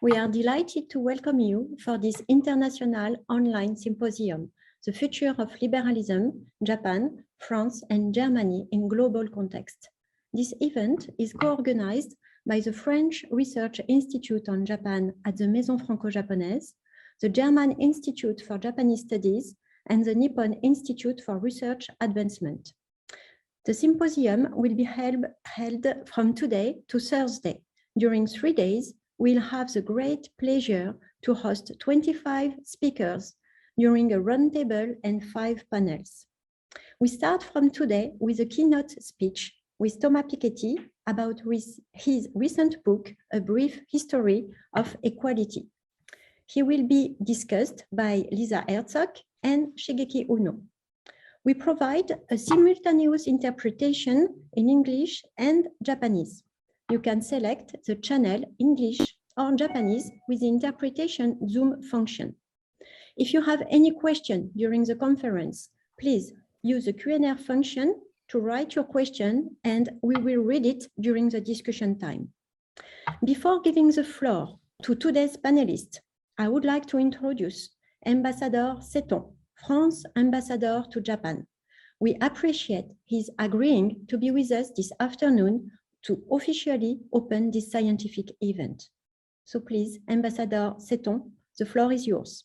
We are delighted to welcome you for this international online symposium, The Future of Liberalism, Japan, France, and Germany in Global Context. This event is co-organized by the French Research Institute on Japan at the Maison Franco-Japonaise, the German Institute for Japanese Studies, and the Nippon Institute for Research Advancement. The symposium will be held from today to Thursday. During 3 days, we'll have the great pleasure to host 25 speakers during a roundtable and 5 panels. We start from today with a keynote speech with Thomas Piketty about his recent book, A Brief History of Equality. He will be discussed by Lisa Herzog and Shigeki Uno. We provide a simultaneous interpretation in English and Japanese. You can select the channel English or Japanese with the interpretation Zoom function. If you have any question during the conference, please use the Q&A function to write your question and we will read it during the discussion time. Before giving the floor to today's panelists, I would like to introduce Ambassador Seton, France ambassador to Japan. We appreciate his agreeing to be with us this afternoon to officially open this scientific event. So please, Ambassador Seton, the floor is yours.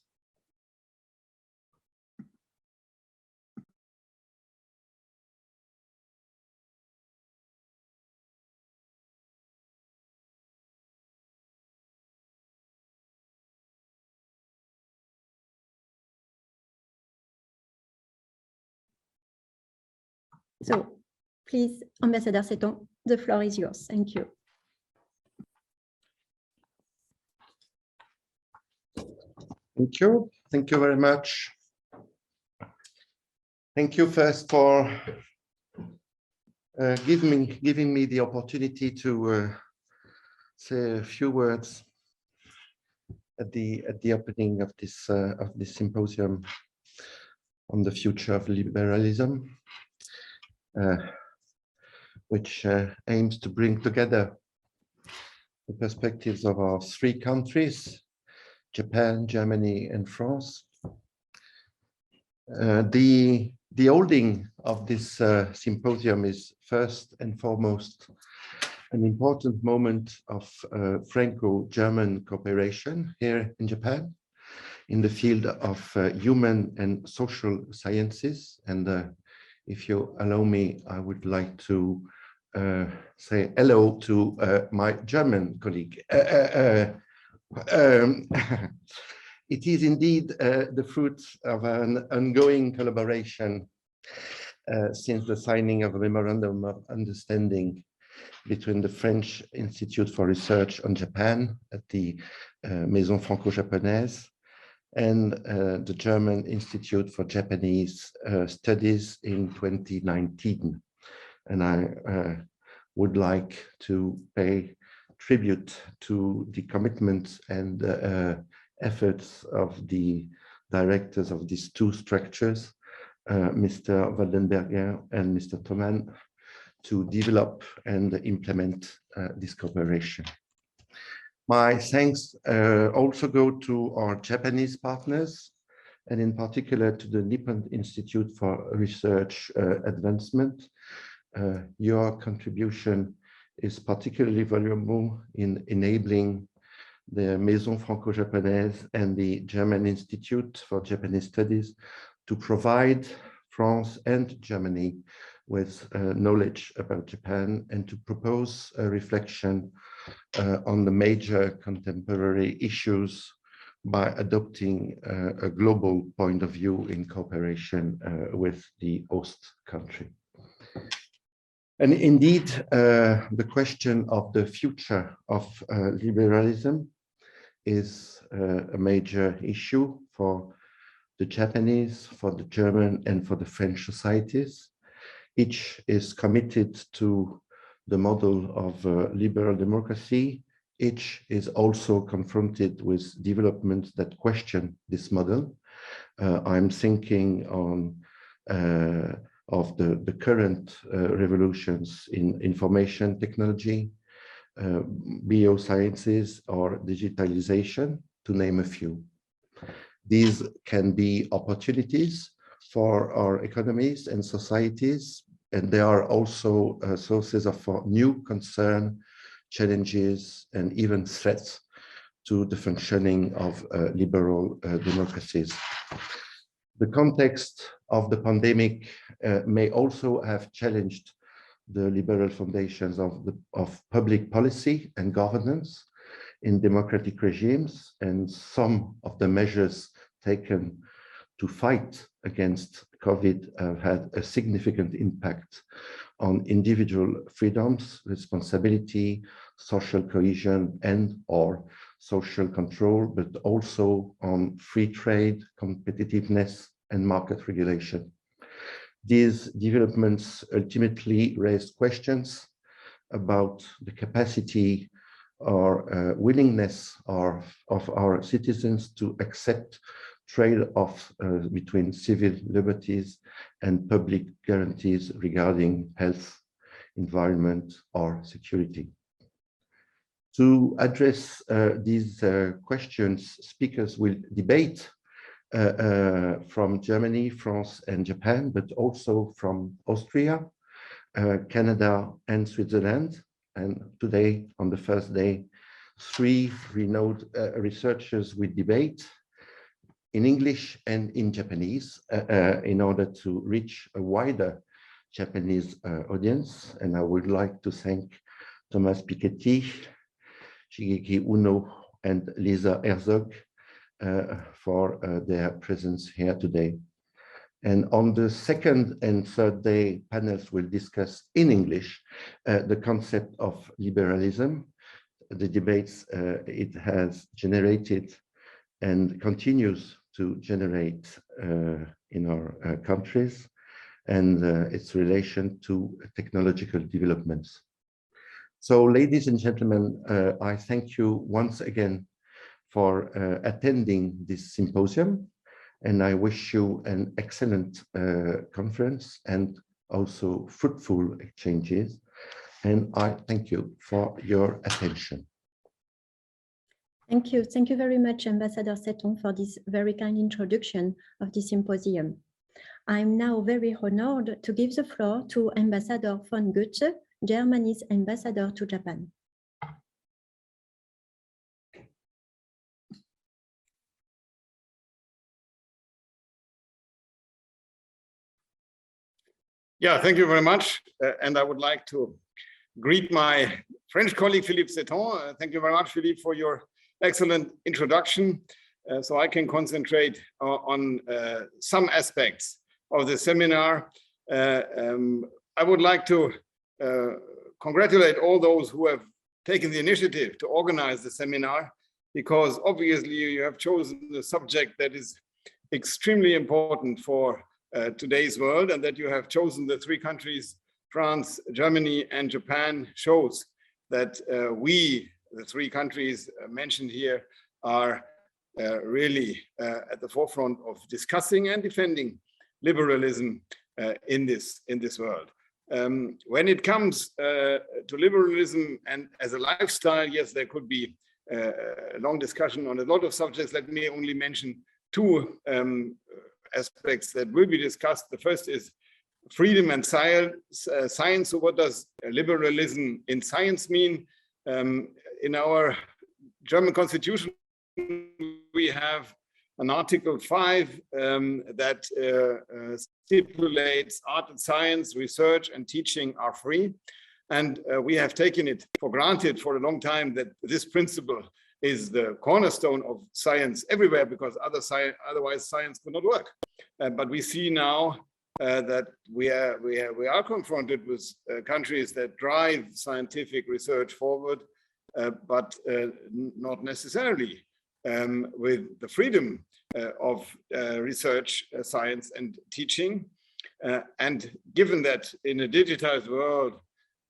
So please, Ambassador Seton, the floor is yours. Thank you. Thank you. Thank you very much. Thank you first for giving me the opportunity to say a few words at the opening of this symposium on the future of liberalism, which aims to bring together the perspectives of our 3 countries, Japan, Germany, and France. The holding of this symposium is first and foremost an important moment of Franco-German cooperation here in Japan in the field of human and social sciences. And if you allow me, I would like to say hello to my German colleague. It is indeed the fruit of an ongoing collaboration since the signing of a memorandum of understanding between the French Institute for Research on Japan at the Maison Franco-Japonaise and the German Institute for Japanese Studies in 2019. And I would like to pay tribute to the commitment and efforts of the directors of these 2 structures, Mr. Waldenberger and Mr. Thoman, to develop and implement this cooperation. My thanks also go to our Japanese partners, and in particular to the Nippon Institute for Research Advancement. Your contribution is particularly valuable in enabling the Maison Franco-Japonaise and the German Institute for Japanese Studies to provide France and Germany with knowledge about Japan and to propose a reflection on the major contemporary issues by adopting a global point of view in cooperation with the host country. And indeed, the question of the future of liberalism is a major issue for the Japanese, for the German, and for the French societies. Each is committed to the model of liberal democracy. Each is also confronted with developments that question this model. I'm thinking of the current revolutions in information technology, biosciences, or digitalization, to name a few. These can be opportunities for our economies and societies, and they are also sources of new concern, challenges, and even threats to the functioning of liberal democracies. The context of the pandemic may also have challenged the liberal foundations of public policy and governance in democratic regimes, and some of the measures taken to fight against COVID have had a significant impact on individual freedoms, responsibility, social cohesion, and/or social control, but also on free trade, competitiveness, and market regulation. These developments ultimately raised questions about the capacity or willingness of our citizens to accept trade-offs between civil liberties and public guarantees regarding health, environment, or security. To address these questions, speakers will debate from Germany, France, and Japan, but also from Austria, Canada, and Switzerland. And today, on the first day, 3 renowned researchers will debate in English and in Japanese in order to reach a wider Japanese audience. And I would like to thank Thomas Piketty, Shigeki Uno, and Lisa Herzog for their presence here today. And on the second and third day, panels will discuss in English the concept of liberalism, the debates it has generated and continues to generate in our countries, and its relation to technological developments. So, ladies and gentlemen, I thank you once again for attending this symposium, and I wish you an excellent conference and also fruitful exchanges. And I thank you for your attention. Thank you. Thank you very much, Ambassador Seton, for this very kind introduction of the symposium. I'm now very honored to give the floor to Ambassador von Goethe, Germany's ambassador to Japan. Yeah, thank you very much. And I would like to greet my French colleague, Philippe Seton. Thank you very much, Philippe, for your excellent introduction. So I can concentrate on some aspects of the seminar. I would like to congratulate all those who have taken the initiative to organize the seminar, because obviously you have chosen a subject that is extremely important for today's world, and that you have chosen the 3 countries, France, Germany, and Japan, shows that we, the 3 countries mentioned here, are really at the forefront of discussing and defending liberalism in this world. When it comes to liberalism and as a lifestyle, yes, there could be a long discussion on a lot of subjects. Let me only mention 2 aspects that will be discussed. The first is freedom and science. So what does liberalism in science mean? In our German constitution, we have an Article 5 that stipulates art and science, research and teaching are free. And we have taken it for granted for a long time that this principle is the cornerstone of science everywhere, because otherwise science could not work. But we see now that we are confronted with countries that drive scientific research forward, but not necessarily with the freedom of research, science, and teaching. And given that in a digitized world,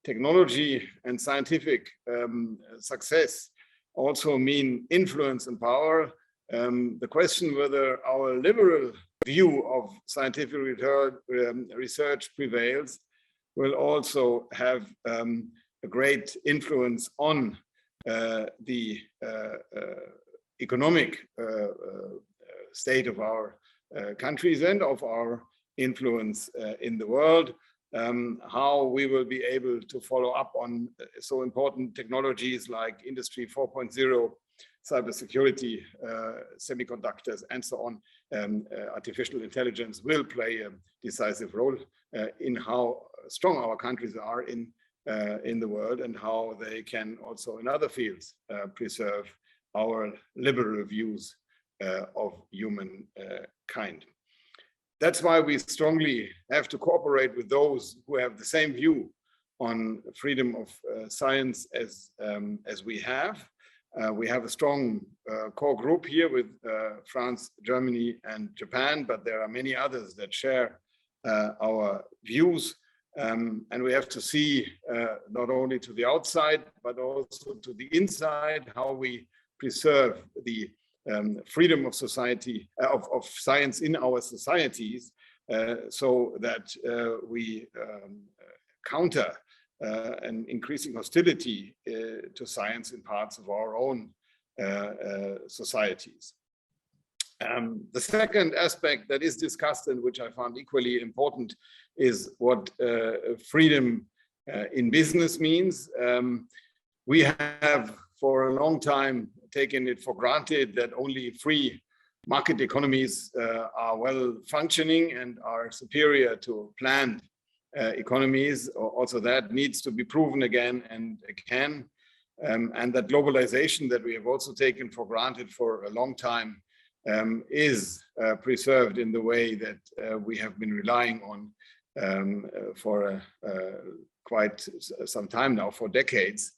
technology and scientific success also mean influence and power, the question whether our liberal view of scientific research prevails will also have a great influence on the economic state of our countries and of our influence in the world. How we will be able to follow up on so important technologies like Industry 4.0, cybersecurity, semiconductors, and so on. Artificial intelligence will play a decisive role in how strong our countries are in the world, and how they can also in other fields preserve our liberal views of humankind. That's why we strongly have to cooperate with those who have the same view on freedom of science as we have. We have a strong core group here with France, Germany, and Japan, but there are many others that share our views. And we have to see not only to the outside, but also to the inside, how we preserve the freedom of society, of science in our societies, so that we counter an increasing hostility to science in parts of our own societies. The second aspect that is discussed, and which I found equally important, is what freedom in business means. We have for a long time taken it for granted that only free market economies are well functioning and are superior to planned economies. Also, that needs to be proven again and again. And that globalization that we have also taken for granted for a long time is preserved in the way that we have been relying on for quite some time now, for decades.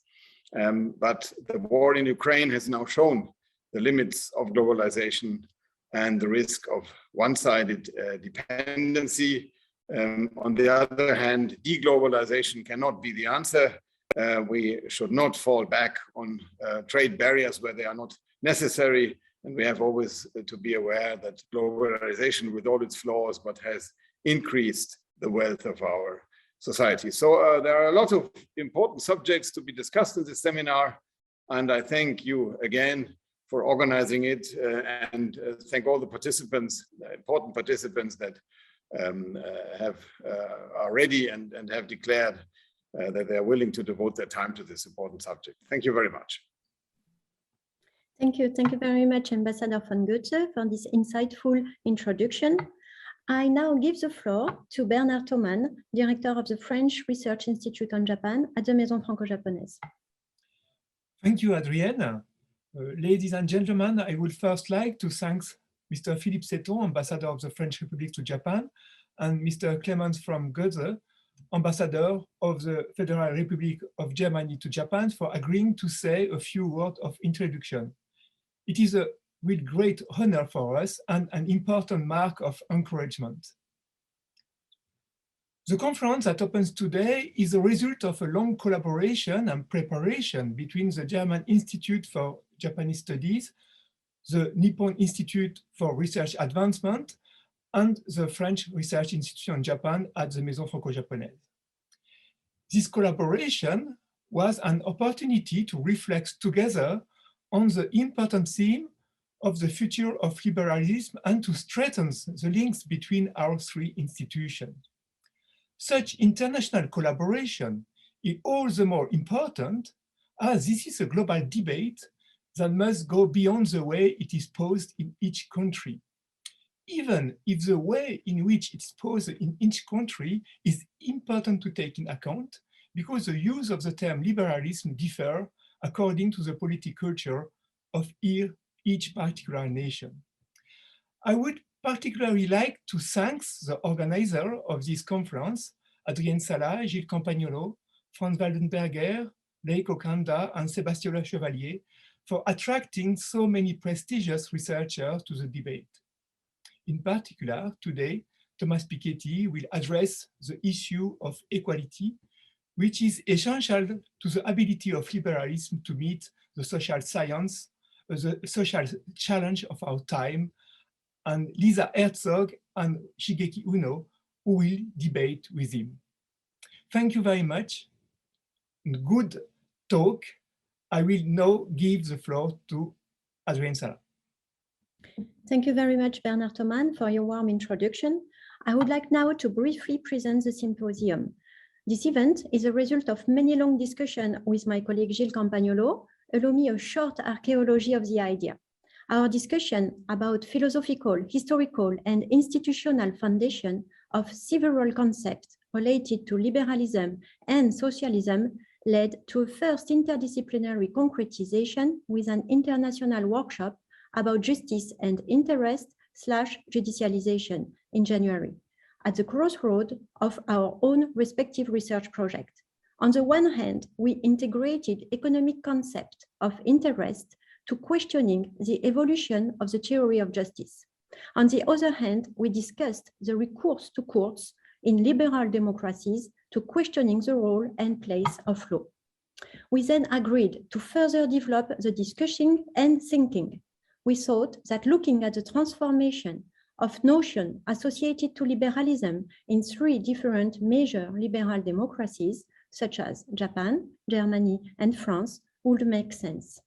But the war in Ukraine has now shown the limits of globalization and the risk of one-sided dependency. On the other hand, deglobalization cannot be the answer. We should not fall back on trade barriers where they are not necessary. And we have always to be aware that globalization, with all its flaws, but has increased the wealth of our society. So there are a lot of important subjects to be discussed in this seminar. And I thank you again for organizing it, and thank all the participants, important participants that are ready and have declared that they are willing to devote their time to this important subject. Thank you very much. Thank you. Thank you very much, Ambassador von Goethe, for this insightful introduction. I now give the floor to Bernard Thoman, Director of the French Research Institute on Japan at the Maison Franco-Japonaise. Thank you, Adrienne. Ladies and gentlemen, I would first like to thank Mr. Philippe Seton, Ambassador of the French Republic to Japan, and Mr. Clemens from Goethe, Ambassador of the Federal Republic of Germany to Japan, for agreeing to say a few words of introduction. It is a with great honor for us and an important mark of encouragement. The conference that opens today is a result of a long collaboration and preparation between the German Institute for Japanese Studies, the Nippon Institute for Research Advancement, and the French Research Institute on Japan at the Maison Franco-Japonaise. This collaboration was an opportunity to reflect together on the important theme of the future of liberalism and to strengthen the links between our three institutions. Such international collaboration is all the more important as this is a global debate that must go beyond the way it is posed in each country, even if the way in which it's posed in each country is important to take in account, because the use of the term liberalism differs according to the political culture of each particular nation. I would particularly like to thank the organizer of this conference, Adrienne Sala, Gilles Campagnolo, Franz Waldenberger, Leiko Kanda, and Sébastien Le Chevalier for attracting so many prestigious researchers to the debate. In particular, today, Thomas Piketty will address the issue of equality, which is essential to the ability of liberalism to meet the social science, the social challenge of our time, and Lisa Herzog and Shigeki Uno, who will debate with him. Thank you very much. good talk, I will now give the floor to Adrienne Sala. Thank you very much, Bernard Thoman, for your warm introduction. I would like now to briefly present the symposium. This event is a result of many long discussions with my colleague Gilles Campagnolo. Allow me a short archaeology of the idea. Our discussion about philosophical, historical, and institutional foundation of several concepts related to liberalism and socialism led to a first interdisciplinary concretization with an international workshop about justice and interest/judicialization in January, at the crossroad of our own respective research project. On the one hand, we integrated economic concept of interest to questioning the evolution of the theory of justice. On the other hand, we discussed the recourse to courts in liberal democracies to questioning the role and place of law. We then agreed to further develop the discussion and thinking. We thought that looking at the transformation of notions associated to liberalism in three different major liberal democracies, such as Japan, Germany, and France, would make sense.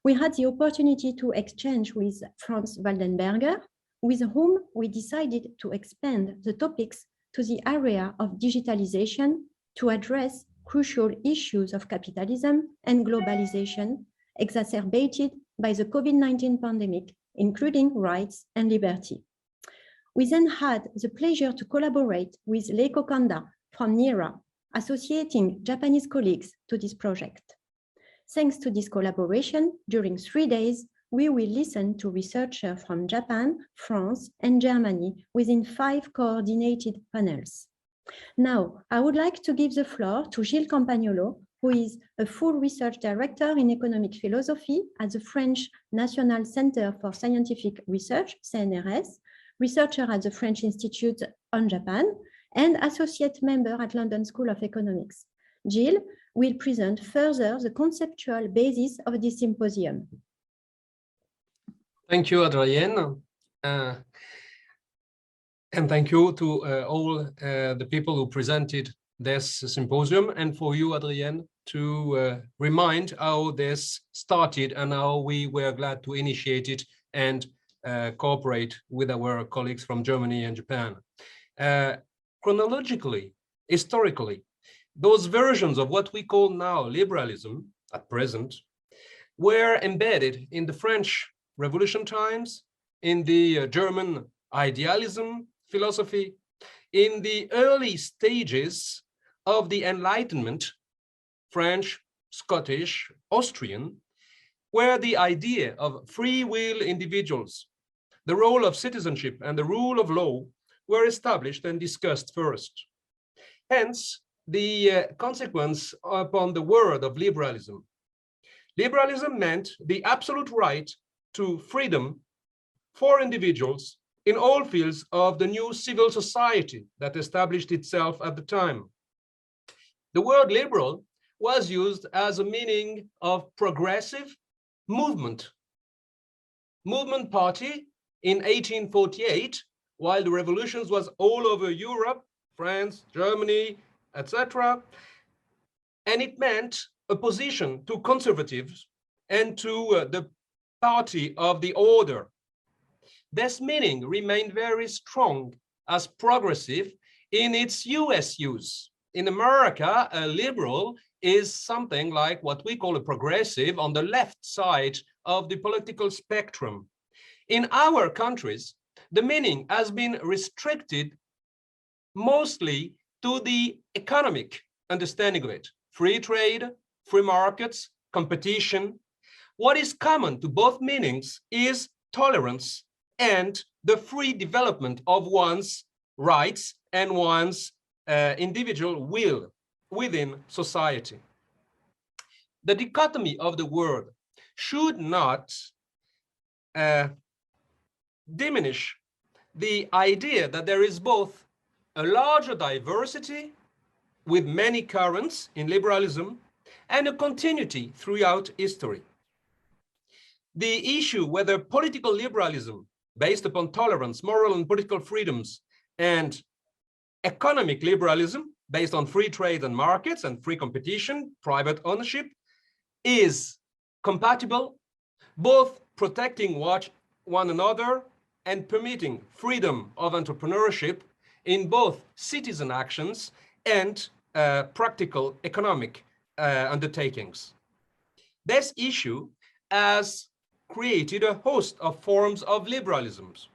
We had the opportunity to exchange with Franz Waldenberger, with whom we decided to expand the topics to the area of digitalization to address crucial issues of capitalism and globalization exacerbated by the COVID-19 pandemic, including rights and liberty. We then had the pleasure to collaborate with Leiko Kanda from NIRA, associating Japanese colleagues to this project. Thanks to this collaboration, during 3 days, we will listen to researchers from Japan, France, and Germany within 5 coordinated panels. Now, I would like to give the floor to Gilles Campagnolo, who is a full research director in economic philosophy at the French National Center for Scientific Research, CNRS, researcher at the French Institute on Japan, and associate member at London School of Economics. Gilles will present further the conceptual basis of this symposium. Thank you, Adrienne. And thank you to all the people who presented this symposium, and for you, Adrienne, to remind how this started and how we were glad to initiate it and cooperate with our colleagues from Germany and Japan. Chronologically, historically, those versions of what we call now liberalism at present were embedded in the French Revolution times, in the German idealism philosophy, in the early stages of the Enlightenment, French, Scottish, Austrian, where the idea of free will individuals, the role of citizenship and the rule of law were established and discussed first. Hence, the consequence upon the word of liberalism. Liberalism meant the absolute right to freedom for individuals in all fields of the new civil society that established itself at the time. The word liberal was used as a meaning of progressive movement. Movement party in 1848, while the revolutions was all over Europe, France, Germany, etc. And it meant opposition to conservatives and to the party of the order. This meaning remained very strong as progressive in its US use. In America, a liberal is something like what we call a progressive on the left side of the political spectrum. In our countries, the meaning has been restricted mostly to the economic understanding of it. Free trade, free markets, competition. What is common to both meanings is tolerance and the free development of one's rights and one's individual will within society. The dichotomy of the word should not diminish the idea that there is both a larger diversity with many currents in liberalism and a continuity throughout history. The issue whether political liberalism based upon tolerance, moral and political freedoms, and economic liberalism based on free trade and markets and free competition, private ownership, is compatible, both protecting one another and permitting freedom of entrepreneurship in both citizen actions and practical economic undertakings. This issue has created a host of forms of liberalisms.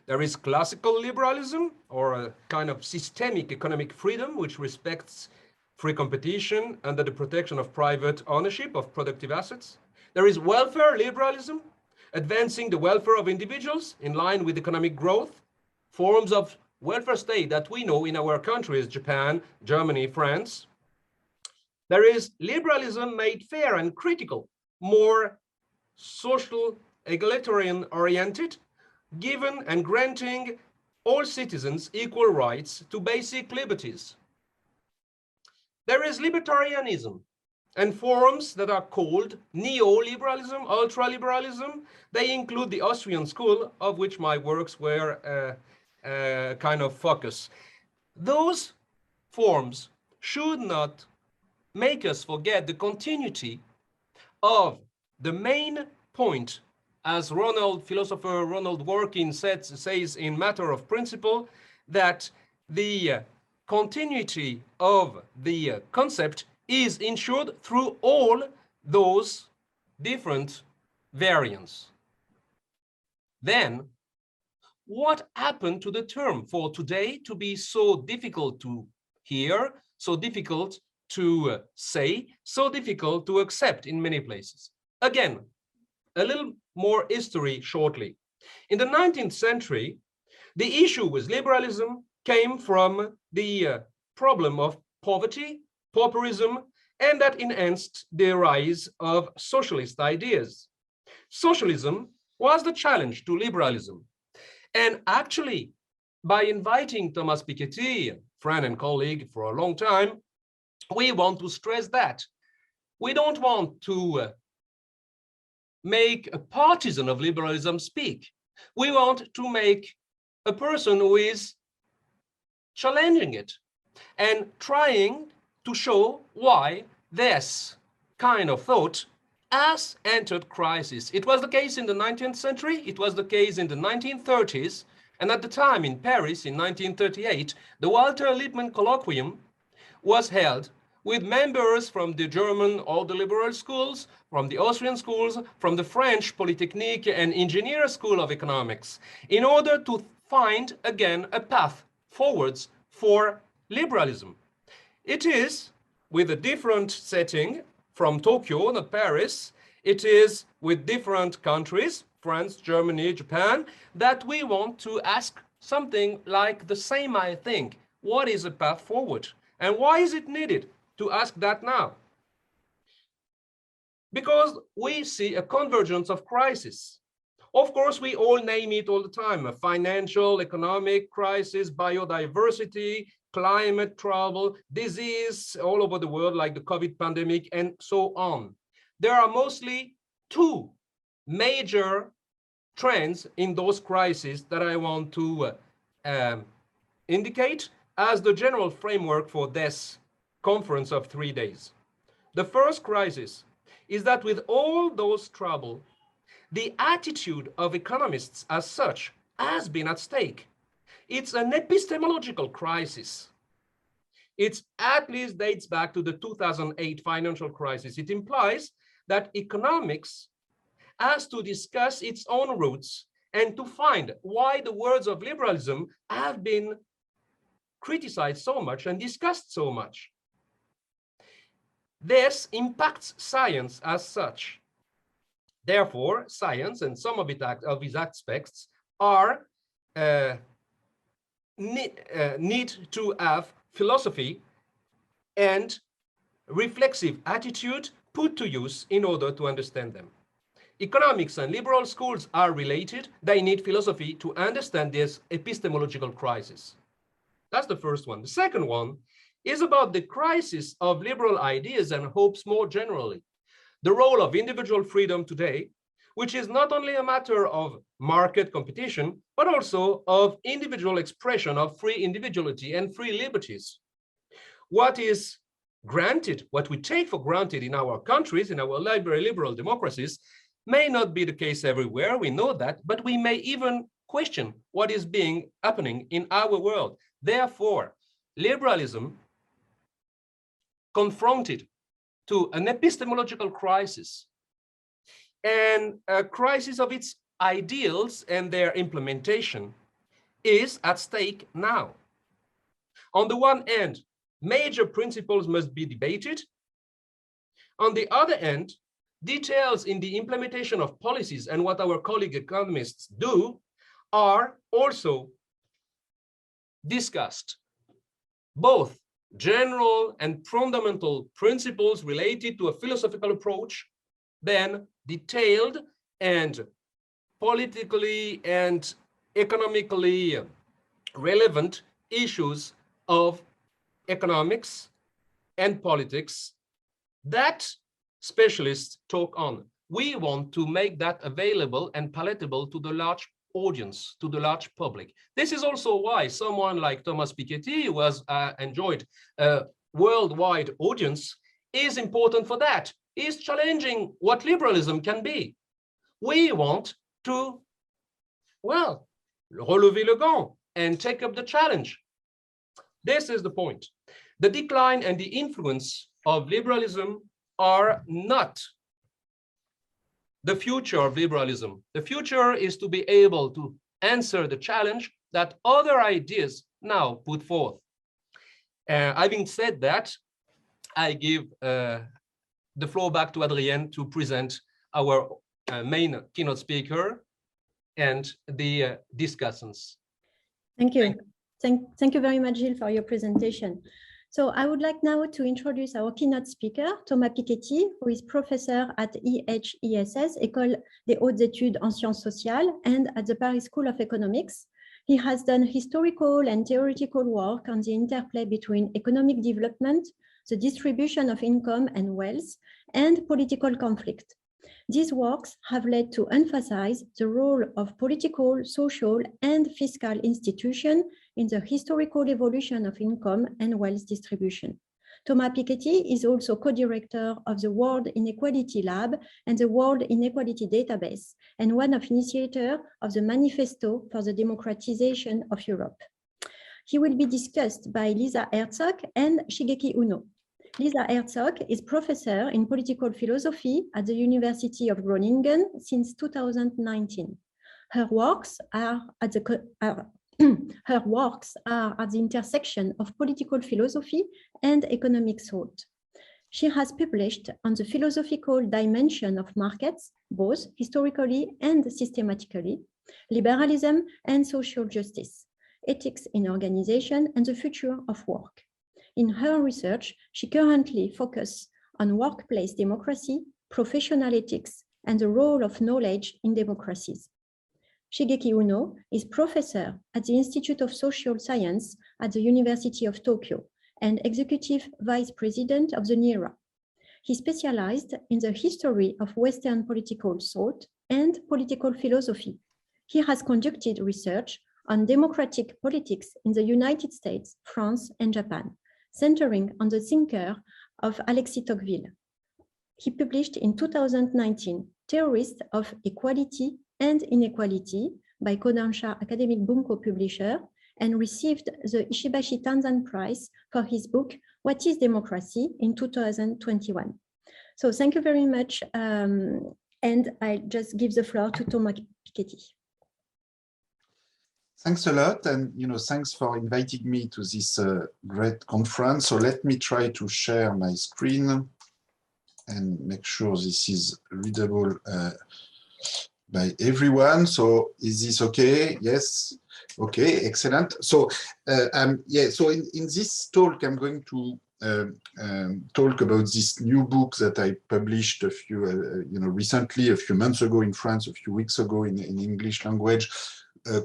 There is classical liberalism, or a kind of systemic economic freedom, which respects free competition under the protection of private ownership of productive assets. There is welfare liberalism, advancing the welfare of individuals in line with economic growth, forms of welfare state that we know in our countries, Japan, Germany, France. There is liberalism made fair and critical, more social, egalitarian oriented, given and granting all citizens equal rights to basic liberties. There is libertarianism and forms that are called neoliberalism, ultraliberalism. They include the Austrian school, of which my works were kind of focus. Those forms should not make us forget the continuity of the main point, as philosopher Ronald Dworkin says in Matter of Principle, that the continuity of the concept is ensured through all those different variants. Then, what happened to the term for today to be so difficult to hear, so difficult to say, so difficult to accept in many places? Again, a little more history shortly. In the 19th century, the issue with liberalism came from the problem of poverty, pauperism, and that enhanced the rise of socialist ideas. Socialism was the challenge to liberalism. And actually, by inviting Thomas Piketty, friend and colleague for a long time, we want to stress that. We don't want to make a partisan of liberalism speak. We want to make a person who is challenging it and trying to show why this kind of thought has entered crisis. It was the case in the 19th century, it was the case in the 1930s, and at the time in Paris in 1938, the Walter Lippmann Colloquium was held with members from the German or the liberal schools, from the Austrian schools, from the French Polytechnique and Engineer School of Economics, in order to find again a path forwards for liberalism. It is with a different setting from Tokyo, not Paris. It is with different countries, France, Germany, Japan, that we want to ask something like the same, I think. What is a path forward? And why is it needed to ask that now? Because we see a convergence of crises. Of course, we all name it all the time: a financial, economic crisis, biodiversity, climate trouble, disease all over the world, like the COVID pandemic, and so on. There are mostly two major trends in those crises that I want to indicate as the general framework for this conference of 3 days. The first crisis is that with all those trouble, the attitude of economists as such has been at stake. It's an epistemological crisis. It at least dates back to the 2008 financial crisis. It implies that economics has to discuss its own roots and to find why the words of liberalism have been criticized so much and discussed so much. This impacts science as such. Therefore, science and some of its aspects are need to have philosophy and reflexive attitude put to use in order to understand them. Economics and liberal schools are related. They need philosophy to understand this epistemological crisis. That's the first one. The second one is about the crisis of liberal ideas and hopes more generally. The role of individual freedom today, which is not only a matter of market competition, but also of individual expression of free individuality and free liberties. what is granted, what we take for granted in our countries, in our liberal democracies, may not be the case everywhere, we know that, but we may even question what is happening in our world. Therefore, liberalism confronted to an epistemological crisis and a crisis of its ideals and their implementation is at stake now. On the one hand, major principles must be debated. On the other hand, details in the implementation of policies and what our colleague economists do are also discussed. Both general and fundamental principles related to a philosophical approach, then detailed and politically and economically relevant issues of economics and politics that specialists talk on. We want to make that available and palatable to the large audience, to the large public. This is also why someone like Thomas Piketty, who has enjoyed a worldwide audience, is important for that. He's challenging what liberalism can be. We want to, well, relever le gant and take up the challenge. This is the point. The decline and the influence of liberalism are not the future of liberalism. The future is to be able to answer the challenge that other ideas now put forth. Having said that, I give the floor back to Adrienne to present our main keynote speaker and the discussants. Thank you. Thank you very much, Gilles, for your presentation. So I would like now to introduce our keynote speaker, Thomas Piketty, who is professor at EHESS, École des Hautes Études en Sciences Sociales, and at the Paris School of Economics. He has done historical and theoretical work on the interplay between economic development, the distribution of income and wealth, and political conflict. These works have led to emphasize the role of political, social, and fiscal institutions in the historical evolution of income and wealth distribution. Thomas Piketty is also co-director of the World Inequality Lab and the World Inequality Database, and one of initiators of the Manifesto for the Democratization of Europe. He will be discussed by Lisa Herzog and Shigeki Uno. Lisa Herzog is professor in political philosophy at the University of Groningen since 2019. Her works are at the intersection of political philosophy and economic thought. She has published on the philosophical dimension of markets, both historically and systematically, liberalism and social justice, ethics in organization, and the future of work. In her research, she currently focuses on workplace democracy, professional ethics, and the role of knowledge in democracies. Shigeki Uno is professor at the Institute of Social Science at the University of Tokyo and executive vice president of the NIRA. He specialized in the history of Western political thought and political philosophy. He has conducted research on democratic politics in the United States, France, and Japan, centering on the thinker of Alexis Tocqueville. He published in 2019, Theorists of Equality and Inequality by Kodansha Academic Bunko Publisher, and received the Ishibashi Tanzan Prize for his book, What is Democracy, in 2021. So thank you very much. And I just give the floor to Thomas Piketty. Thanks a lot, and thanks for inviting me to this great conference. So let me try to share my screen and make sure this is readable by everyone. So is this okay? Yes. Okay. Excellent. So yeah. So in this talk, I'm going to talk about this new book that I published a few recently, a few months ago in France, a few weeks ago in English language.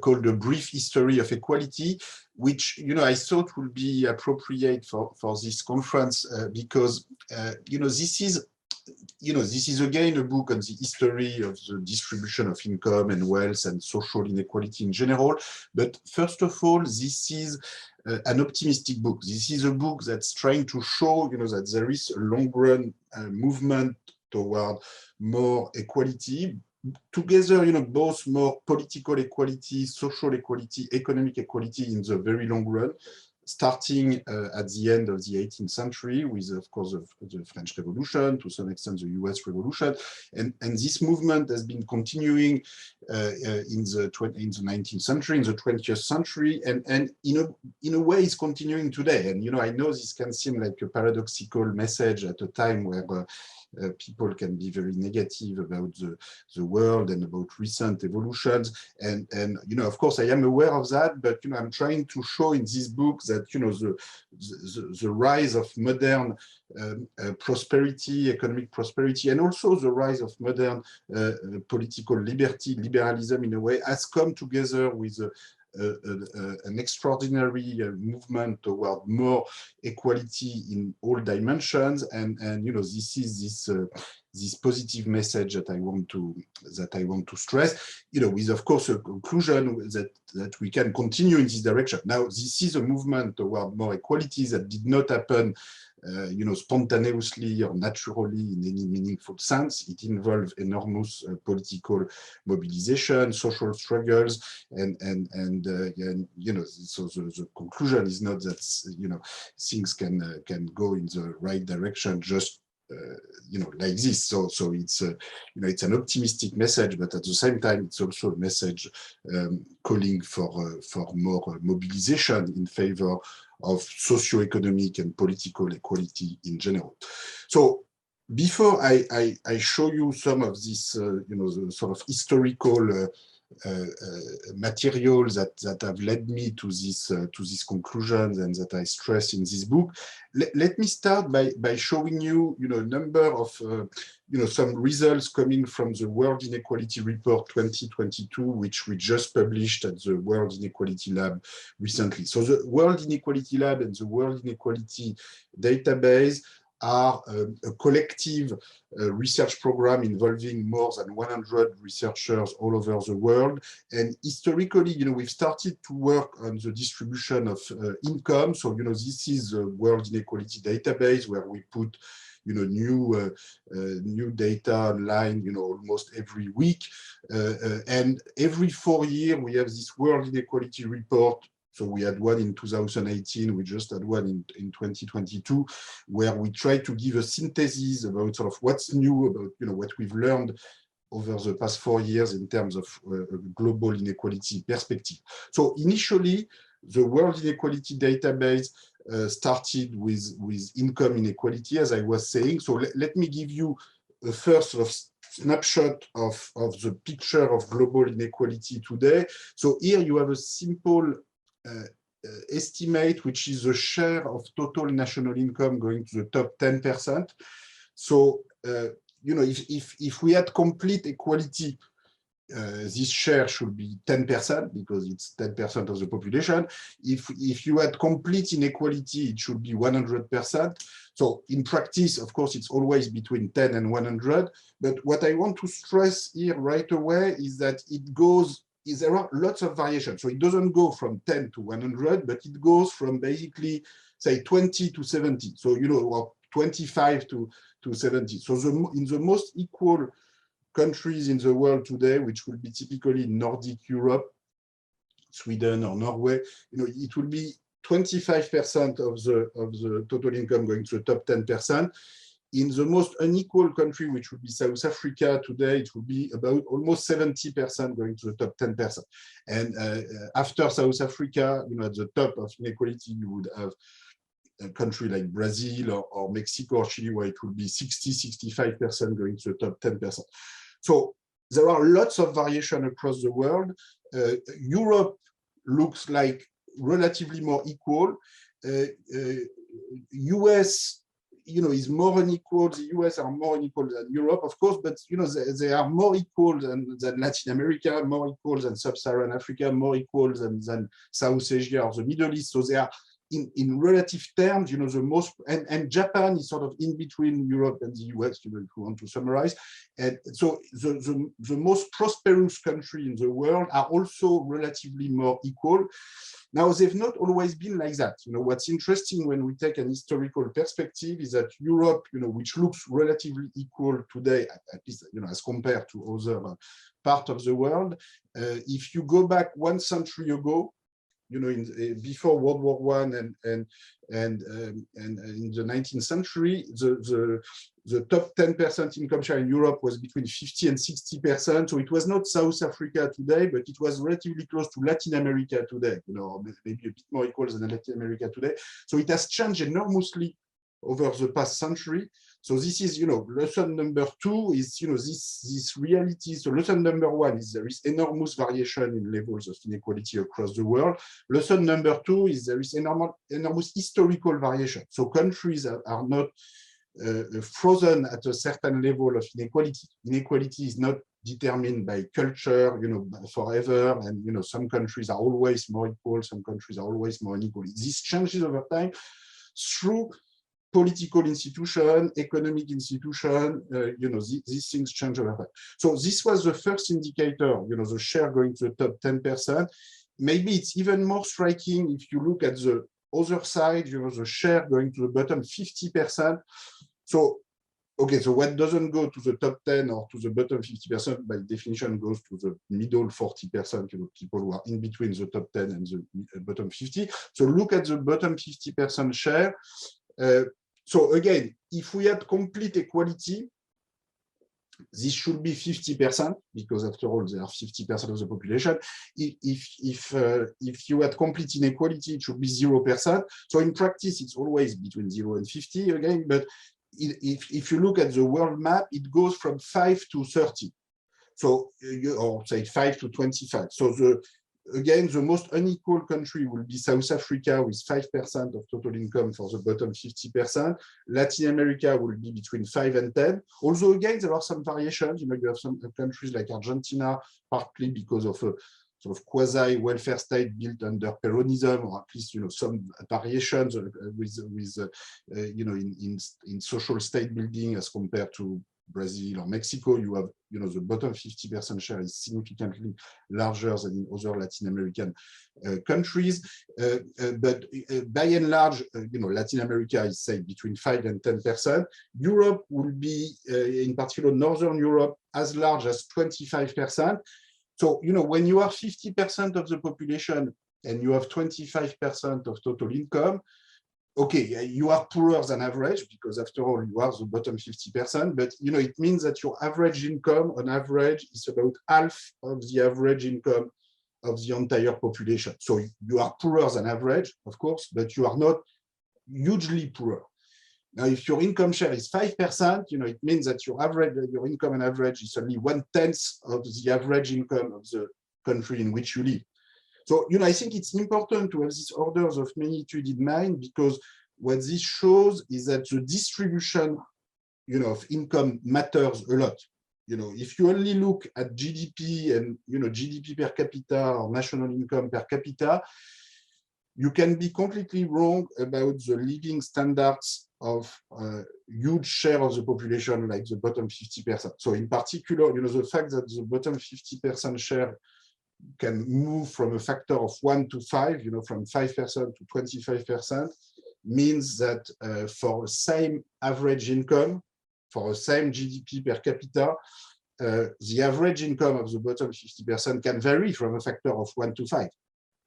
Called A Brief History of Equality, which I thought would be appropriate for this conference because this is again a book on the history of the distribution of income and wealth and social inequality in general. But first of all, this is an optimistic book. This is a book that's trying to show, that there is a long-run movement toward more equality. Together, both more political equality, social equality, economic equality in the very long run, starting at the end of the 18th century with, of course, the French Revolution, to some extent the US Revolution. And this movement has been continuing in the 19th century, in the 20th century, and in a way it's continuing today. And, I know this can seem like a paradoxical message at a time where people can be very negative about the world and about recent evolutions. And of course, I am aware of that, but, I'm trying to show in this book that, the rise of modern prosperity, economic prosperity, and also the rise of modern political liberalism in a way has come together with an extraordinary movement toward more equality in all dimensions, and this is this positive message that I want to stress, with of course a conclusion that we can continue in this direction. Now, this is a movement toward more equality that did not happen spontaneously or naturally in any meaningful sense. It involved enormous political mobilization, social struggles, and so the conclusion is not that things can go in the right direction just like this. So it's it's an optimistic message, but at the same time it's also a message calling for more mobilization in favor of socio-economic and political equality in general. So before I show you some of this, the sort of historical materials that have led me to these conclusions and that I stress in this book, let me start by showing you, a number of some results coming from the World Inequality Report 2022, which we just published at the World Inequality Lab recently. So the World Inequality Lab and the World Inequality Database are a collective research program involving more than 100 researchers all over the world. And historically, we've started to work on the distribution of income. So, this is a World Inequality Database where we put new data online, almost every week. And every 4 years, we have this World Inequality Report. So we had one in 2018, we just had one in 2022, where we try to give a synthesis about sort of what's new, about what we've learned over the past 4 years in terms of global inequality perspective. So initially, the World Inequality Database started with income inequality, as I was saying. So let me give you a first sort of snapshot of the picture of global inequality today. So here you have a simple estimate, which is the share of total national income going to the top 10%. So, if we had complete equality, this share should be 10% because it's 10% of the population. If you had complete inequality, it should be 100%. So in practice, of course, it's always between 10 and 100. But what I want to stress here right away is that there are lots of variations. So it doesn't go from 10 to 100, but it goes from basically, say, 20 to 70. So, or 25 to 70. So in the most equal countries in the world today, which will be typically Nordic Europe, Sweden or Norway, it will be 25% of the total income going to the top 10%. In the most unequal country, which would be South Africa today, it would be about almost 70% going to the top 10%. And after South Africa, at the top of inequality, you would have a country like Brazil or Mexico or Chile, where it would be 60-65% going to the top 10%. So there are lots of variation across the world. Europe looks like relatively more equal. US is more unequal. The US are more unequal than Europe, of course, but they are more equal than Latin America, more equal than Sub-Saharan Africa, more equal than South Asia or the Middle East. So they are in relative terms, the most, and Japan is sort of in between Europe and the US, if you want to summarize. And so the most prosperous countries in the world are also relatively more equal. Now, they've not always been like that. What's interesting when we take an historical perspective is that Europe, which looks relatively equal today, at least, as compared to other parts of the world, if you go back 1 century ago, before World War I and in the 19th century, the top 10% income share in Europe was between 50 and 60%. So it was not South Africa today, but it was relatively close to Latin America today, maybe a bit more equal than Latin America today. So it has changed enormously over the past century. So this is, lesson number 2 is, this reality. So lesson number 1 is there is enormous variation in levels of inequality across the world. Lesson number 2 is there is enormous historical variation. So countries are not frozen at a certain level of inequality. Inequality is not determined by culture, forever. And, some countries are always more equal. Some countries are always more unequal. This changes over time through political institution, economic institution, these things change over time. So this was the first indicator, the share going to the top 10%. Maybe it's even more striking if you look at the other side, the share going to the bottom 50%. So, okay, so what doesn't go to the top 10 or to the bottom 50% by definition goes to the middle 40%, people who are in between the top 10 and the bottom 50. So look at the bottom 50% share. So again, if we had complete equality, this should be 50%, because after all, they are 50% of the population. If you had complete inequality, it should be 0%. So in practice, it's always between 0 and 50 again. But if you look at the world map, it goes from 5 to 30. So, or say 5 to 25. So again, the most unequal country will be South Africa with 5% of total income for the bottom 50%. Latin America will be between 5 and 10. Although again, there are some variations. You have some countries like Argentina, partly because of a sort of quasi-welfare state built under Peronism, or at least some variations in social state building as compared to Brazil or Mexico. You have, the bottom 50% share is significantly larger than in other Latin American countries. But by and large, Latin America is, say, between 5 and 10%. Europe will be, in particular, Northern Europe, as large as 25%. So, when you are 50% of the population and you have 25% of total income, okay, you are poorer than average, because after all, you are the bottom 50%, but it means that your average income on average is about half of the average income of the entire population. So you are poorer than average, of course, but you are not hugely poorer. Now, if your income share is 5%, it means that your income on average is only 1/10 of the average income of the country in which you live. So, I think it's important to have these orders of magnitude in mind, because what this shows is that the distribution, of income matters a lot. If you only look at GDP and, GDP per capita or national income per capita, you can be completely wrong about the living standards of a huge share of the population, like the bottom 50%. So in particular, the fact that the bottom 50% share can move from a factor of 1 to 5, from 5% to 25%, means that for the same average income, for the same GDP per capita, the average income of the bottom 50% can vary from a factor of 1 to 5.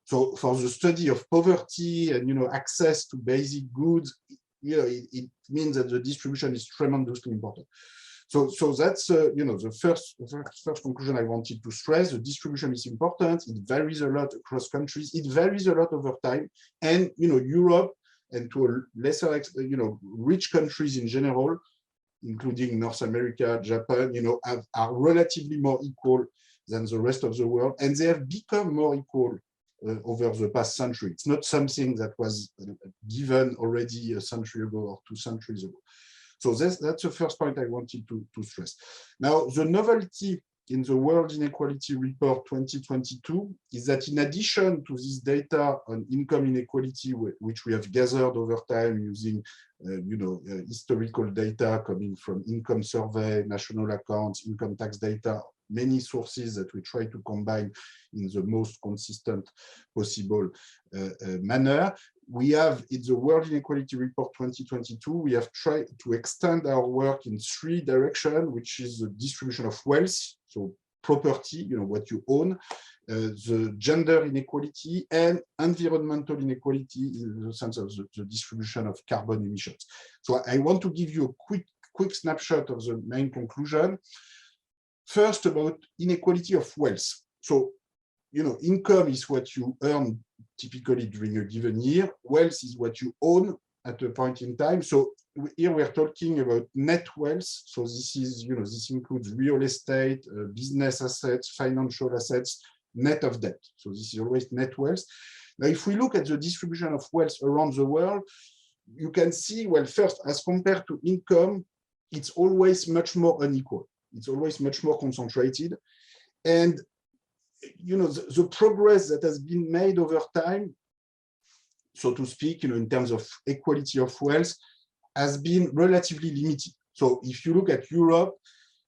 So for the study of poverty and access to basic goods, it means that the distribution is tremendously important. So that's the first conclusion I wanted to stress. The distribution is important. It varies a lot across countries. It varies a lot over time. And Europe, and to a lesser extent, rich countries in general, including North America, Japan, are relatively more equal than the rest of the world, and they have become more equal over the past century. It's not something that was given already a century ago or 2 centuries ago. So that's the first point I wanted to stress. Now, the novelty in the World Inequality Report 2022 is that in addition to this data on income inequality, which we have gathered over time using historical data coming from income survey, national accounts, income tax data, many sources that we try to combine in the most consistent possible manner. We have, in the World Inequality Report 2022, we have tried to extend our work in 3 directions, which is the distribution of wealth, so property, what you own, the gender inequality, and environmental inequality in the sense of the distribution of carbon emissions. So I want to give you a quick snapshot of the main conclusion. First, about inequality of wealth. So, income is what you earn typically during a given year. Wealth is what you own at a point in time. So here we are talking about net wealth. So this is, this includes real estate, business assets, financial assets, net of debt. So this is always net wealth. Now, if we look at the distribution of wealth around the world, you can see, well, first, as compared to income, it's always much more unequal. It's always much more concentrated. And, the progress that has been made over time, so to speak, in terms of equality of wealth, has been relatively limited. So if you look at Europe,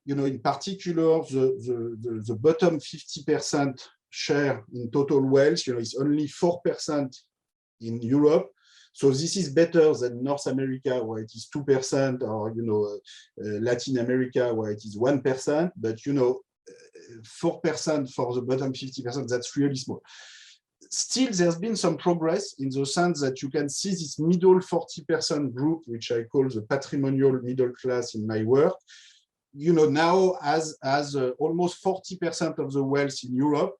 in particular, the bottom 50% share in total wealth, is only 4% in Europe. So this is better than North America, where it is 2%, or Latin America, where it is 1%. But 4% for the bottom 50%, that's really small. Still, there's been some progress in the sense that you can see this middle 40% group, which I call the patrimonial middle class in my work, now as almost 40% of the wealth in Europe,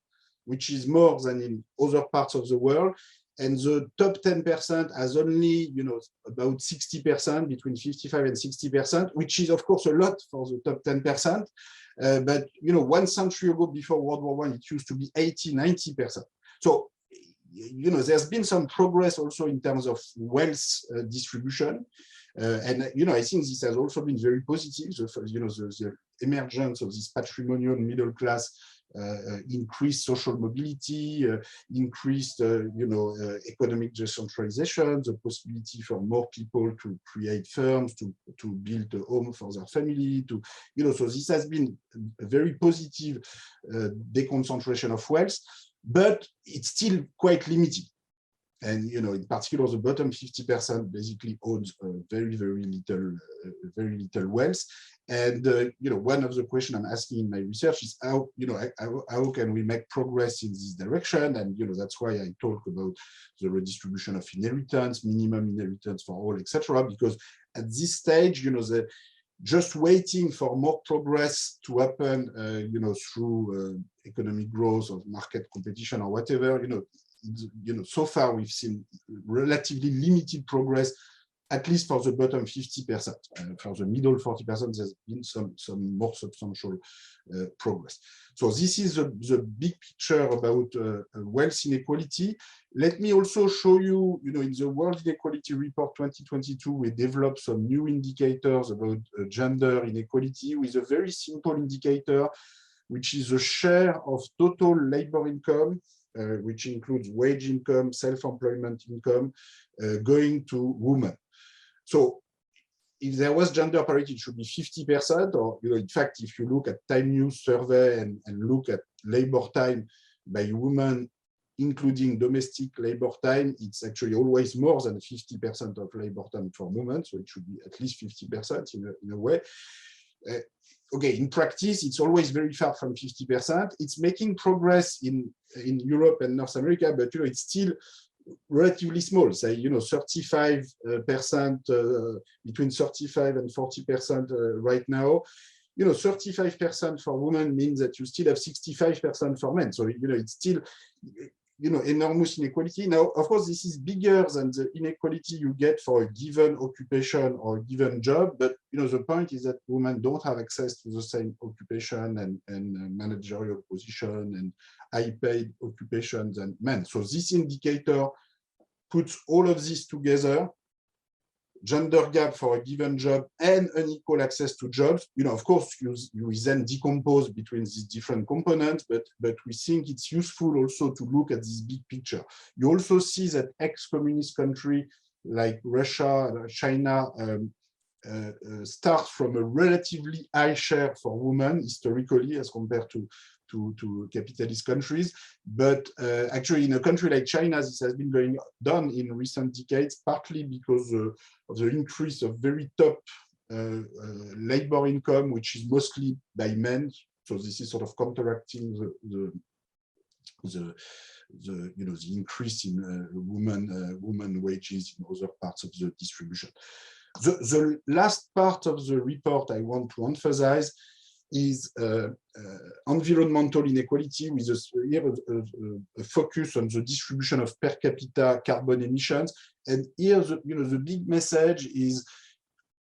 which is more than in other parts of the world. And the top 10% has only, about 60%, between 55 and 60%, which is, of course, a lot for the top 10%. But, 1 century ago, before World War I, it used to be 80, 90%. So, there's been some progress also in terms of wealth distribution. And, I think this has also been very positive. The emergence of this patrimonial middle class increased social mobility, increased, economic decentralization, the possibility for more people to create firms, to build a home for their family, so this has been a very positive deconcentration of wealth, but it's still quite limited. And, in particular, the bottom 50% basically owns very, very little wealth. And, one of the questions I'm asking in my research is how can we make progress in this direction? And, that's why I talk about the redistribution of inheritance, minimum inheritance for all, etc. Because at this stage, just waiting for more progress to happen, through economic growth or market competition or whatever, so far we've seen relatively limited progress, at least for the bottom 50%. For the middle 40%, there's been some more substantial progress. So this is the big picture about wealth inequality. Let me also show you, in the World Inequality Report 2022, we developed some new indicators about gender inequality with a very simple indicator, which is the share of total labor income, which includes wage income, self-employment income, going to women. So if there was gender parity, it should be 50%, or in fact, if you look at Time News survey and look at labor time by women, including domestic labor time, it's actually always more than 50% of labor time for women, so it should be at least 50% in a way. Okay, in practice, it's always very far from 50%. It's making progress in Europe and North America, but it's still relatively small. Say, 35%, between 35 and 40% right now. 35% for women means that you still have 65% for men. So, it's still, enormous inequality. Now, of course, this is bigger than the inequality you get for a given occupation or a given job. But, the point is that women don't have access to the same occupation and managerial position and high-paid occupations than men. So this indicator puts all of this together, gender gap for a given job and unequal access to jobs. Of course, you then decompose between these different components, but we think it's useful also to look at this big picture. You also see that ex-communist countries like Russia, China, start from a relatively high share for women historically as compared to capitalist countries, but actually in a country like China, this has been going down in recent decades, partly because of the increase of very top labor income, which is mostly by men. So this is sort of counteracting the increase in women wages in other parts of the distribution. The last part of the report I want to emphasize is environmental inequality, with a focus on the distribution of per capita carbon emissions. And here, the big message is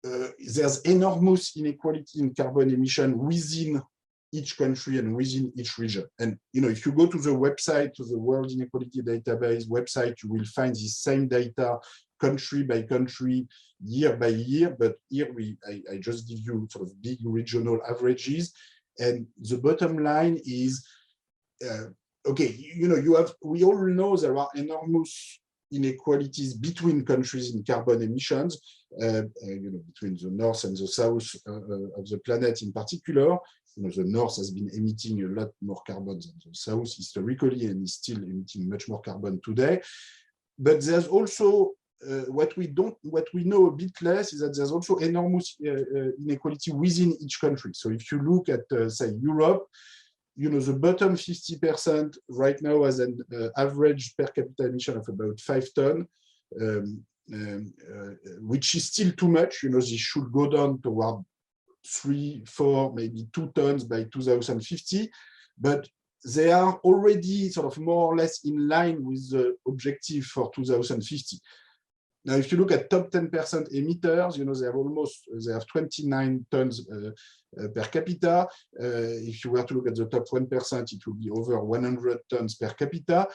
there's enormous inequality in carbon emission within each country and within each region. And if you go to the website, to the World Inequality Database website, you will find the same data country by country, year by year, but here I just give you sort of big regional averages. And the bottom line is, okay, we all know there are enormous inequalities between countries in carbon emissions, between the north and the south of the planet in particular. The north has been emitting a lot more carbon than the south historically, and is still emitting much more carbon today. But there's also what we know a bit less is that there's also enormous inequality within each country. So if you look at, say, Europe, the bottom 50% right now has an average per capita emission of about 5 tons, which is still too much. This should go down toward 3, 4, maybe 2 tons by 2050. But they are already sort of more or less in line with the objective for 2050. Now, if you look at top 10% emitters, they have 29 tons per capita. If you were to look at the top 1%, it would be over 100 tons per capita.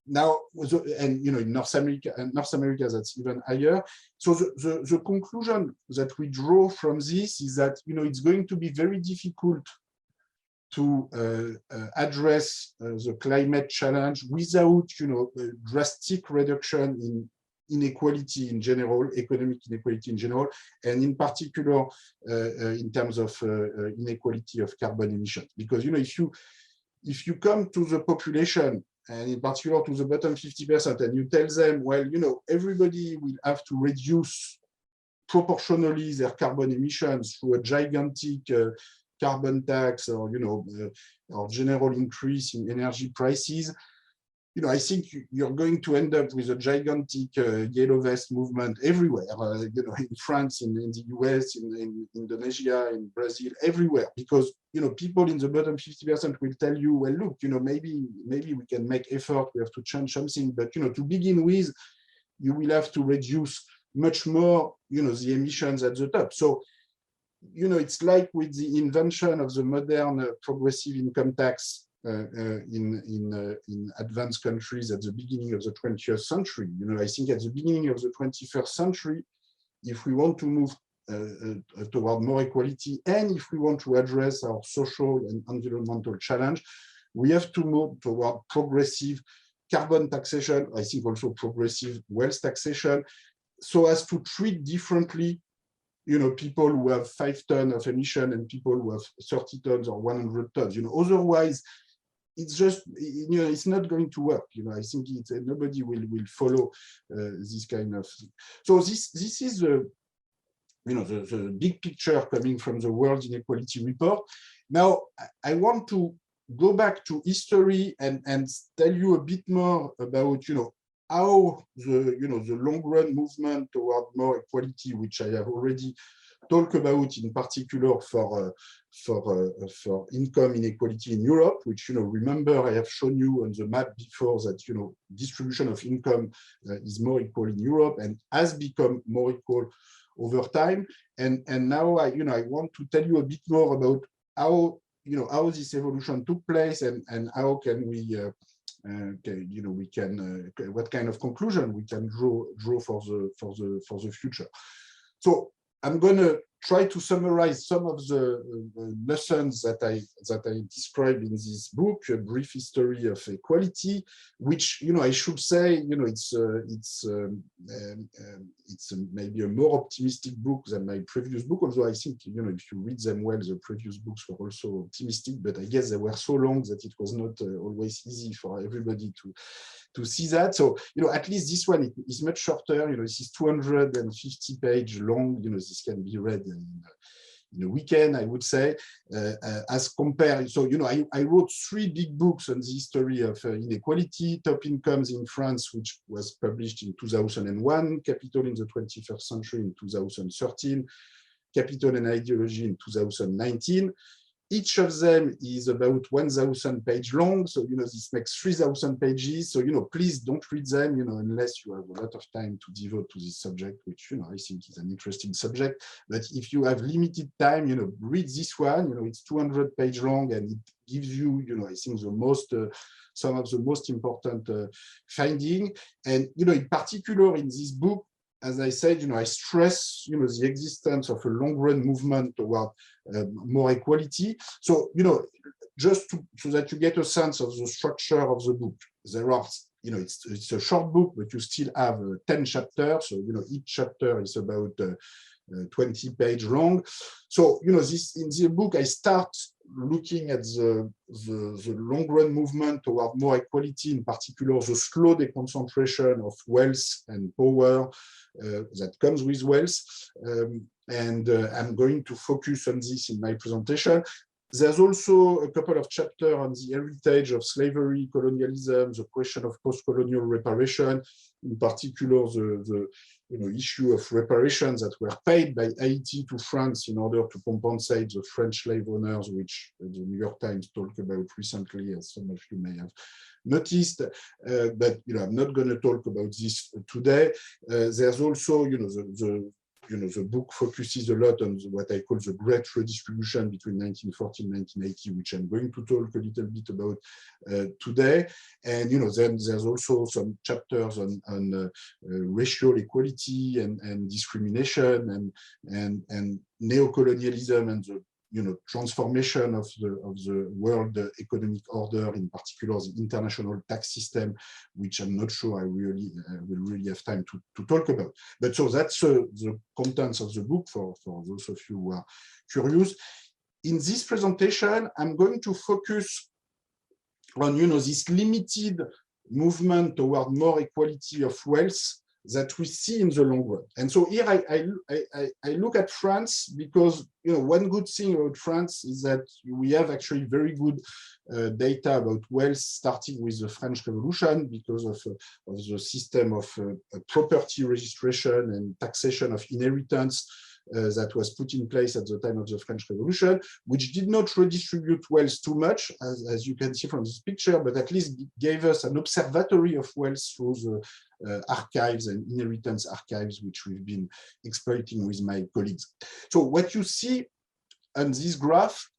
Now, and in North America, that's even higher. So the conclusion that we draw from this is that it's going to be very difficult to address the climate challenge without a drastic reduction in inequality in general, economic inequality in general, and in particular in terms of inequality of carbon emissions. Because if you come to the population, and in particular to the bottom 50%, and you tell them, well, everybody will have to reduce proportionally their carbon emissions through a gigantic carbon tax or or general increase in energy prices, I think you're going to end up with a gigantic yellow vest movement everywhere, in France, in the US, in Indonesia, in Brazil, everywhere, because people in the bottom 50% will tell you, well, look, maybe we can make effort, we have to change something, but to begin with, you will have to reduce much more, the emissions at the top. So, it's like with the invention of the modern progressive income tax in advanced countries at the beginning of the 20th century. I think at the beginning of the 21st century, if we want to move toward more equality, and if we want to address our social and environmental challenge, we have to move toward progressive carbon taxation, I think also progressive wealth taxation, so as to treat differently people who have 5 tons of emission and people who have 30 tons or 100 tons. Otherwise, it's just, it's not going to work. I think nobody will follow this kind of thing. So this is the big picture coming from the World Inequality Report. Now, I want to go back to history and tell you a bit more about, how the long run movement toward more equality, which I have already talked about in particular for income inequality in Europe, which remember I have shown you on the map before that distribution of income is more equal in Europe and has become more equal over time. And now I want to tell you a bit more about how how this evolution took place and how can we what kind of conclusion we can draw for the future. So I'm going to try to summarize some of the lessons that I described in this book, A Brief History of Equality, which, I should say, it's maybe a more optimistic book than my previous book, although I think, if you read them well, the previous books were also optimistic, but I guess they were so long that it was not always easy for everybody to see that. So, at least this one is much shorter. This is 250 page long. This can be read in a weekend, I would say, as compared. So, I wrote 3 big books on the history of inequality: Top Incomes in France, which was published in 2001, Capital in the 21st Century in 2013, Capital and Ideology in 2019. Each of them is about 1,000 pages long. So, this makes 3,000 pages. So, please don't read them, unless you have a lot of time to devote to this subject, which, I think is an interesting subject. But if you have limited time, read this one. It's 200 pages long, and it gives you, I think some of the most important finding. And, in particular in this book, as I said, I stress, the existence of a long-run movement toward more equality. So, just so that you get a sense of the structure of the book, there are, it's a short book, but you still have 10 chapters. So, each chapter is about 20 pages long. So, this in the book, I start looking at the long-run movement toward more equality, in particular the slow deconcentration of wealth and power that comes with wealth. And I'm going to focus on this in my presentation. There's also a couple of chapters on the heritage of slavery, colonialism, the question of post-colonial reparation, in particular the issue of reparations that were paid by Haiti to France in order to compensate the French slave owners, which the New York Times talked about recently, as some of you may have noticed. But I'm not going to talk about this today. There's also the book focuses a lot on what I call the great redistribution between 1940 and 1980, which I'm going to talk a little bit about today. And then there's also some chapters on racial equality and discrimination and neocolonialism and the transformation of the world economic order, in particular the international tax system, which I'm not sure I will really have time to talk about. But so that's the contents of the book for those of you who are curious. In this presentation, I'm going to focus on this limited movement toward more equality of wealth that we see in the long run. And so here I look at France because one good thing about France is that we have actually very good data about wealth, starting with the French Revolution because of the system of property registration and taxation of inheritance that was put in place at the time of the French Revolution, which did not redistribute wealth too much, as you can see from this picture, but at least gave us an observatory of wealth through the archives and inheritance archives, which we've been exploiting with my colleagues. So what you see on this graph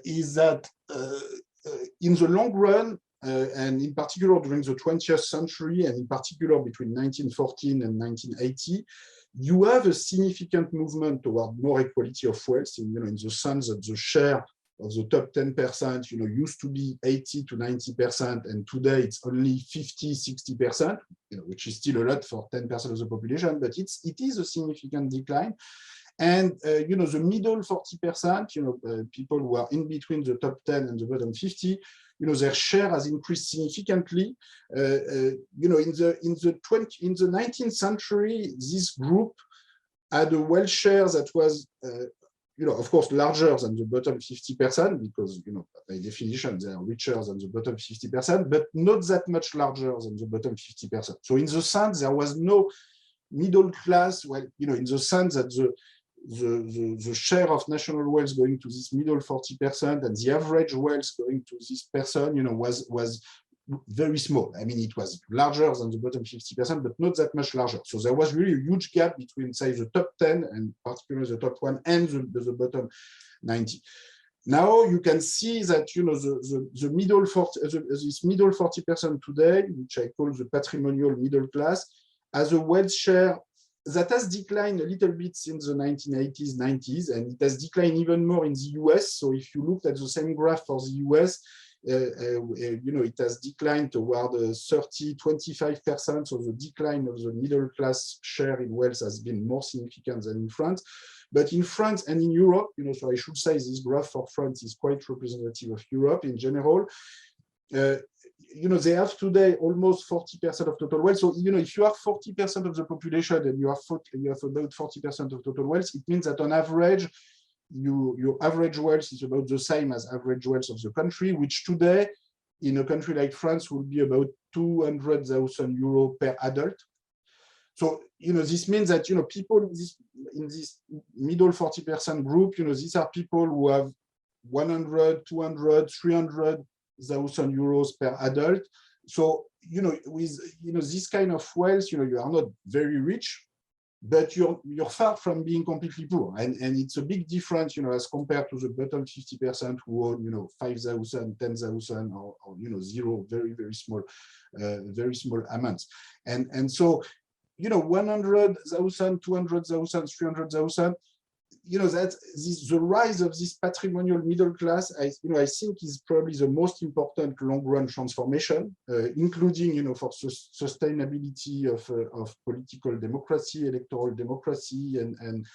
is that in the long run, and in particular during the 20th century, and in particular between 1914 and 1980, you have a significant movement toward more equality of wealth in the sense that the share of the top 10%, used to be 80 to 90%, and today it's only 50, 60%, which is still a lot for 10% of the population, but it is a significant decline. And the middle 40%, people who are in between the top 10 and the bottom 50, their share has increased significantly. In the 19th century, this group had a wealth share that was, of course, larger than the bottom 50%, because, by definition, they are richer than the bottom 50%, but not that much larger than the bottom 50%. So in the sense, there was no middle class, well, in the sense that the share of national wealth going to this middle 40% and the average wealth going to this person, was very small. I mean, it was larger than the bottom 50%, but not that much larger. So there was really a huge gap between, say, the top 10 and particularly the top 1 and the bottom 90. Now you can see that the middle 40, this middle 40% today, which I call the patrimonial middle class, has a wealth share that has declined a little bit since the 1980s, 90s, and it has declined even more in the US. So if you looked at the same graph for the US, it has declined toward 30–25%. So the decline of the middle class share in wealth has been more significant than in France. But in France and in Europe, so I should say this graph for France is quite representative of Europe in general. They have today almost 40% of total wealth. So, if you are 40% of the population and you have about 40% of total wealth, it means that on average, your average wealth is about the same as average wealth of the country, which today, in a country like France, will be about 200,000 euros per adult. So, this means that, people in this middle 40% group, these are people who have 100, 200, 300,000 euros per adult. So, with this kind of wealth, you are not very rich, but you're far from being completely poor. And it's a big difference, as compared to the bottom 50% who own, 5,000, 10,000, or zero, very, very small amounts. And so, 100,000, 200,000, 300,000, that the rise of this patrimonial middle class, I think is probably the most important long-run transformation, including, for sustainability of political democracy, electoral democracy, and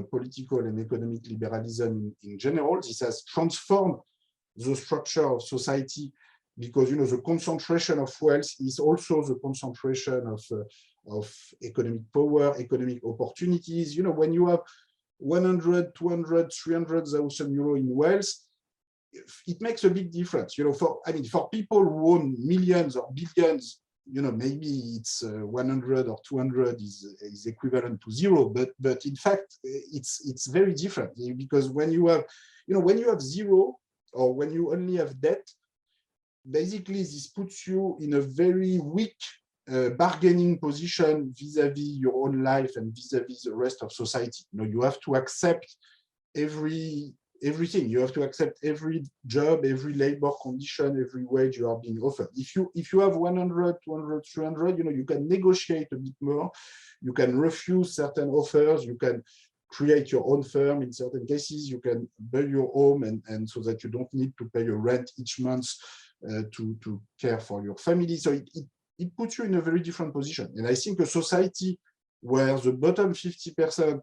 political and economic liberalism in general. This has transformed the structure of society because, the concentration of wealth is also the concentration of economic power, economic opportunities. When you have 100, 200, 300,000 euro in wealth, it makes a big difference. For people who own millions or billions, maybe it's 100 or 200 is equivalent to zero, but in fact it's very different, because when you have zero, or when you only have debt, basically this puts you in a very weak bargaining position vis-a-vis your own life and vis-a-vis the rest of society. You have to accept everything. You have to accept every job, every labor condition, every wage you are being offered. If you have 100, 200, 300, you can negotiate a bit more. You can refuse certain offers. You can create your own firm in certain cases. You can buy your home, and so that you don't need to pay your rent each month to care for your family. So it puts you in a very different position. And I think a society where the bottom 50%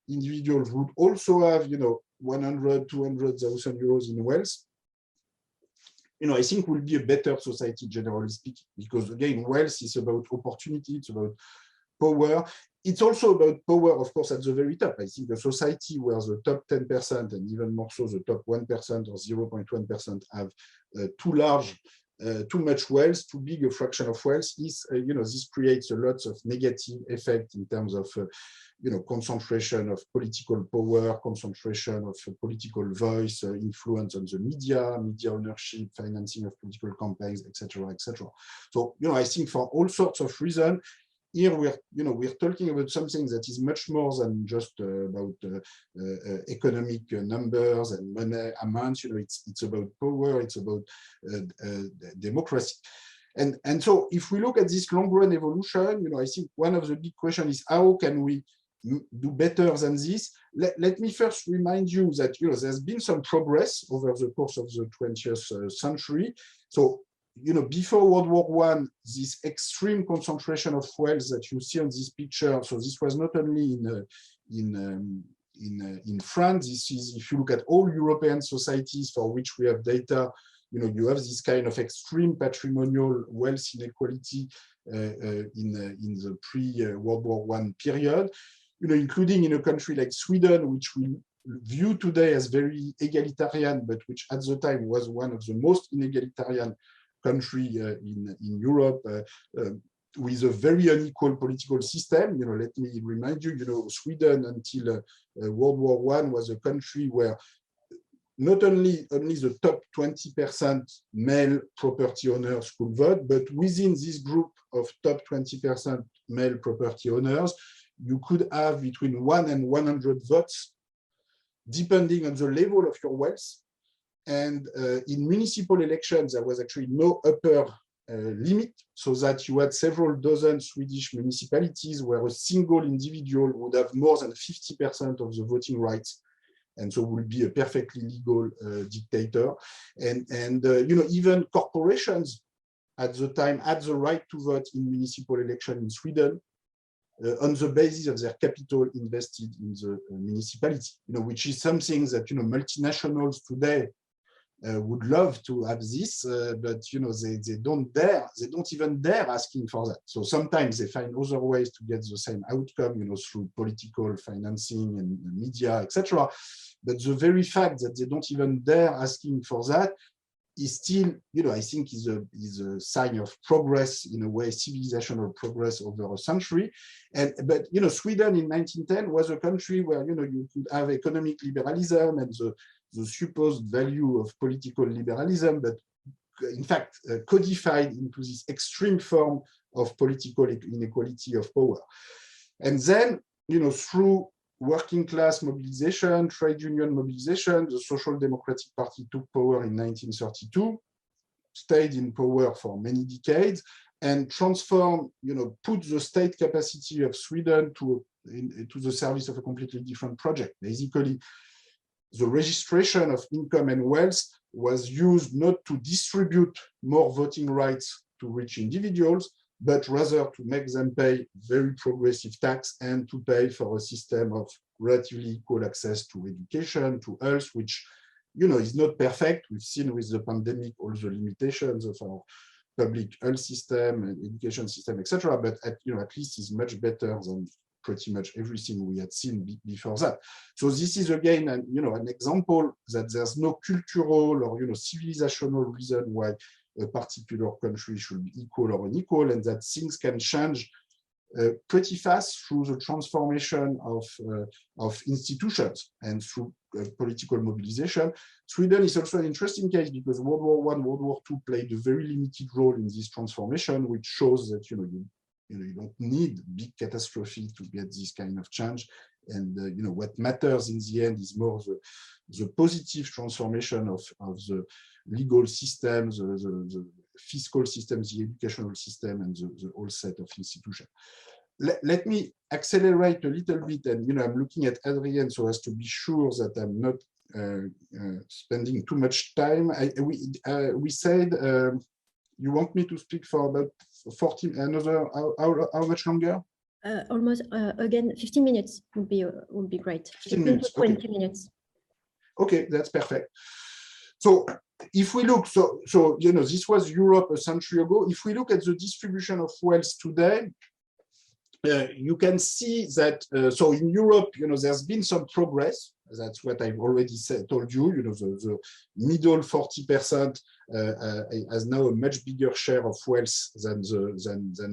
individuals would also have, 100, 200,000 euros in wealth, I think will be a better society, generally speaking, because again, wealth is about opportunity, it's about power. It's also about power, of course, at the very top. I think a society where the top 10% and even more so the top 1% or 0.1% have too much wealth, too big a fraction of wealth, is this creates a lot of negative effect in terms of concentration of political power, concentration of political voice, influence on the media ownership, financing of political campaigns, etc., etc. So I think for all sorts of reasons, here we're talking about something that is much more than just about economic numbers and money amounts. It's about power, it's about democracy. And so if we look at this long run evolution, I think one of the big questions is how can we do better than this? Let me first remind you that there's been some progress over the course of the 20th century. So before World War I, this extreme concentration of wealth that you see on this picture, so this was not only in France, this is, if you look at all European societies for which we have data, you have this kind of extreme patrimonial wealth inequality in the pre-World War I period, including in a country like Sweden, which we view today as very egalitarian, but which at the time was one of the most inegalitarian country in Europe, with a very unequal political system. Let me remind you, Sweden until World War I was a country where not only the top 20% male property owners could vote, but within this group of top 20% male property owners, you could have between 1 and 100 votes, depending on the level of your wealth. And in municipal elections, there was actually no upper limit, so that you had several dozen Swedish municipalities where a single individual would have more than 50% of the voting rights, and so would be a perfectly legal dictator. And even corporations at the time had the right to vote in municipal election in Sweden on the basis of their capital invested in the municipality, which is something that multinationals today would love to have this, but they don't even dare asking for that. So sometimes they find other ways to get the same outcome, through political financing and media, etc. But the very fact that they don't even dare asking for that is still, I think, is a sign of progress, in a way, civilizational progress over a century. But Sweden in 1910 was a country where you could have economic liberalism and the supposed value of political liberalism, but in fact codified into this extreme form of political inequality of power. And then, through working class mobilization, trade union mobilization, the Social Democratic Party took power in 1932, stayed in power for many decades, and transformed, put the state capacity of Sweden to the service of a completely different project. Basically, the registration of income and wealth was used not to distribute more voting rights to rich individuals, but rather to make them pay very progressive tax and to pay for a system of relatively equal access to education, to health, which, is not perfect. We've seen with the pandemic all the limitations of our public health system and education system, etc. But at least is much better than pretty much everything we had seen before that. So this is again, an example that there's no cultural or civilizational reason why a particular country should be equal or unequal, and that things can change pretty fast through the transformation of institutions and through political mobilization. Sweden is also an interesting case because World War I, World War II played a very limited role in this transformation, which shows that you don't need big catastrophe to get this kind of change. And what matters in the end is more the positive transformation of the legal system, the fiscal system, the educational system, and the whole set of institutions. Let me accelerate a little bit, and I'm looking at Adrien so as to be sure that I'm not spending too much time. We said you want me to speak for about 40, how much longer? Almost again 15 minutes would be great. 15 minutes, to 20 okay. minutes. Okay, that's perfect. So if we look, so this was Europe a century ago. If we look at the distribution of wealth today, you can see that so in Europe, there's been some progress. That's what I've already told you. The middle 40% has now a much bigger share of wealth than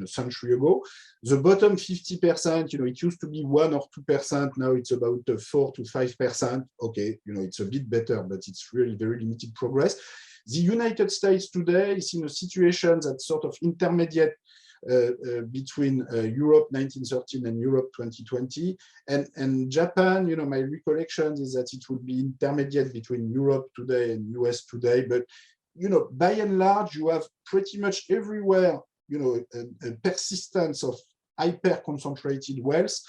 a century ago. The bottom 50%, it used to be 1 or 2%. Now it's about 4 to 5%. Okay, it's a bit better, but it's really very limited progress. The United States today is in a situation that's sort of intermediate between Europe 1913 and Europe 2020, and Japan. My recollection is that it will be intermediate between Europe today and US today. But by and large, you have pretty much everywhere a persistence of hyper-concentrated wealth,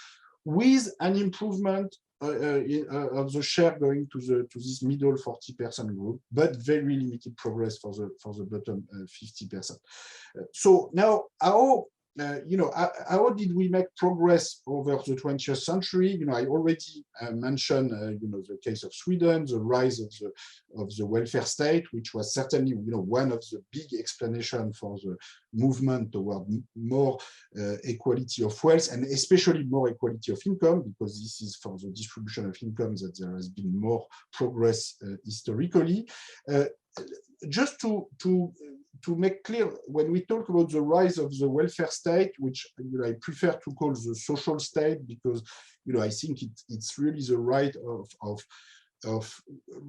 with an improvement of the share going to this middle 40% group, but very limited progress for the bottom 50%. So now, how did we make progress over the 20th century? I already mentioned, the case of Sweden, the rise of the welfare state, which was certainly, one of the big explanations for the movement toward more equality of wealth, and especially more equality of income, because this is for the distribution of income that there has been more progress historically. Just to make clear, when we talk about the rise of the welfare state, which I prefer to call the social state, because I think it's really the right of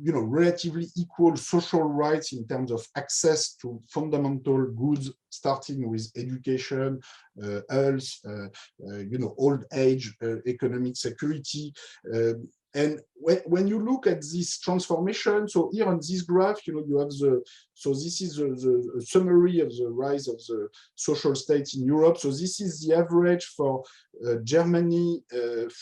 relatively equal social rights in terms of access to fundamental goods, starting with education, health, old age, economic security, And when you look at this transformation, so here on this graph, you have so this is the summary of the rise of the social state in Europe. So this is the average for Germany,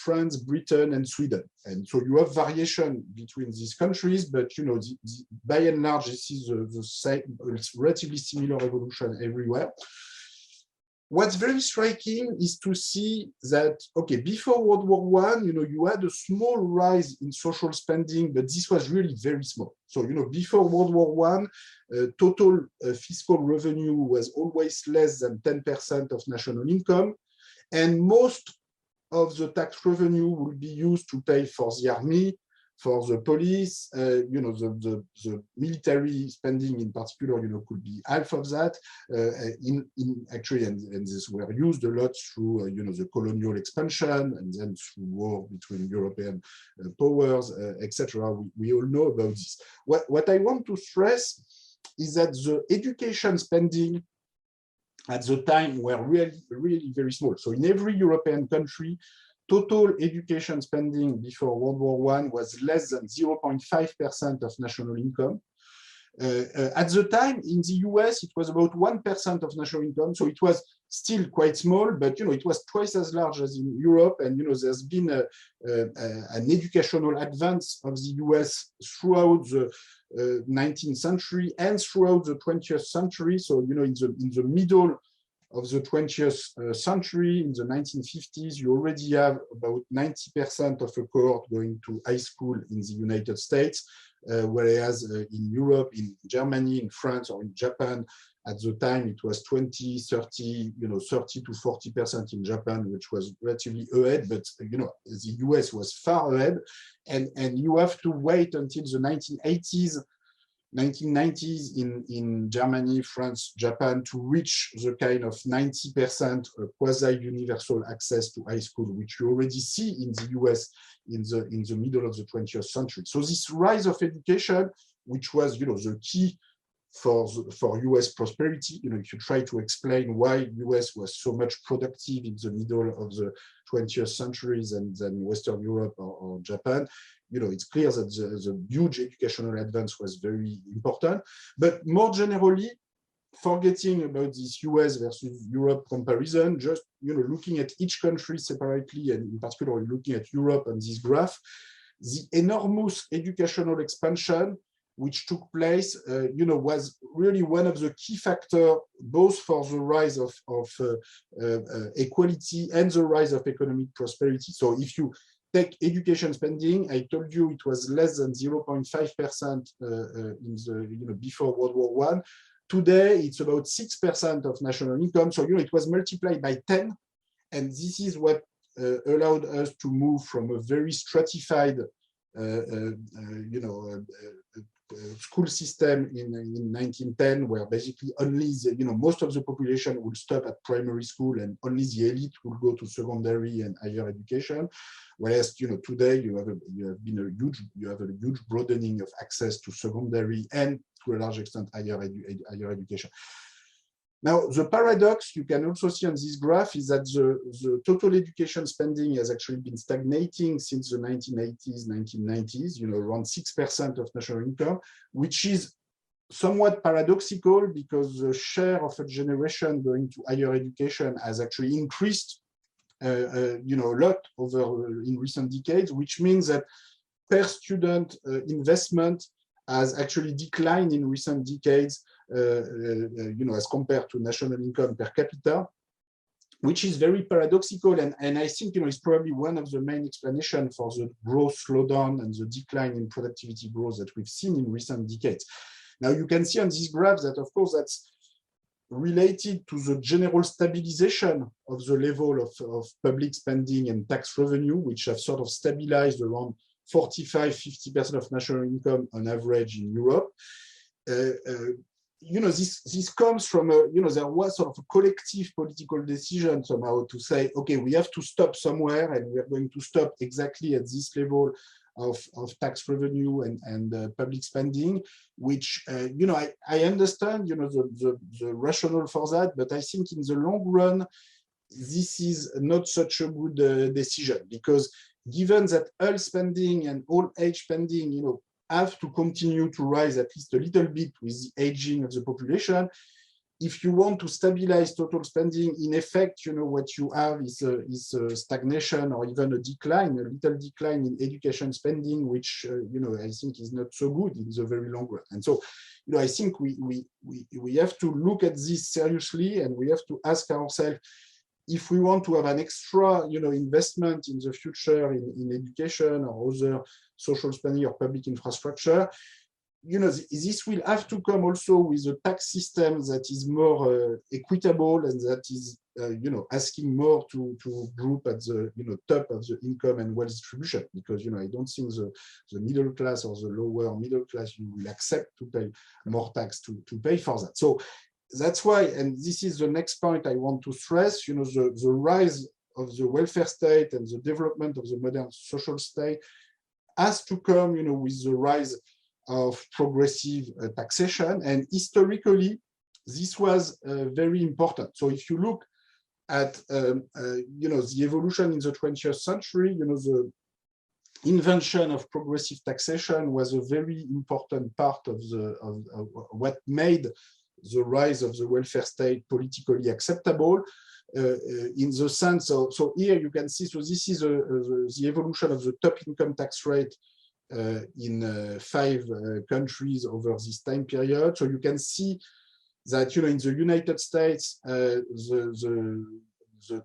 France, Britain, and Sweden. And so you have variation between these countries, but by and large, this is the same, it's relatively similar evolution everywhere. What's very striking is to see that, okay, before World War I, you had a small rise in social spending, but this was really very small. So, before World War I, total fiscal revenue was always less than 10% of national income. And most of the tax revenue will be used to pay for the army, for the police, the military spending in particular, could be half of that. Actually, and this were used a lot through, the colonial expansion and then through war between European powers, etc. We all know about this. What I want to stress is that the education spending at the time were really very small. So in every European country, total education spending before World War I was less than 0.5% of national income. At the time, in the US, it was about 1% of national income. So it was still quite small, but it was twice as large as in Europe. And there's been an educational advance of the US throughout the 19th century and throughout the 20th century. So in the middle of the 20th century, in the 1950s, you already have about 90% of a cohort going to high school in the United States, whereas in Europe, in Germany, in France, or in Japan, at the time, it was 20, 30, 30 to 40% in Japan, which was relatively ahead, but the US was far ahead. And you have to wait until the 1990s in Germany, France, Japan to reach the kind of 90% quasi-universal access to high school, which you already see in the US in the middle of the 20th century. So this rise of education, which was the key for US prosperity, if you try to explain why US was so much productive in the middle of the 20th centuries than Western Europe or Japan, it's clear that the huge educational advance was very important. But more generally, forgetting about this US versus Europe comparison, just looking at each country separately, and in particular looking at Europe on this graph, the enormous educational expansion which took place, was really one of the key factors, both for the rise of equality and the rise of economic prosperity. So if you take education spending, I told you it was less than 0.5% before World War I. Today, it's about 6% of national income. So, it was multiplied by 10. And this is what allowed us to move from a very stratified, school system in 1910, where basically only most of the population would stop at primary school and only the elite will go to secondary and higher education. Whereas today you have a huge broadening of access to secondary and to a large extent higher education. Now, the paradox you can also see on this graph is that the total education spending has actually been stagnating since the 1980s, 1990s, around 6% of national income, which is somewhat paradoxical because the share of a generation going to higher education has actually increased a lot in recent decades, which means that per student investment has actually declined in recent decades, as compared to national income per capita, which is very paradoxical. And I think, it's probably one of the main explanations for the growth slowdown and the decline in productivity growth that we've seen in recent decades. Now, you can see on this graph that, of course, that's related to the general stabilization of the level of public spending and tax revenue, which have sort of stabilized around 45–50% of national income on average in Europe. This comes from there was sort of a collective political decision somehow to say, okay, we have to stop somewhere, and we are going to stop exactly at this level of tax revenue and public spending, which I understand the rationale for that, but I think in the long run this is not such a good decision, because given that all spending and all age spending, you know, have to continue to rise at least a little bit with the aging of the population, if you want to stabilize total spending, in effect, you know, what you have is a stagnation or even a decline, a little decline in education spending, which, you know, I think is not so good in the very long run. And so, you know, I think we have to look at this seriously, and we have to ask ourselves, if we want to have an extra, you know, investment in the future in education or other social spending or public infrastructure, you know, this will have to come also with a tax system that is more equitable and that is, you know, asking more to group at the, you know, top of the income and wealth distribution, because, you know, I don't think the middle class or the lower middle class, you will accept to pay more tax to pay for that. So that's why, and this is the next point I want to stress, you know, the rise of the welfare state and the development of the modern social state has to come, you know, with the rise of progressive taxation. And historically, this was very important. So if you look at, you know, the evolution in the 20th century, you know, the invention of progressive taxation was a very important part of what made the rise of the welfare state politically acceptable, in the sense of, so here you can see, so this is the evolution of the top income tax rate in 5 countries over this time period. So you can see that, you know, in the United States, the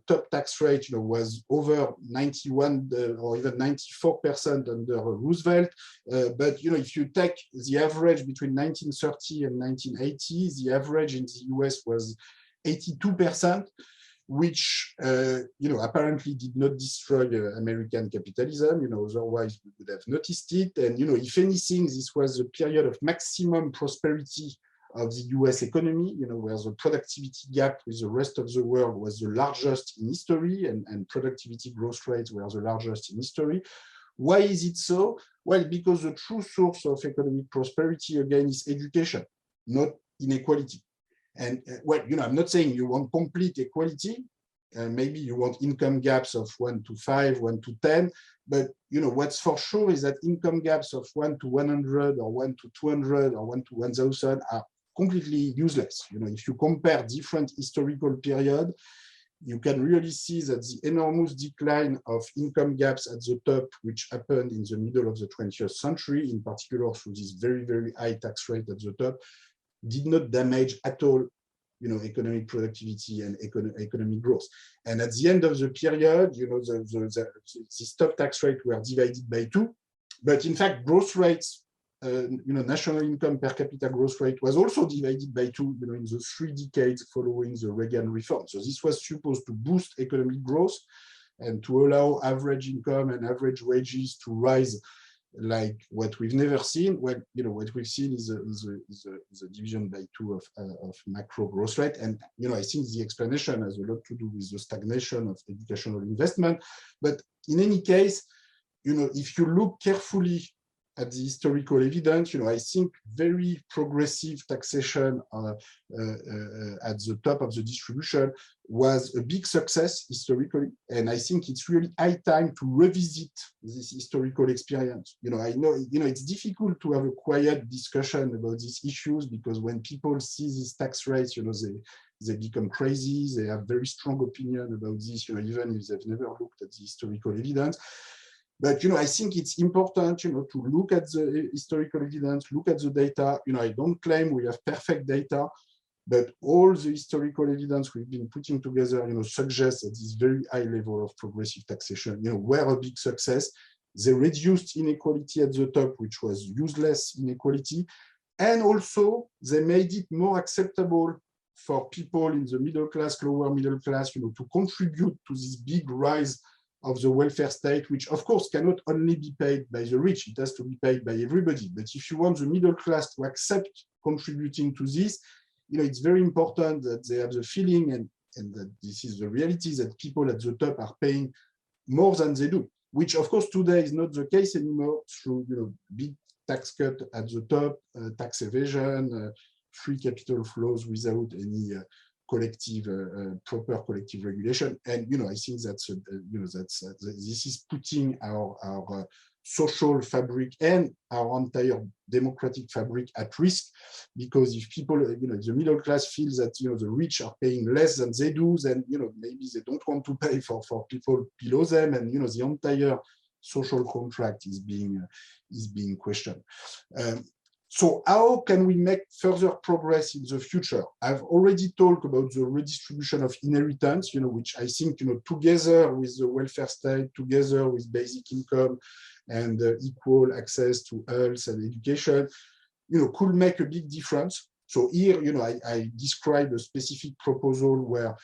top tax rate, you know, was over 91 or even 94% under Roosevelt. But, you know, if you take the average between 1930 and 1980, the average in the US was 82%. Which, you know, apparently did not destroy American capitalism, you know, otherwise we would have noticed it. And, you know, if anything, this was a period of maximum prosperity of the US economy, you know, where the productivity gap with the rest of the world was the largest in history, and productivity growth rates were the largest in history. Why is it so? Well, because the true source of economic prosperity, again, is education, not inequality. And well, you know, I'm not saying you want complete equality. Maybe you want income gaps of 1 to 5, 1 to 10. But, you know, what's for sure is that income gaps of 1 to 100 or 1 to 200 or 1 to 1000 are completely useless. You know, if you compare different historical periods, you can really see that the enormous decline of income gaps at the top, which happened in the middle of the 20th century, in particular through this very, very high tax rate at the top, did not damage at all, you know, economic productivity and economic growth. And at the end of the period, you know, the top tax rate were divided by 2, but in fact, growth rates, you know, national income per capita growth rate was also divided by 2, you know, in the 3 decades following the Reagan reform. So this was supposed to boost economic growth and to allow average income and average wages to rise like what we've never seen. Well, you know, what we've seen is a division by 2 of macro growth rate. And, you know, I think the explanation has a lot to do with the stagnation of educational investment. But in any case, you know, if you look carefully at the historical evidence, you know, I think very progressive taxation at the top of the distribution was a big success historically. And I think it's really high time to revisit this historical experience. You know, I know, you know, it's difficult to have a quiet discussion about these issues, because when people see these tax rates, you know, they become crazy. They have very strong opinion about this, you know, even if they've never looked at the historical evidence. But, you know, I think it's important, you know, to look at the historical evidence, look at the data. You know, I don't claim we have perfect data, but all the historical evidence we've been putting together, you know, suggests that this very high level of progressive taxation, you know, were a big success. They reduced inequality at the top, which was useless inequality. And also they made it more acceptable for people in the middle class, lower middle class, you know, to contribute to this big rise of the welfare state, which of course cannot only be paid by the rich, it has to be paid by everybody. But if you want the middle class to accept contributing to this, you know, it's very important that they have the feeling and that this is the reality, that people at the top are paying more than they do, which of course today is not the case anymore through, you know, big tax cut at the top, tax evasion, free capital flows without any collective, proper collective regulation. And I think that's this is putting our social fabric and our entire democratic fabric at risk, because if people, if the middle class feels that the rich are paying less than they do, then maybe they don't want to pay for people below them, and the entire social contract is being questioned. So how can we make further progress in the future? I've already talked about the redistribution of inheritance, which I think, together with the welfare state, together with basic income and equal access to health and education, could make a big difference. So here, I described a specific proposal where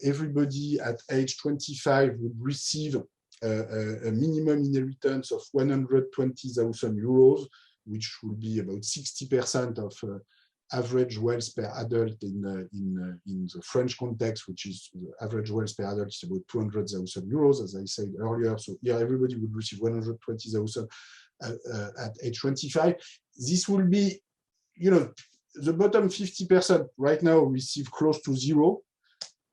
everybody at age 25 would receive a minimum inheritance of 120,000 euros, which would be about 60% of average wealth per adult in the French context, which is the average wealth per adult is about 200,000 euros, as I said earlier. So here, everybody would receive 120,000 at age 25. This will be, the bottom 50% right now receive close to zero,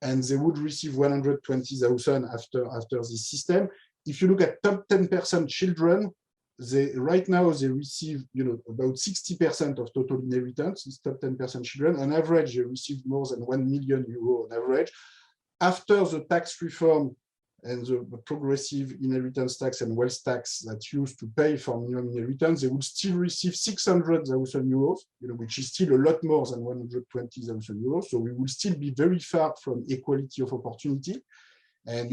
and they would receive 120,000 after this system. If you look at top 10% children, right now they receive about 60% of total inheritance. These top 10% children, on average, they receive more than 1 million euro on average. After the tax reform and the progressive inheritance tax and wealth tax that used to pay for minimum inheritance, they would still receive 600,000 euros, which is still a lot more than 120,000 euros. So we will still be very far from equality of opportunity. And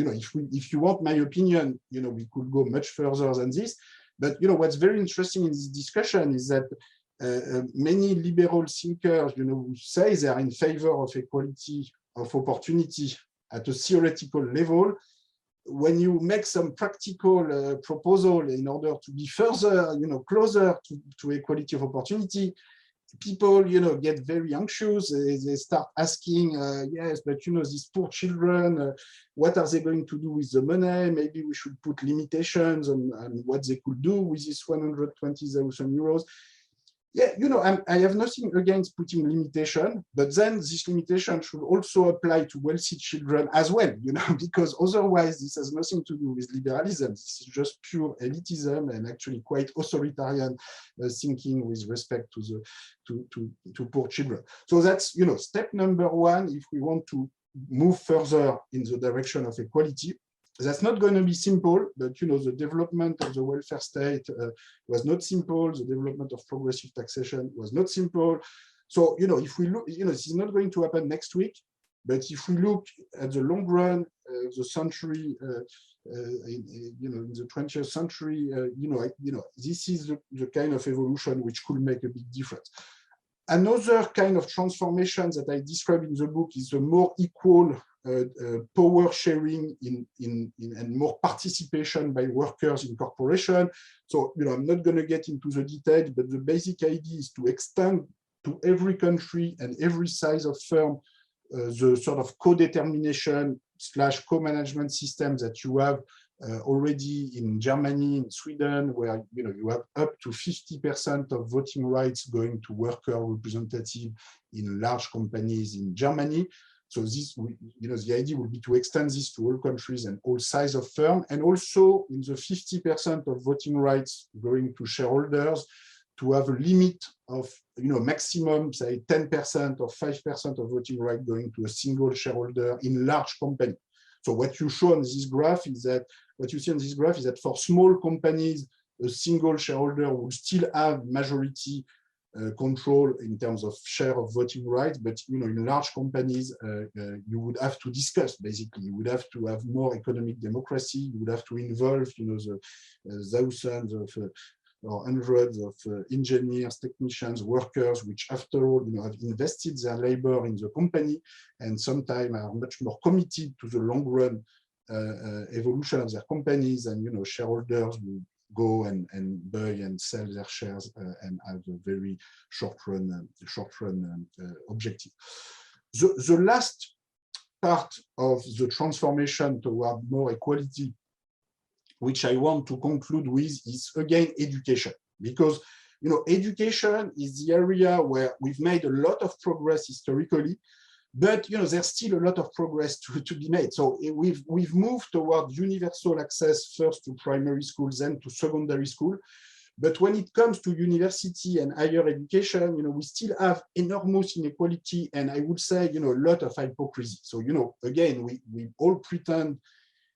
if you want my opinion, we could go much further than this. But what's very interesting in this discussion is that many liberal thinkers, who say they are in favor of equality of opportunity at a theoretical level, when you make some practical proposal in order to be further, closer to equality of opportunity, people, get very anxious. They start asking, yes, but these poor children, what are they going to do with the money? Maybe we should put limitations on what they could do with this 120,000 euros. Yeah, I have nothing against putting limitation, but then this limitation should also apply to wealthy children as well, because otherwise this has nothing to do with liberalism. This is just pure elitism and actually quite authoritarian thinking with respect to poor children. So that's, step number one, if we want to move further in the direction of equality. That's not going to be simple, but the development of the welfare state was not simple. The development of progressive taxation was not simple. So if we look, this is not going to happen next week. But if we look at the long run, the century, in the 20th century, this is the kind of evolution which could make a big difference. Another kind of transformation that I describe in the book is the more equal power sharing and more participation by workers in corporation. So, I'm not going to get into the details, but the basic idea is to extend to every country and every size of firm the sort of co-determination / co-management system that you have already in Germany, in Sweden, where you have up to 50% of voting rights going to worker representative in large companies in Germany. So this, the idea would be to extend this to all countries and all size of firm, and also in the 50% of voting rights going to shareholders, to have a limit of maximum, say 10% or 5% of voting right going to a single shareholder in large company. So what you show on this graph is that for small companies, a single shareholder will still have majority control in terms of share of voting rights, but in large companies, you would have to discuss. Basically, you would have to have more economic democracy. You would have to involve, the thousands of or hundreds of engineers, technicians, workers, which after all, have invested their labor in the company, and sometimes are much more committed to the long run evolution of their companies, and shareholders will go and buy and sell their shares and have a very short run objective. The last part of the transformation toward more equality, which I want to conclude with, is again education, because education is the area where we've made a lot of progress historically, But there's still a lot of progress to be made. So we've moved toward universal access first to primary schools, then to secondary school. But when it comes to university and higher education, we still have enormous inequality, and I would say, a lot of hypocrisy. So, again, we all pretend,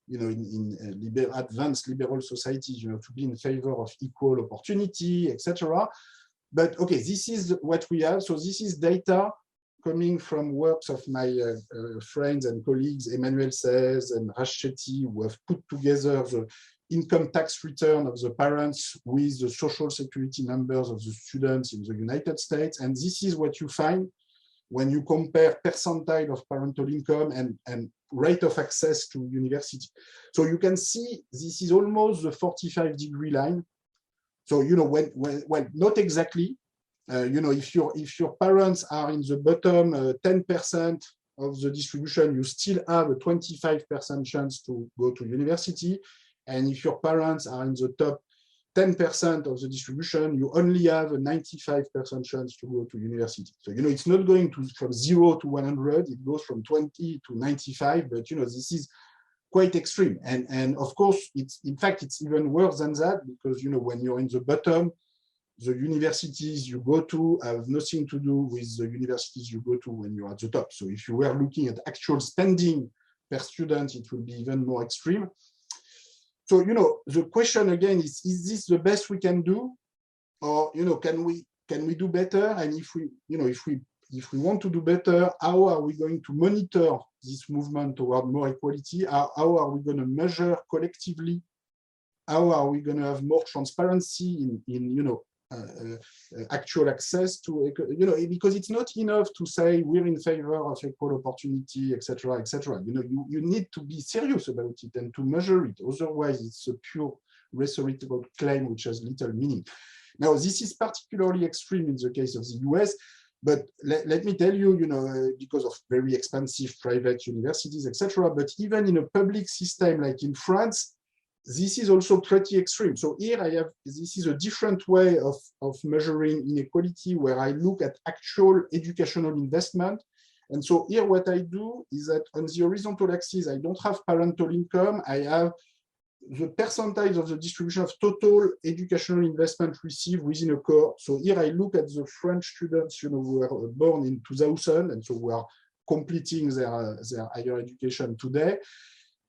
in advanced liberal societies, to be in favor of equal opportunity, etc. But okay, this is what we have. So this is data coming from works of my friends and colleagues, Emmanuel Saez and Raschetti, who have put together the income tax return of the parents with the social security numbers of the students in the United States. And this is what you find when you compare percentile of parental income and rate of access to university. So you can see this is almost the 45-degree line. So, well, not exactly. If your parents are in the bottom 10% of the distribution, you still have a 25% chance to go to university. And if your parents are in the top 10% of the distribution, you only have a 95% chance to go to university. So, it's not going from 0 to 100, it goes from 20 to 95, but, this is quite extreme. And of course, it's even worse than that, because, when you're in the bottom, the universities you go to have nothing to do with the universities you go to when you're at the top. So if you were looking at actual spending per student, it will be even more extreme. So, the question again is this the best we can do? Or, can we do better? And if we want to do better, how are we going to monitor this movement toward more equality? How are we going to measure collectively? How are we going to have more transparency in actual access to, because it's not enough to say we're in favor of equal opportunity, etc., etc. You need to be serious about it and to measure it. Otherwise, it's a pure rhetorical claim which has little meaning. Now, this is particularly extreme in the case of the US, but let me tell you, because of very expensive private universities, etc., but even in a public system like in France, this is also pretty extreme. So here this is a different way of measuring inequality, where I look at actual educational investment. And so here what I do is that on the horizontal axis, I don't have parental income, I have the percentage of the distribution of total educational investment received within a cohort. So here I look at the French students, who were born in 2000, and so who are completing their higher education today.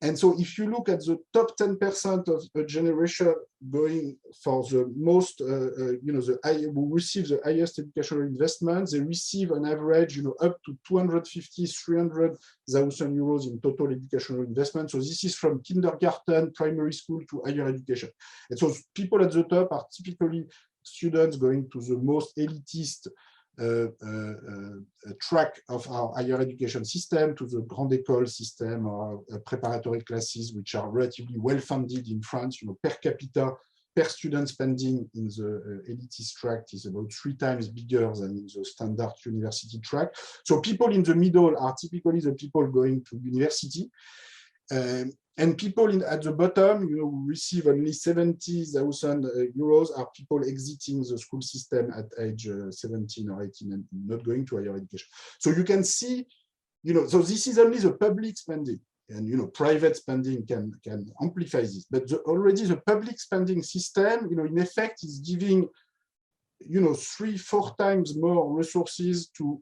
And so if you look at the top 10% of a generation going for the most, who receive the highest educational investment, they receive on average, up to 250, 300,000 euros in total educational investment. So this is from kindergarten, primary school to higher education. And so people at the top are typically students going to the most elitist track of our higher education system, to the Grande École system or preparatory classes, which are relatively well funded in France. Per capita, per student spending in the elitist track is about 3 times bigger than in the standard university track. So people in the middle are typically the people going to university. And people at the bottom, who receive only 70,000 euros are people exiting the school system at age 17 or 18 and not going to higher education. So you can see, so this is only the public spending, and private spending can amplify this. But already the public spending system, in effect, is giving 3-4 times more resources to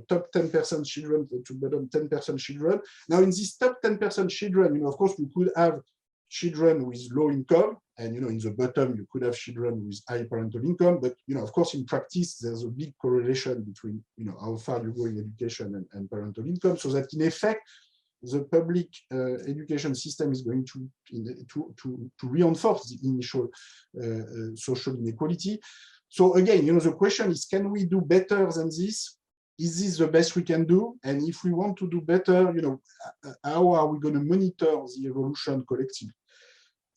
top 10% children to bottom 10% children. Now, in these top 10% children, of course, we could have children with low income, and in the bottom you could have children with high parental income. But of course, in practice, there's a big correlation between how far you go in education and parental income, so that in effect, the public education system is going to reinforce the initial social inequality. So again, the question is, can we do better than this? Is this the best we can do? And if we want to do better, how are we going to monitor the evolution collectively?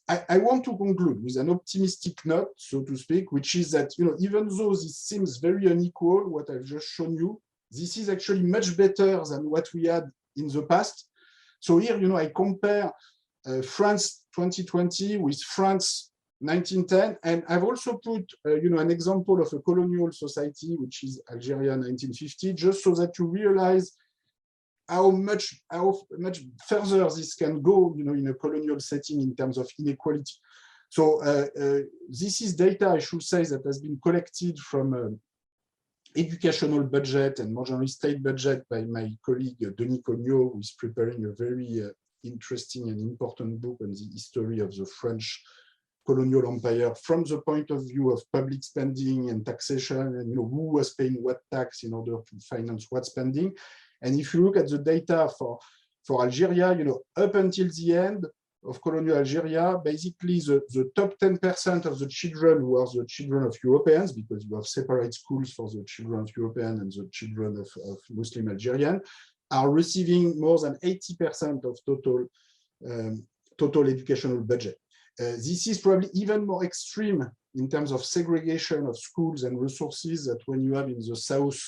I want to conclude with an optimistic note, so to speak, which is that, even though this seems very unequal, what I've just shown you, this is actually much better than what we had in the past. So here, I compare France 2020 with France 1910, and I've also put, an example of a colonial society, which is Algeria 1950, just so that you realize how much further this can go, in a colonial setting in terms of inequality. So this is data, I should say, that has been collected from educational budget and more generally state budget by my colleague Denis Cognot, who is preparing a very interesting and important book on the history of the French colonial empire from the point of view of public spending and taxation, and who was paying what tax in order to finance what spending. And if you look at the data for Algeria, up until the end of colonial Algeria, basically the top 10% of the children who are the children of Europeans, because you have separate schools for the children of European and the children of Muslim Algerian, are receiving more than 80% of total educational budget. This is probably even more extreme in terms of segregation of schools and resources that when you have in the south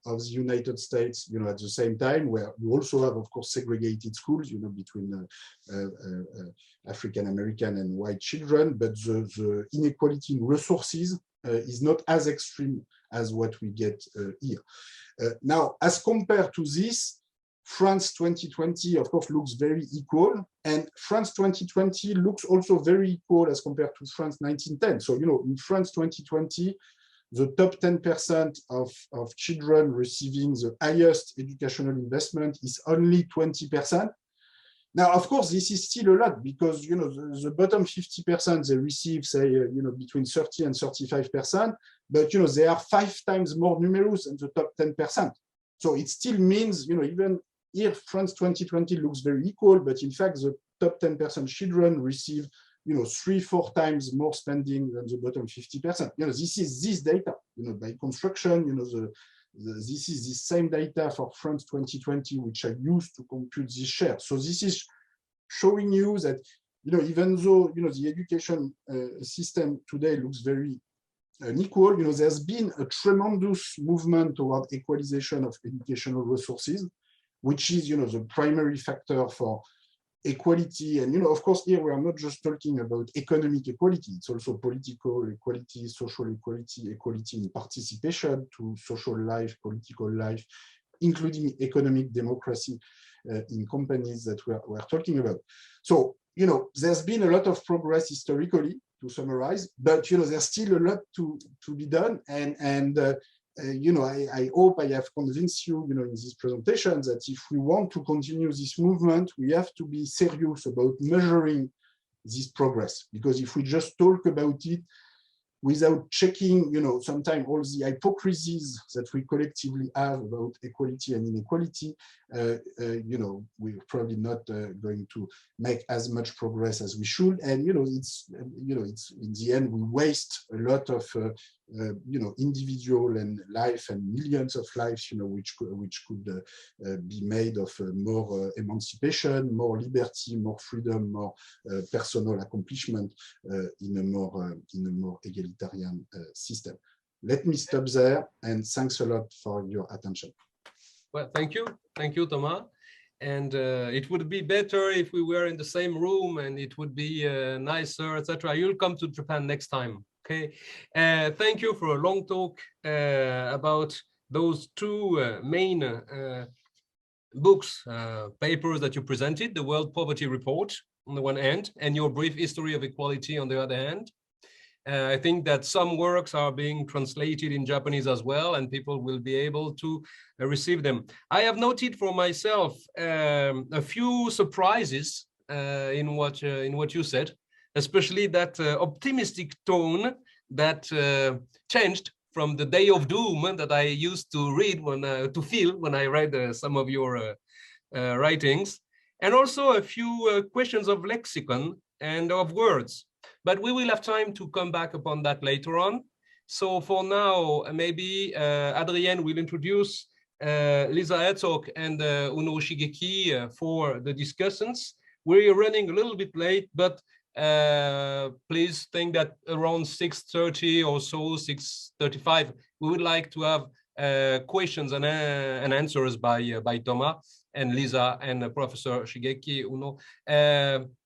of the United States, at the same time, where you also have, of course, segregated schools, between African American and white children, but the inequality in resources is not as extreme as what we get here. Now, as compared to this, France 2020, of course, looks very equal, and France 2020 looks also very equal as compared to France 1910. So, in France 2020, the top 10% of children receiving the highest educational investment is only 20%. Now, of course, this is still a lot because, the bottom 50%, they receive, say, between 30 and 35%, but, they are 5 times more numerous than the top 10%. So it still means, even here, France 2020 looks very equal, but in fact, the top 10% children receive 3-4 times more spending than the bottom 50%. This is this data, by construction, this is the same data for France 2020, which I used to compute this share. So this is showing you that, even though, the education system today looks very unequal, there's been a tremendous movement toward equalization of educational resources, which is, the primary factor for equality. And, of course, here we are not just talking about economic equality, it's also political equality, social equality, equality in participation to social life, political life, including economic democracy in companies that we're talking about. So, there's been a lot of progress historically, to summarize, but, there's still a lot to be done. And I hope I have convinced you, in this presentation that if we want to continue this movement, we have to be serious about measuring this progress. Because if we just talk about it without checking, sometimes all the hypocrisies that we collectively have about equality and inequality, we're probably not going to make as much progress as we should. And, it's in the end, we waste a lot of, individual and life and millions of lives, which could be made of more emancipation, more liberty, more freedom, more personal accomplishment in a more egalitarian system. Let me stop there, and thanks a lot for your attention. Well, thank you, Thomas. And it would be better if we were in the same room, and it would be nicer, etc. You'll come to Japan next time. Okay. Thank you for a long talk about those two main papers that you presented, the World Poverty Report on the one hand, and your brief history of equality on the other hand. I think that some works are being translated in Japanese as well, and people will be able to receive them. I have noted for myself a few surprises in what you said, especially that optimistic tone that changed from the day of doom that I used to read to feel when I read some of your writings, and also a few questions of lexicon and of words. But we will have time to come back upon that later on. So for now, maybe Adrienne will introduce Lisa Herzog and Uno Shigeki for the discussions. We're running a little bit late, but please think that around 6:30 or so, 6:35, we would like to have questions and answers by Thomas and Lisa and Professor Shigeki Uno,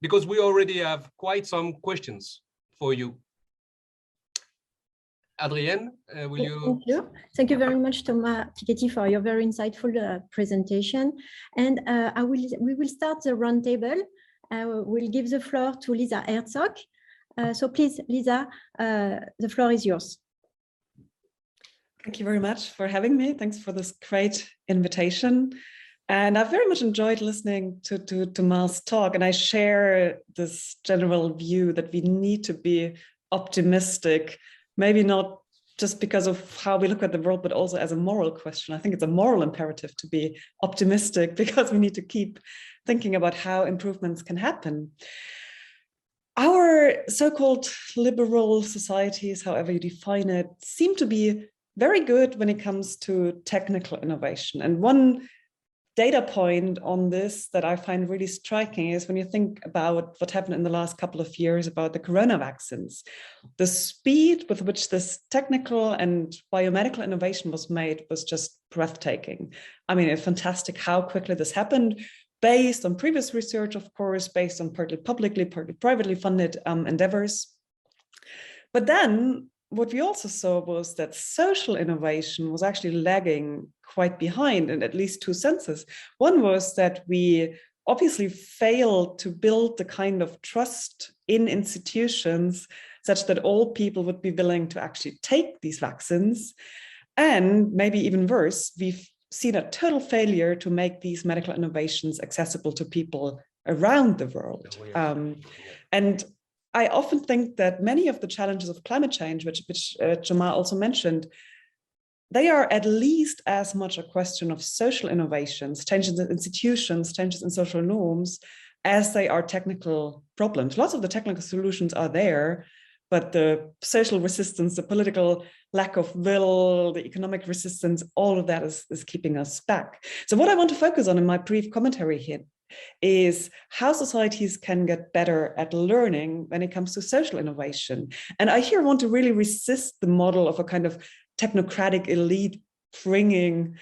because we already have quite some questions for you. Adrienne, will you? Thank you. Thank you very much, Thomas Piketty, for your very insightful presentation. And we will start the roundtable. We'll give the floor to Lisa Herzog. So please, Lisa, the floor is yours. Thank you very much for having me. Thanks for this great invitation. And I've very much enjoyed listening to Mar's talk. And I share this general view that we need to be optimistic, maybe not just because of how we look at the world, but also as a moral question. I think it's a moral imperative to be optimistic because we need to keep thinking about how improvements can happen. Our so-called liberal societies, however you define it, seem to be very good when it comes to technical innovation. And one data point on this that I find really striking is when you think about what happened in the last couple of years about the corona vaccines, the speed with which this technical and biomedical innovation was made was just breathtaking. I mean, it's fantastic how quickly this happened, based on previous research, of course, based on partly publicly, partly privately funded endeavors. But then what we also saw was that social innovation was actually lagging quite behind in at least two senses. One was that we obviously failed to build the kind of trust in institutions such that all people would be willing to actually take these vaccines. And maybe even worse, we've seen a total failure to make these medical innovations accessible to people around the world. And I often think that many of the challenges of climate change, which Jamal also mentioned, they are at least as much a question of social innovations, changes in institutions, changes in social norms, as they are technical problems. Lots of the technical solutions are there, but the social resistance, the political lack of will, the economic resistance, all of that is keeping us back. So what I want to focus on in my brief commentary here is how societies can get better at learning when it comes to social innovation. And I here want to really resist the model of a kind of technocratic elite bringing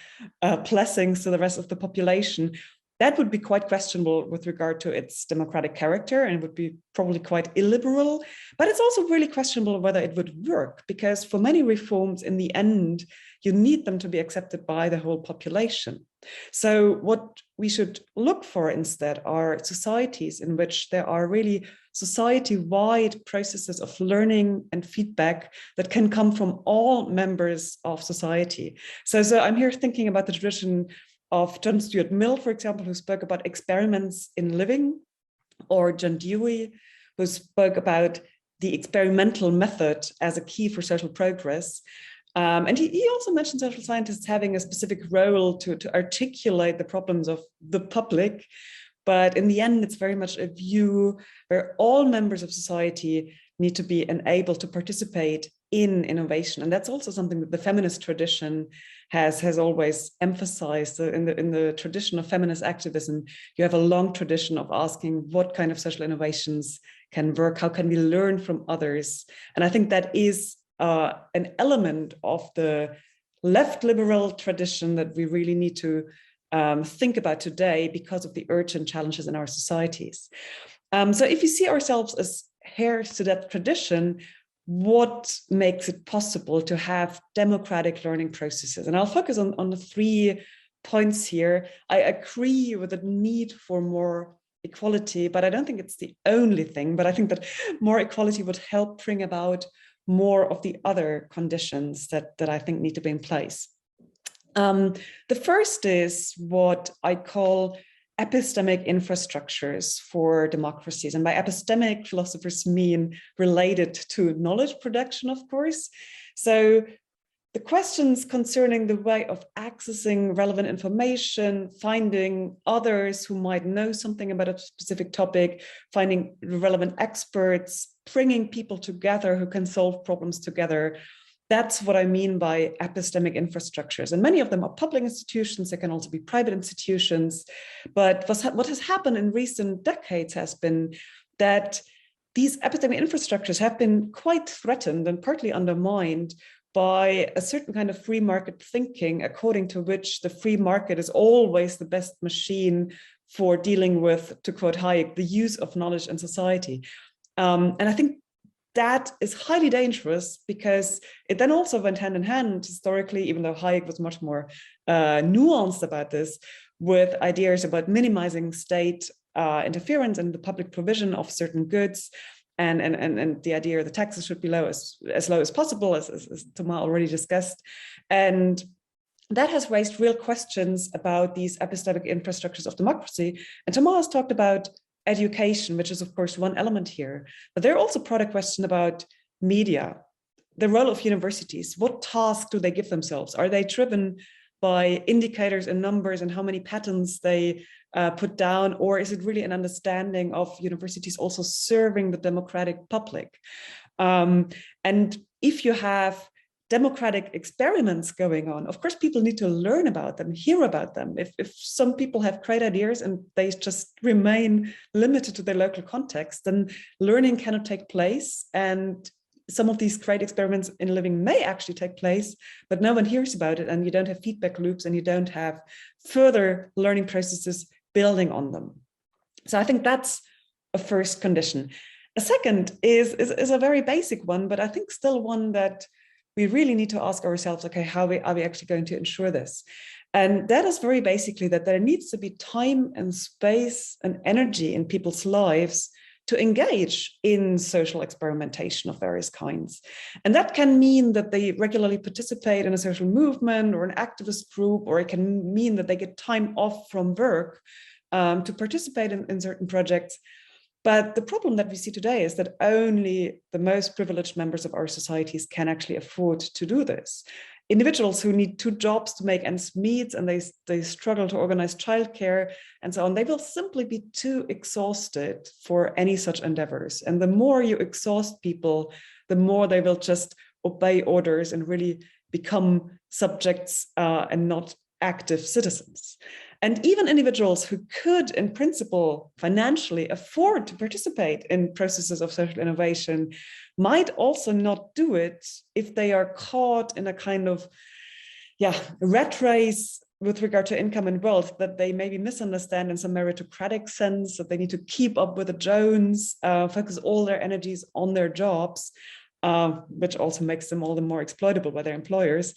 blessings to the rest of the population. That would be quite questionable with regard to its democratic character, and it would be probably quite illiberal, but it's also really questionable whether it would work, because for many reforms, in the end, you need them to be accepted by the whole population. So what we should look for instead are societies in which there are really society-wide processes of learning and feedback that can come from all members of society. So I'm here thinking about the tradition of John Stuart Mill, for example, who spoke about experiments in living, or John Dewey, who spoke about the experimental method as a key for social progress. And he also mentioned social scientists having a specific role to articulate the problems of the public. But in the end, it's very much a view where all members of society need to be enabled to participate in innovation. And that's also something that the feminist tradition has always emphasized. In the tradition of feminist activism, you have a long tradition of asking what kind of social innovations can work, how can we learn from others? And I think that is an element of the left liberal tradition that we really need to think about today because of the urgent challenges in our societies. So if we see ourselves as heirs to that tradition, what makes it possible to have democratic learning processes? And I'll focus on the 3 points here. I agree with the need for more equality, but I don't think it's the only thing. But I think that more equality would help bring about more of the other conditions that I think need to be in place. The first is what I call epistemic infrastructures for democracies. And by epistemic, philosophers mean related to knowledge production, of course. So the questions concerning the way of accessing relevant information, finding others who might know something about a specific topic, finding relevant experts, bringing people together who can solve problems together. That's what I mean by epistemic infrastructures. And many of them are public institutions. They can also be private institutions. But what has happened in recent decades has been that these epistemic infrastructures have been quite threatened and partly undermined by a certain kind of free market thinking, according to which the free market is always the best machine for dealing with, to quote Hayek, the use of knowledge in society. And I think that is highly dangerous because it then also went hand in hand historically, even though Hayek was much more nuanced about this, with ideas about minimizing state interference in the public provision of certain goods, and the idea the taxes should be as low as possible, as Thomas already discussed. And that has raised real questions about these epistemic infrastructures of democracy. And Thomas talked about education, which is of course one element here, but there are also broader questions about media, the role of universities. What tasks do they give themselves? Are they driven by indicators and numbers and how many patents they put down, or is it really an understanding of universities also serving the democratic public? And if you have democratic experiments going on, of course, people need to learn about them, hear about them. If some people have great ideas and they just remain limited to their local context, then learning cannot take place. And some of these great experiments in living may actually take place, but no one hears about it, and you don't have feedback loops, and you don't have further learning processes building on them. So I think that's a first condition. A second is a very basic one, but I think still one that we really need to ask ourselves, okay, how are we actually going to ensure this? And that is very basically that there needs to be time and space and energy in people's lives to engage in social experimentation of various kinds. And that can mean that they regularly participate in a social movement or an activist group, or it can mean that they get time off from work to participate in certain projects. But the problem that we see today is that only the most privileged members of our societies can actually afford to do this. Individuals who need 2 jobs to make ends meet, and they struggle to organize childcare and so on, they will simply be too exhausted for any such endeavors. And the more you exhaust people, the more they will just obey orders and really become subjects and not active citizens. And even individuals who could, in principle, financially afford to participate in processes of social innovation might also not do it if they are caught in a kind of rat race with regard to income and wealth that they maybe misunderstand in some meritocratic sense, that they need to keep up with the Jones, focus all their energies on their jobs, which also makes them all the more exploitable by their employers.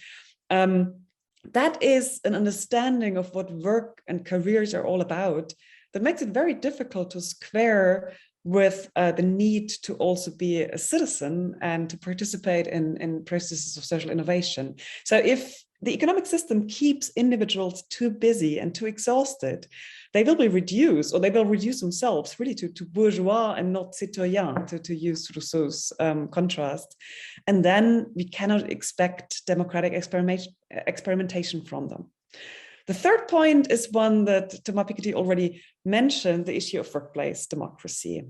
That is an understanding of what work and careers are all about that makes it very difficult to square with the need to also be a citizen and to participate in processes of social innovation. So if the economic system keeps individuals too busy and too exhausted, they will be reduced, or they will reduce themselves really to bourgeois and not citoyen, to use Rousseau's contrast. And then we cannot expect democratic experimentation from them. The third point is one that Thomas Piketty already mentioned, the issue of workplace democracy.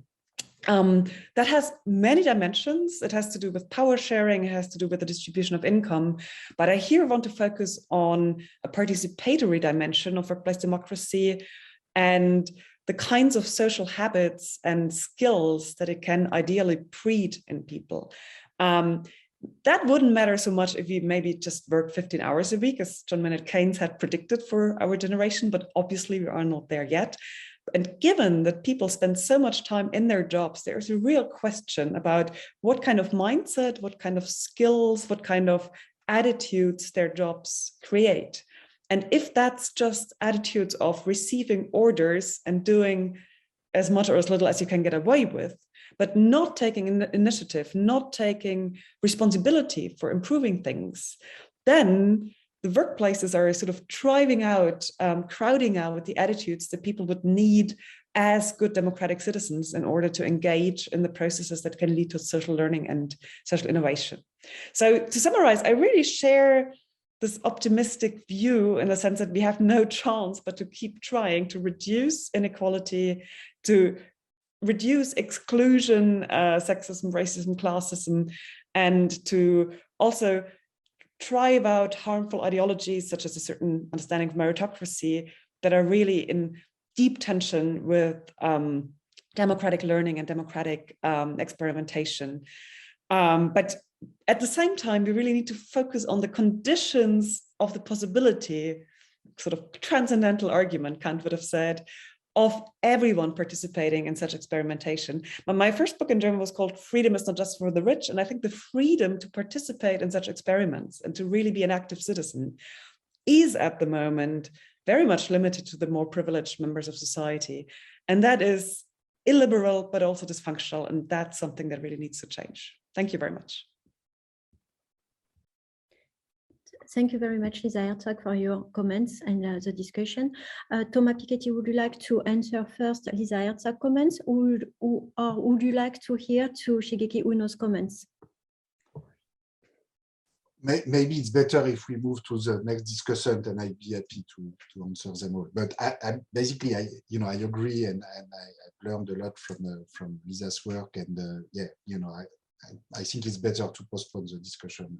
That has many dimensions. It has to do with power sharing, it has to do with the distribution of income, but I here want to focus on a participatory dimension of workplace democracy and the kinds of social habits and skills that it can ideally breed in people. That wouldn't matter so much if you maybe just work 15 hours a week, as John Maynard Keynes had predicted for our generation, but obviously we are not there yet. And given that people spend so much time in their jobs, there's a real question about what kind of mindset, what kind of skills, what kind of attitudes their jobs create. And if that's just attitudes of receiving orders and doing as much or as little as you can get away with, but not taking initiative, not taking responsibility for improving things, then the workplaces are sort of driving out, crowding out the attitudes that people would need as good democratic citizens in order to engage in the processes that can lead to social learning and social innovation. So to summarize, I really share this optimistic view in the sense that we have no chance but to keep trying to reduce inequality, to reduce exclusion, sexism, racism, classism, and to also drive out harmful ideologies such as a certain understanding of meritocracy that are really in deep tension with democratic learning and democratic experimentation. But at the same time, we really need to focus on the conditions of the possibility, sort of transcendental argument, Kant would have said, of everyone participating in such experimentation. But my first book in German was called Freedom is Not Just for the Rich. And I think the freedom to participate in such experiments and to really be an active citizen is at the moment very much limited to the more privileged members of society. And that is illiberal, but also dysfunctional. And that's something that really needs to change. Thank you very much. Thank you very much, Lisa Herzog, for your comments and the discussion. Thomas Piketty, would you like to answer first Lisa Herzog comments, or would you like to hear to Shigeki Uno's comments? Maybe it's better if we move to the next discussion, and I'd be happy to answer them all. But I basically, I agree, and I've learned a lot from Lisa's work, and I think it's better to postpone the discussion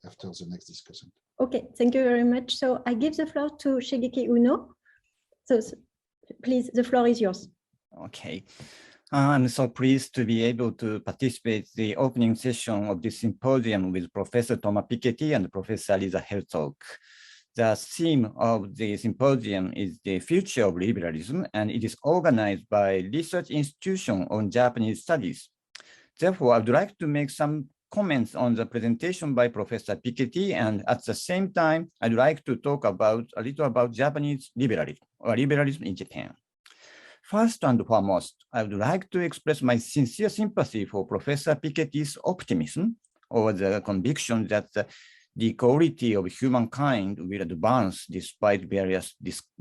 after the next discussion. Okay, thank you very much. So I give the floor to Shigeki Uno. So please, the floor is yours. Okay. I'm so pleased to be able to participate in the opening session of this symposium with Professor Thomas Piketty and Professor Lisa Herzog. The theme of the symposium is the future of liberalism, and it is organized by Research Institution on Japanese Studies. Therefore, I would like to make some comments on the presentation by Professor Piketty, and at the same time, I'd like to talk a little about Japanese liberalism, or liberalism in Japan. First and foremost, I would like to express my sincere sympathy for Professor Piketty's optimism over the conviction that the equality of humankind will advance despite various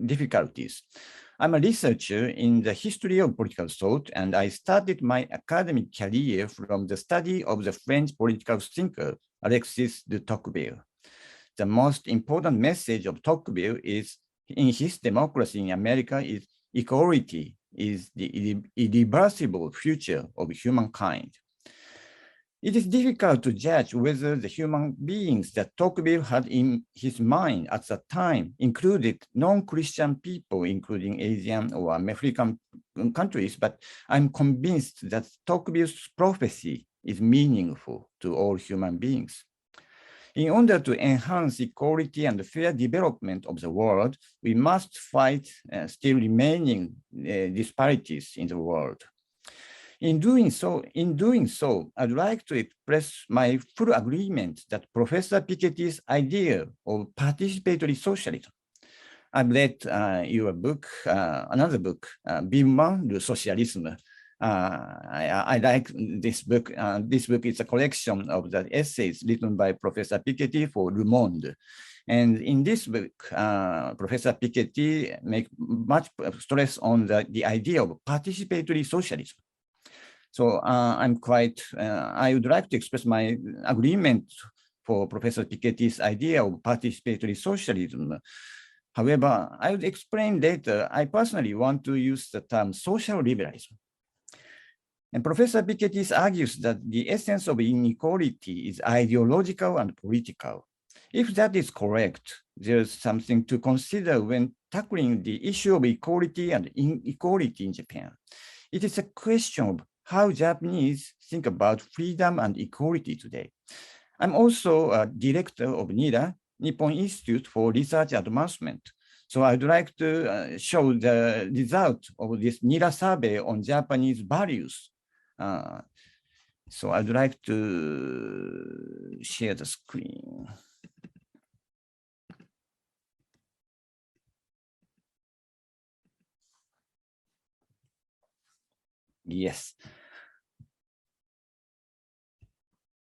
difficulties. I'm a researcher in the history of political thought, and I started my academic career from the study of the French political thinker, Alexis de Tocqueville. The most important message of Tocqueville is, in his Democracy in America, is equality is the irreversible future of humankind. It is difficult to judge whether the human beings that Tocqueville had in his mind at the time included non-Christian people, including Asian or African countries, but I'm convinced that Tocqueville's prophecy is meaningful to all human beings. In order to enhance equality and fair development of the world, we must fight still remaining disparities in the world. In doing so, I'd like to express my full agreement that Professor Piketty's idea of participatory socialism. I've read your book, another book, Vivement le Socialisme. I like this book. This book is a collection of the essays written by Professor Piketty for Le Monde. And in this book, Professor Piketty makes much stress on the idea of participatory socialism. So I would like to express my agreement for Professor Piketty's idea of participatory socialism. However, I would explain later, I personally want to use the term social liberalism. And Professor Piketty argues that the essence of inequality is ideological and political. If that is correct, there's something to consider when tackling the issue of equality and inequality in Japan. It is a question of how Japanese think about freedom and equality today. I'm also a director of NIRA, Nippon Institute for Research Advancement. So I'd like to show the result of this NIRA survey on Japanese values. So I'd like to share the screen. Yes.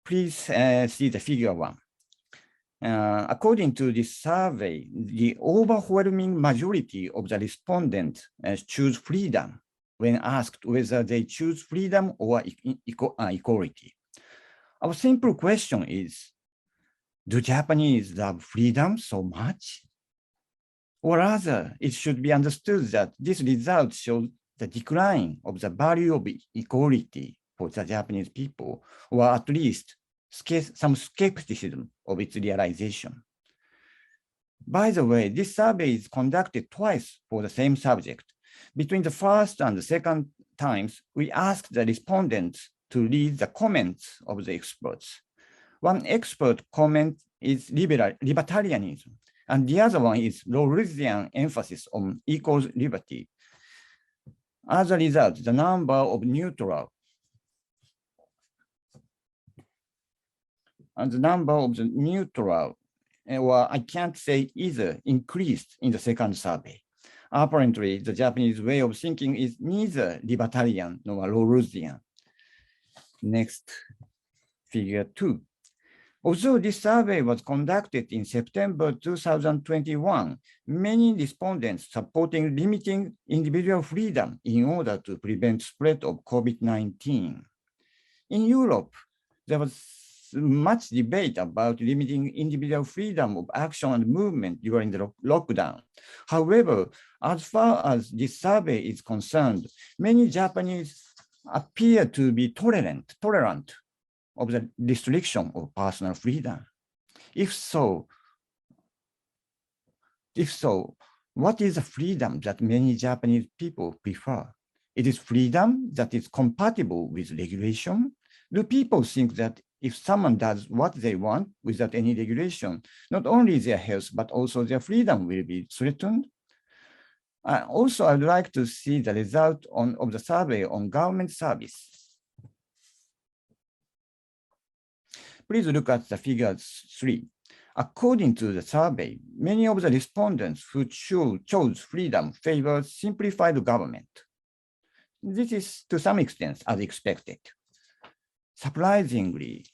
Please see the figure 1. According to this survey, the overwhelming majority of the respondents choose freedom when asked whether they choose freedom or equality. Our simple question is, do Japanese love freedom so much? Or rather, it should be understood that this result shows the decline of the value of equality for the Japanese people, or at least some skepticism of its realization. By the way, this survey is conducted twice for the same subject. Between the first and the second times, we asked the respondents to read the comments of the experts. One expert comment is libertarianism, and the other one is Rawlsian emphasis on equal liberty. As a result, the number of neutral or I can't say either, increased in the second survey. Apparently, the Japanese way of thinking is neither libertarian nor Lawrusian. Next, figure 2. Although this survey was conducted in September 2021, many respondents supporting limiting individual freedom in order to prevent spread of COVID-19. In Europe, there was much debate about limiting individual freedom of action and movement during the lockdown. However, as far as this survey is concerned, many Japanese appear to be tolerant of the restriction of personal freedom. If so, what is the freedom that many Japanese people prefer? It is freedom that is compatible with regulation. Do people think that if someone does what they want without any regulation, not only their health, but also their freedom will be threatened? Also, I'd like to see the result of the survey on government service. Please look at the figure 3. According to the survey, many of the respondents who chose freedom favored simplified government. This is to some extent as expected. Surprisingly,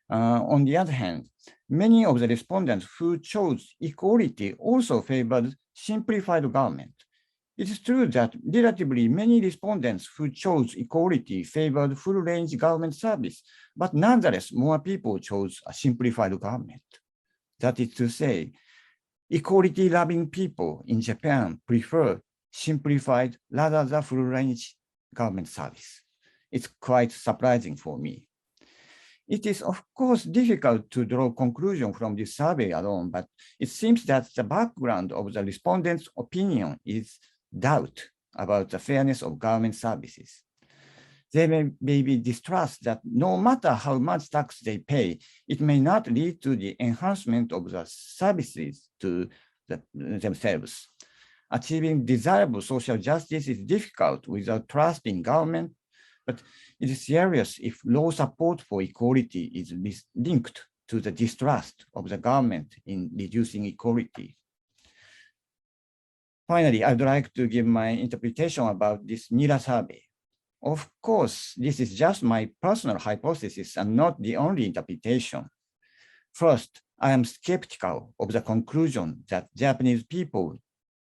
on the other hand, many of the respondents who chose equality also favored simplified government. It is true that relatively many respondents who chose equality favored full-range government service, but nonetheless, more people chose a simplified government. That is to say, equality-loving people in Japan prefer simplified rather than full-range government service. It's quite surprising for me. It is, of course, difficult to draw conclusion from this survey alone, but it seems that the background of the respondents' opinion is doubt about the fairness of government services. They may be distrust that no matter how much tax they pay, it may not lead to the enhancement of the services to themselves. Achieving desirable social justice is difficult without trust in government, but it is serious if low support for equality is linked to the distrust of the government in reducing equality. Finally, I'd like to give my interpretation about this NIRA survey. Of course, this is just my personal hypothesis and not the only interpretation. First, I am skeptical of the conclusion that Japanese people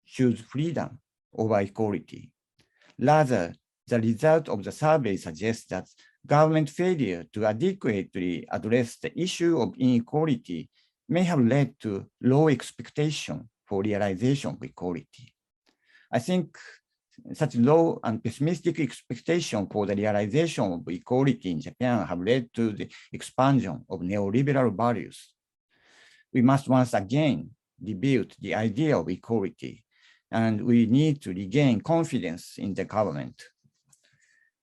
choose freedom over equality. Rather, the result of the survey suggests that government failure to adequately address the issue of inequality may have led to low expectation for realization of equality. I think such low and pessimistic expectation for the realization of equality in Japan have led to the expansion of neoliberal values. We must once again rebuild the idea of equality, and we need to regain confidence in the government.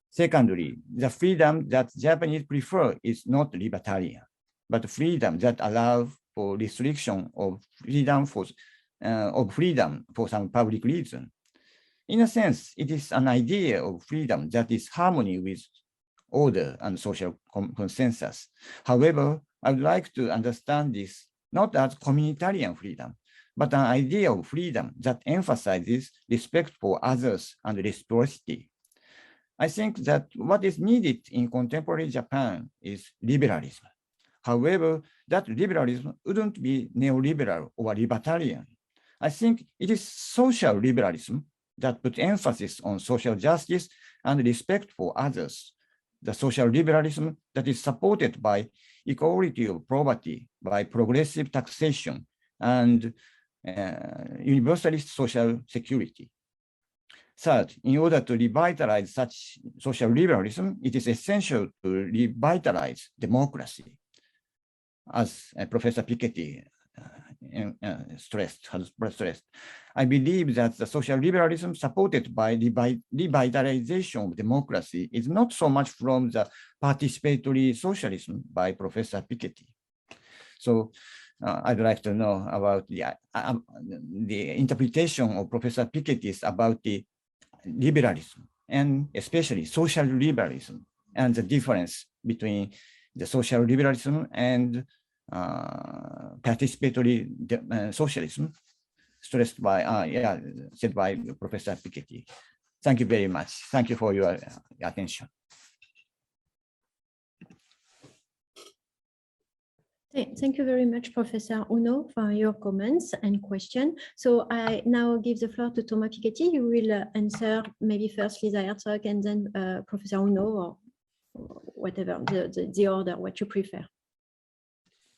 Secondly, the freedom that Japanese prefer is not libertarian, but freedom that allows for restriction of freedom for some public reason. In a sense, it is an idea of freedom that is harmony with order and social consensus. However, I would like to understand this not as communitarian freedom, but an idea of freedom that emphasizes respect for others and reciprocity. I think that what is needed in contemporary Japan is liberalism. However, that liberalism wouldn't be neoliberal or libertarian. I think it is social liberalism that puts emphasis on social justice and respect for others. The social liberalism that is supported by equality of poverty, by progressive taxation, and universalist social security. Third, in order to revitalize such social liberalism, it is essential to revitalize democracy, as Professor Piketty has stressed. I believe that the social liberalism supported by revitalization of democracy is not so much from the participatory socialism by Professor Piketty. So I'd like to know about the interpretation of Professor Piketty's about the liberalism, and especially social liberalism, and the difference between the social liberalism and participatory socialism, stressed by, said by Professor Piketty. Thank you very much. Thank you for your attention. Thank you very much, Professor Uno, for your comments and question. So I now give the floor to Thomas Piketty. You will answer maybe first Lisa Herzog and then Professor Uno, or whatever, the order, what you prefer.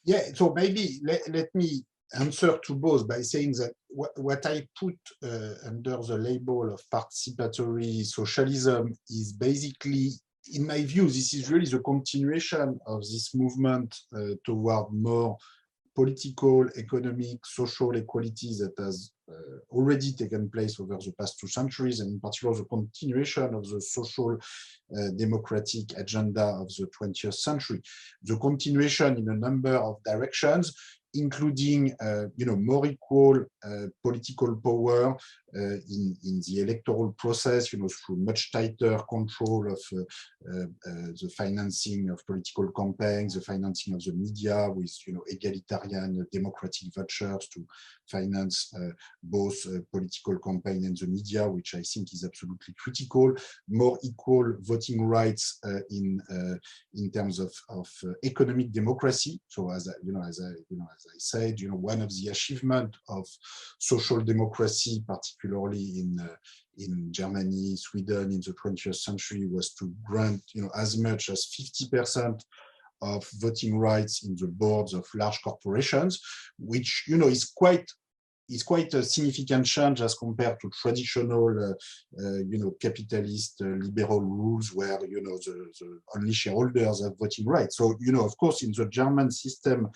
Yeah, so maybe let me answer to both by saying that what I put under the label of participatory socialism is basically, in my view, this is really the continuation of this movement toward more political, economic, social equality that has already taken place over the past 2 centuries, and in particular the continuation of the social democratic agenda of the 20th century. The continuation in a number of directions, including more equal political power in the electoral process, through much tighter control of the financing of political campaigns, the financing of the media with egalitarian democratic vouchers to finance both political campaign and the media, which I think is absolutely critical. More equal voting rights in terms of economic democracy. So as I said, one of the achievements of social democracy, particularly in Germany, Sweden in the 20th century, was to grant as much as 50% of voting rights in the boards of large corporations, which is quite a significant change as compared to traditional capitalist liberal rules where the only shareholders have voting rights. So of course in the German system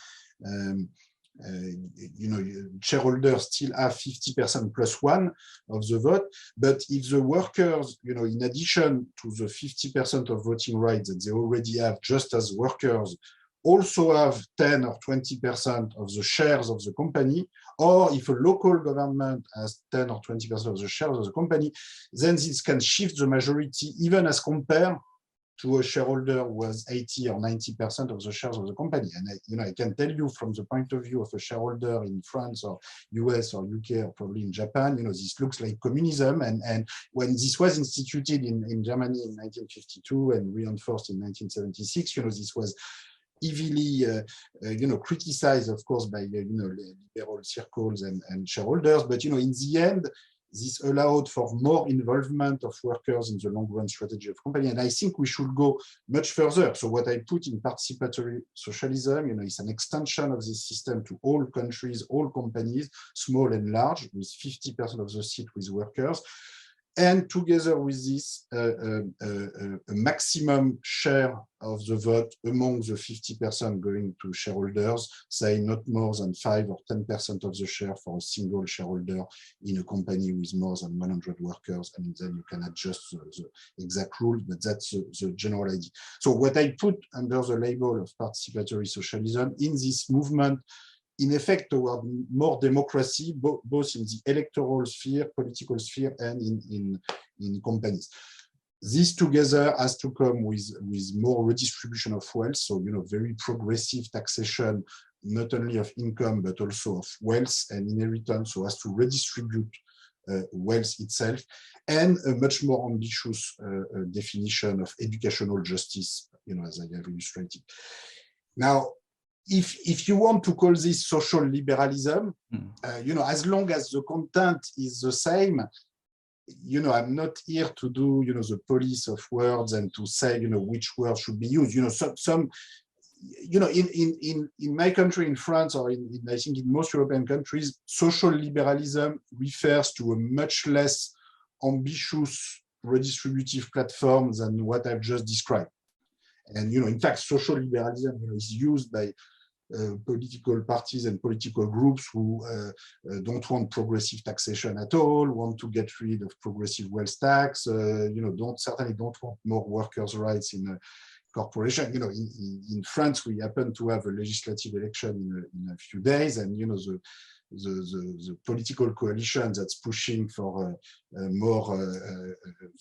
shareholders still have 50% plus 1 of the vote, but if the workers, in addition to the 50% of voting rights that they already have, just as workers also have 10 or 20% of the shares of the company, or if a local government has 10 or 20% of the shares of the company, then this can shift the majority, even as compared to a shareholder who has 80 or 90% of the shares of the company. And I can tell you from the point of view of a shareholder in France or US or UK or probably in Japan, this looks like communism. And when this was instituted in Germany in 1952 and reinforced in 1976, this was heavily criticized, of course, by liberal circles and shareholders. But in the end, this allowed for more involvement of workers in the long-run strategy of company. And I think we should go much further. So what I put in participatory socialism, is an extension of this system to all countries, all companies, small and large, with 50% of the seat with workers. And together with this, a maximum share of the vote among the 50% going to shareholders, say not more than 5 or 10% of the share for a single shareholder in a company with more than 100 workers. And then you can adjust the exact rule, but that's the general idea. So what I put under the label of participatory socialism in this movement, in effect, toward more democracy, both in the electoral sphere, political sphere, and in companies. This together has to come with more redistribution of wealth, so very progressive taxation, not only of income but also of wealth and inheritance, so as to redistribute wealth itself, and a much more ambitious definition of educational justice, as I have illustrated. Now, if you want to call this social liberalism, as long as the content is the same, I'm not here to do, the police of words and to say, which word should be used. In my country, in France, or I think in most European countries, social liberalism refers to a much less ambitious redistributive platform than what I've just described. And, in fact, social liberalism is used by political parties and political groups who don't want progressive taxation at all, want to get rid of progressive wealth tax, certainly don't want more workers' rights in corporation. You know, in France, we happen to have a legislative election in a few days, and you know the political coalition that's pushing for more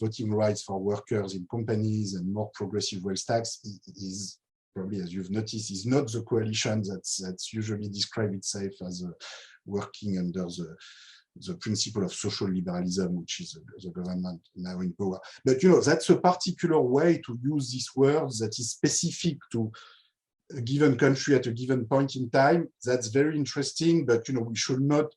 voting rights for workers in companies and more progressive wealth tax is probably, as you've noticed, is not the coalition that's usually described itself as working under the principle of social liberalism, which is the government now in power. But you know, that's a particular way to use these words that is specific to a given country at a given point in time. That's very interesting, but you know, we should not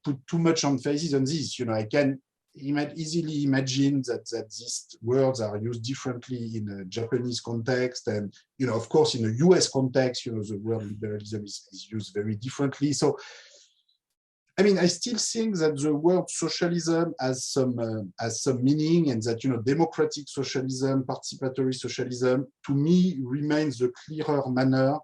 put too much emphasis on this. You know, I can easily imagine that these words are used differently in a Japanese context, and you know, of course, in a US context, you know, the word liberalism is used very differently. So I mean, I still think that the word socialism has some meaning, and that, you know, democratic socialism, participatory socialism, to me remains the clearer manner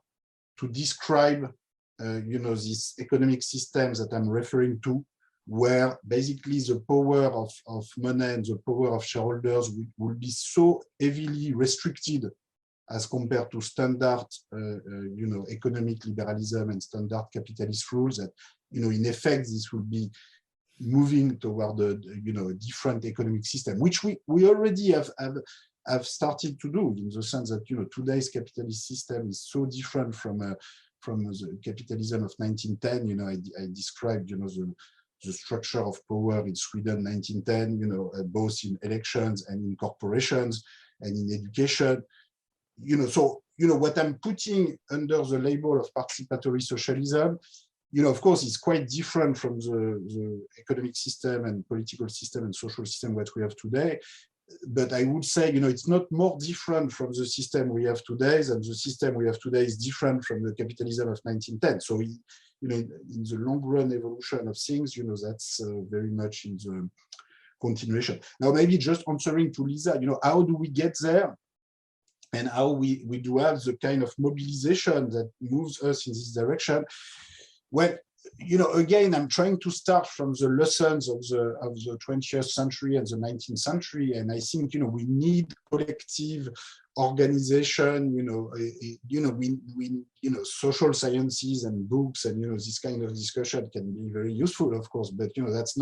to describe, you know, these economic systems that I'm referring to, where basically the power of money and the power of shareholders will be so heavily restricted as compared to standard, you know, economic liberalism and standard capitalist rules, that, you know, in effect, this will be moving toward you know, a different economic system, which we already have started to do, in the sense that, you know, today's capitalist system is so different from the capitalism of 1910. You know, I described, you know, the structure of power in Sweden 1910, you know, both in elections and in corporations and in education. You know, so, you know, what I'm putting under the label of participatory socialism, you know, of course, it's quite different from the economic system and political system and social system that we have today. But I would say, you know, it's not more different from the system we have today than the system we have today is different from the capitalism of 1910. So, you know, in the long run evolution of things, you know, that's very much in the continuation. Now, maybe just answering to Lisa, you know, how do we get there? And how we do have the kind of mobilization that moves us in this direction. Well, you know, again, I'm trying to start from the lessons of the 20th century and the 19th century, and I think, you know, we need collective organization. You know, we you know, social sciences and books and, you know, this kind of discussion can be very useful, of course, but you know, that's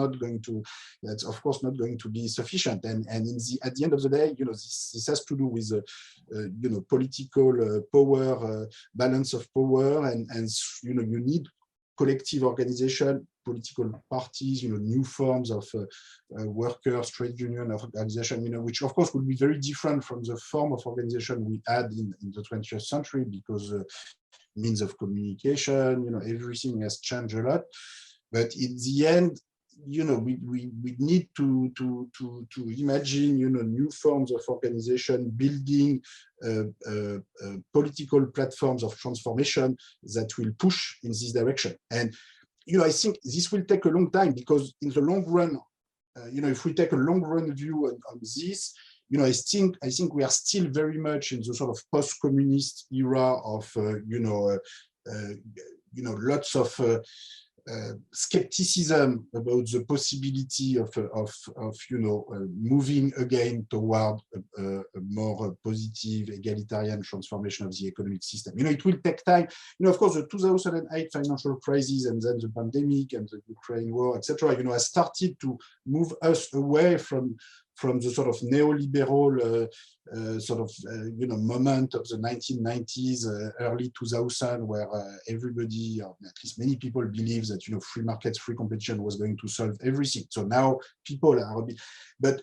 of course not going to be sufficient. And at the end of the day, you know, this has to do with you know, political power, balance of power, and you know, you need collective organization, political parties, you know, new forms of workers, trade union organization, you know, which of course will be very different from the form of organization we had in the 20th century, because means of communication, you know, everything has changed a lot. But in the end, you know, we need to imagine, you know, new forms of organization, building political platforms of transformation that will push in this direction. And, you know, I think this will take a long time, because in the long run, you know, if we take a long run view on this, you know, I think we are still very much in the sort of post-communist era of, you know, lots of skepticism about the possibility of you know, moving again toward a more positive, egalitarian transformation of the economic system. You know, it will take time. You know, of course, the 2008 financial crisis and then the pandemic and the Ukraine war, etc., you know, has started to move us away from the sort of neoliberal you know, moment of the 1990s, early 2000, where everybody, or at least many people, believe that, you know, free markets, free competition was going to solve everything. So now people are a bit, but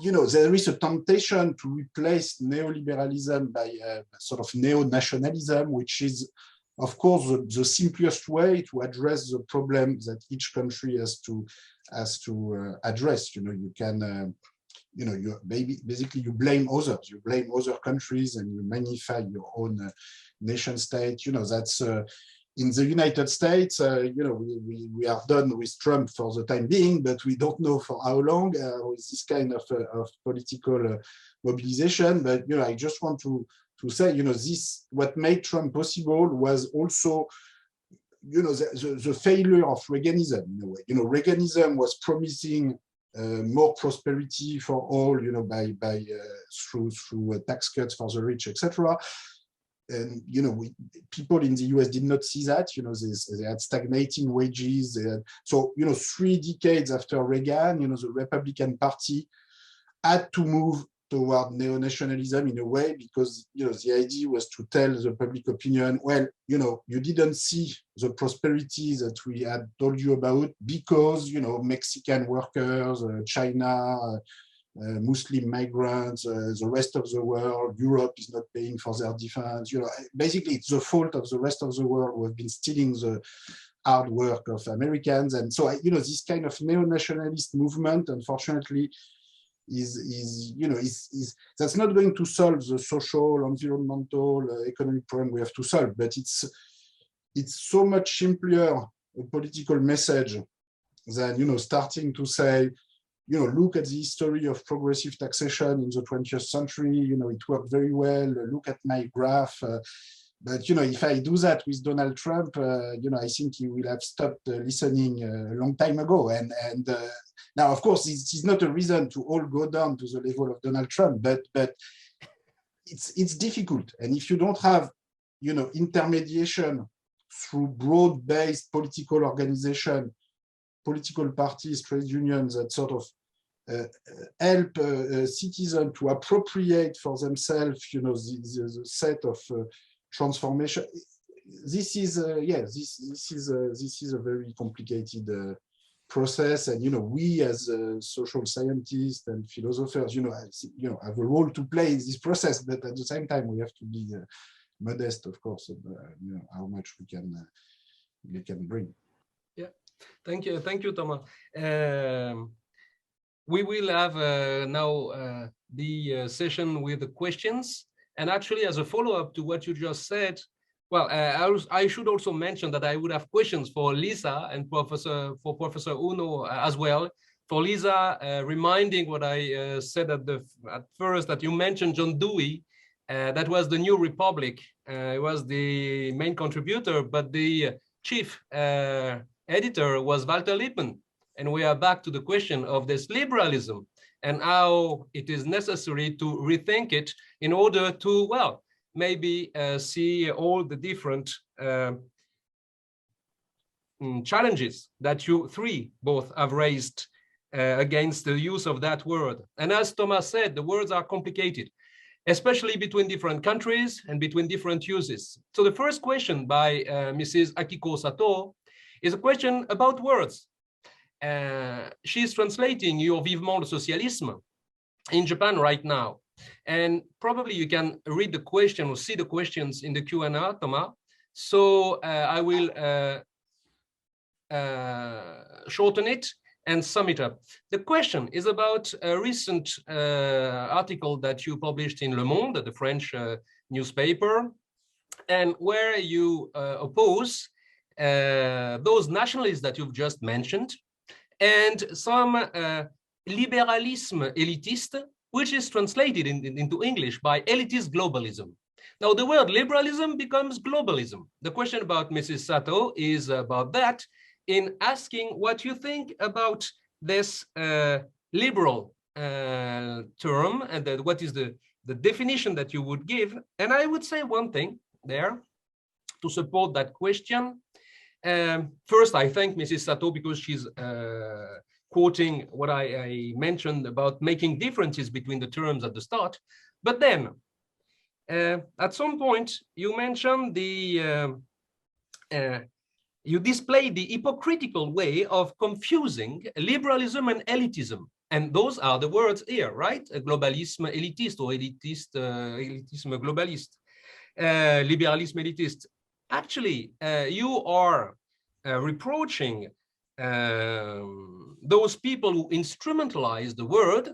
you know, there is a temptation to replace neoliberalism by sort of neo-nationalism, which is, of course, the simplest way to address the problem that each country has to address. You know, you can, you know, basically you blame others, you blame other countries, and you magnify your own nation state. You know, that's in the United States. You know, we are done with Trump for the time being, but we don't know for how long with this kind of political mobilization. But you know, I just want to say, you know, this, what made Trump possible was also, you know, the failure of Reaganism in a way. You know, Reaganism was promising more prosperity for all, you know, through tax cuts for the rich, etc. And you know, people in the US did not see that. You know, they had stagnating wages. So you know, 3 decades after Reagan, you know, the Republican Party had to move toward neo-nationalism in a way, because you know the idea was to tell the public opinion, well, you know, you didn't see the prosperity that we had told you about because, you know, Mexican workers, China, Muslim migrants, the rest of the world, Europe is not paying for their defense. You know, basically it's the fault of the rest of the world who have been stealing the hard work of Americans. And so, you know, this kind of neo-nationalist movement, unfortunately, is that's not going to solve the social, environmental, economic problem we have to solve, but it's so much simpler a political message than, you know, starting to say, you know, look at the history of progressive taxation in the 20th century, you know, it worked very well, look at my graph. But, you know, if I do that with Donald Trump, you know, I think he will have stopped listening a long time ago. And now, of course, this is not a reason to all go down to the level of Donald Trump, but it's difficult. And if you don't have, you know, intermediation through broad-based political organization, political parties, trade unions that sort of help citizens to appropriate for themselves, you know, the set of transformation. This is this is a very complicated process, and you know, we as social scientists and philosophers, you know, have a role to play in this process. But at the same time, we have to be modest, of course, of you know, how much we can bring. Yeah, thank you, Thomas. We will have now the session with the questions. And actually, as a follow-up to what you just said, well, I should also mention that I would have questions for Lisa and Professor Uno as well. For Lisa, reminding what I said at first, that you mentioned John Dewey, that was the New Republic. It was the main contributor, but the chief editor was Walter Lippmann. And we are back to the question of this liberalism and how it is necessary to rethink it in order to, well, maybe see all the different challenges that you three both have raised against the use of that word. And as Thomas said, the words are complicated, especially between different countries and between different uses. So the first question by Mrs. Akiko Sato is a question about words. She's translating your Vivement le Socialisme in Japan right now. And probably you can read the question or see the questions in the Q&A, Thomas. So I will shorten it and sum it up. The question is about a recent article that you published in Le Monde, the French newspaper, and where you oppose those nationalists that you've just mentioned, and some libéralisme élitiste, which is translated into English by elitist globalism. Now, the word liberalism becomes globalism. The question about Mrs. Sato is about that, in asking what you think about this liberal term, and what is the definition that you would give. And I would say one thing there to support that question. First, I thank Mrs. Sato because she's quoting what I mentioned about making differences between the terms at the start. But then, at some point, you mentioned you displayed the hypocritical way of confusing liberalism and elitism. And those are the words here, right? Globalisme élitiste or elitisme globaliste, libéralisme élitiste. Actually, you are reproaching those people who instrumentalize the word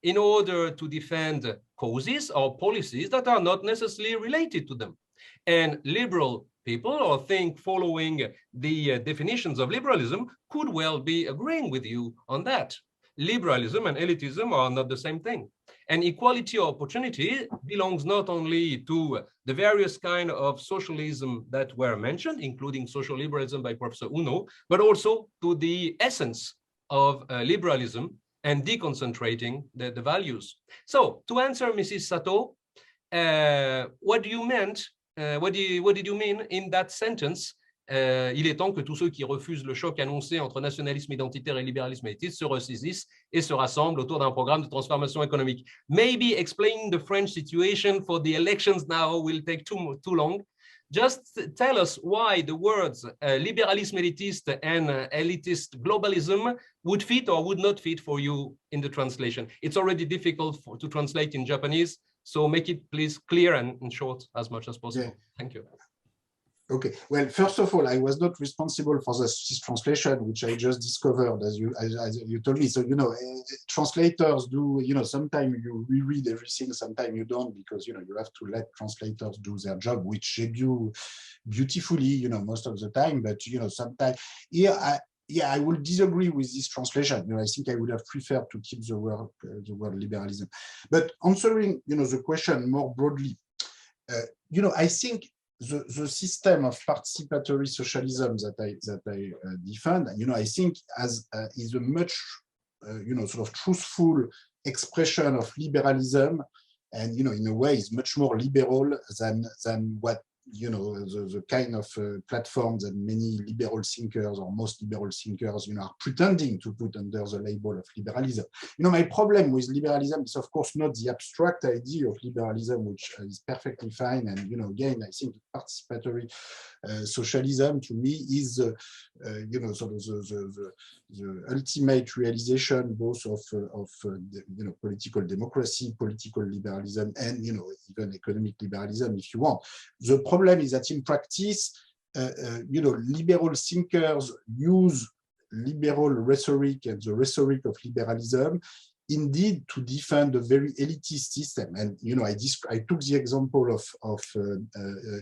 in order to defend causes or policies that are not necessarily related to them. And liberal people, or think following the definitions of liberalism, could well be agreeing with you on that. Liberalism and elitism are not the same thing. And equality of opportunity belongs not only to the various kinds of socialism that were mentioned, including social liberalism by Professor Uno, but also to the essence of liberalism, and deconcentrating the values. So to answer Mrs. Sato, what do you meant? What did you mean in that sentence? Il est temps que tous ceux qui refusent le choc annoncé entre nationalisme identitaire et libéralisme élitiste se ressaisissent et se rassemblent autour d'un programme de transformation économique. Maybe explaining the French situation for the elections now will take too long. Just tell us why the words libéralisme élitiste and elitist globalism would fit or would not fit for you in the translation. It's already difficult to translate in Japanese, so make it please clear and short as much as possible. Yeah. Thank you. Okay, well, first of all, I was not responsible for this translation, which I just discovered as you told me. So, translators do, sometimes you reread everything, sometimes you don't, because, you have to let translators do their job, which they do beautifully, most of the time. But, sometimes, I will disagree with this translation. I think I would have preferred to keep the word liberalism. But answering, the question more broadly, I think the system of participatory socialism that I defend, I think is a much, sort of truthful expression of liberalism, and in a way is much more liberal than what the kind of platform that many liberal thinkers or most liberal thinkers are pretending to put under the label of liberalism. My problem with liberalism is of course not the abstract idea of liberalism, which is perfectly fine, and again I think participatory socialism to me is sort of the ultimate realization both of political democracy, political liberalism, and even economic liberalism if you want. The problem is that in practice, liberal thinkers use liberal rhetoric and the rhetoric of liberalism indeed to defend a very elitist system. And I took the example of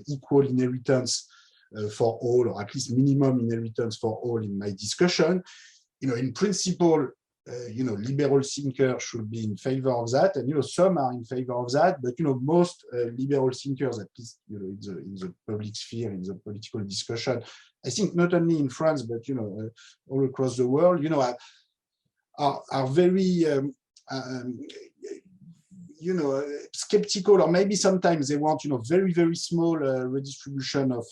equal inheritance for all, or at least minimum inheritance for all in my discussion. In principle, liberal thinkers should be in favor of that, and some are in favor of that, but most liberal thinkers, at least in the public sphere, in the political discussion, I think not only in France but all across the world, are very skeptical, or maybe sometimes they want very, very small redistribution of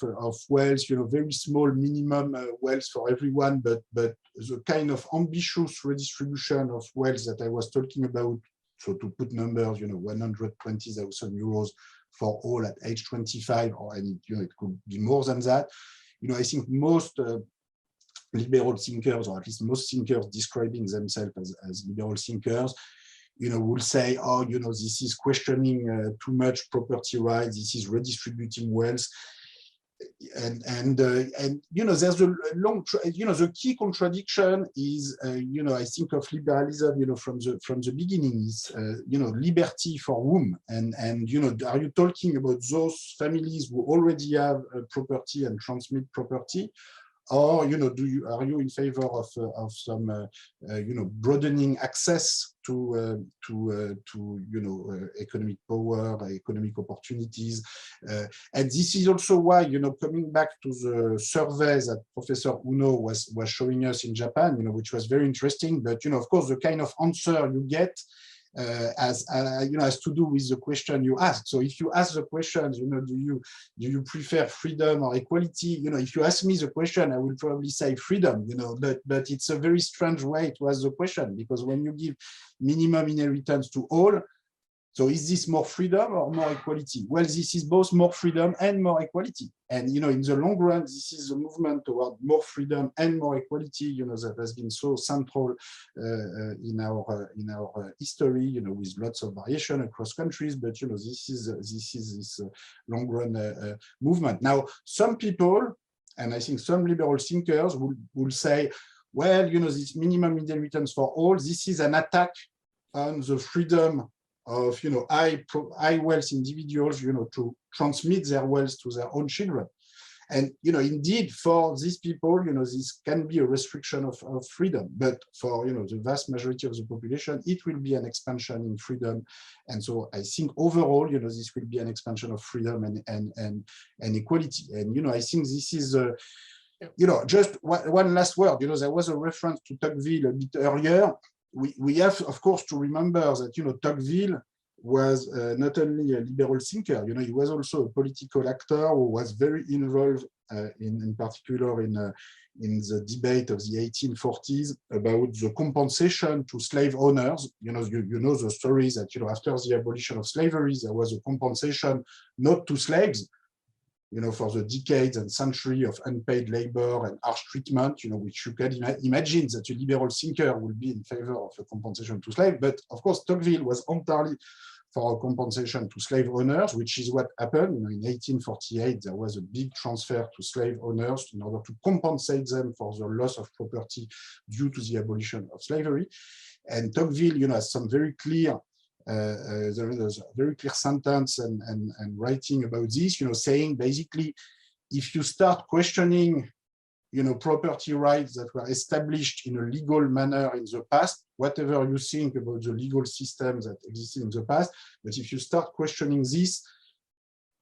wealth, very small minimum wealth for everyone, but the kind of ambitious redistribution of wealth that I was talking about, so to put numbers, 120,000 euros for all at age 25, and it could be more than that. I think most liberal thinkers, or at least most thinkers describing themselves as liberal thinkers, will say, oh, this is questioning too much property rights, this is redistributing wealth. And there's a long, the key contradiction is, I think of liberalism, from the beginning is, liberty for whom? And are you talking about those families who already have property and transmit property? Or are you in favor of some broadening access to economic power, economic opportunities, and this is also why coming back to the survey that Professor Uno was showing us in Japan, which was very interesting. But of course the kind of answer you get has to do with the question you asked. So if you ask the question, do you prefer freedom or equality? If you ask me the question, I will probably say freedom. But it's a very strange way to ask the question, because when you give minimum inheritance to all, so is this more freedom or more equality? Well, this is both more freedom and more equality. And in the long run, this is a movement toward more freedom and more equality. That has been so central in our history. With lots of variation across countries. But this is this long run movement. Now, some people, and I think some liberal thinkers, will say, well, this minimum inheritance for all, this is an attack on the freedom of high wealth individuals to transmit their wealth to their own children. And indeed for these people this can be a restriction of freedom, but for the vast majority of the population it will be an expansion in freedom. And so I think overall this will be an expansion of freedom and equality. And I think this is just one last word. There was a reference to Tocqueville a bit earlier. we have, of course, to remember that, Tocqueville was not only a liberal thinker, he was also a political actor who was very involved in particular in the debate of the 1840s about the compensation to slave owners. You know the stories that, after the abolition of slavery, there was a compensation not to slaves, for the decades and centuries of unpaid labor and harsh treatment, which you can imagine that a liberal thinker will be in favor of a compensation to slaves. But of course, Tocqueville was entirely for a compensation to slave owners, which is what happened. In 1848, there was a big transfer to slave owners in order to compensate them for the loss of property due to the abolition of slavery. And Tocqueville, has some very clear there's a very clear sentence and writing about this, saying basically, if you start questioning, property rights that were established in a legal manner in the past, whatever you think about the legal systems that existed in the past, but if you start questioning this,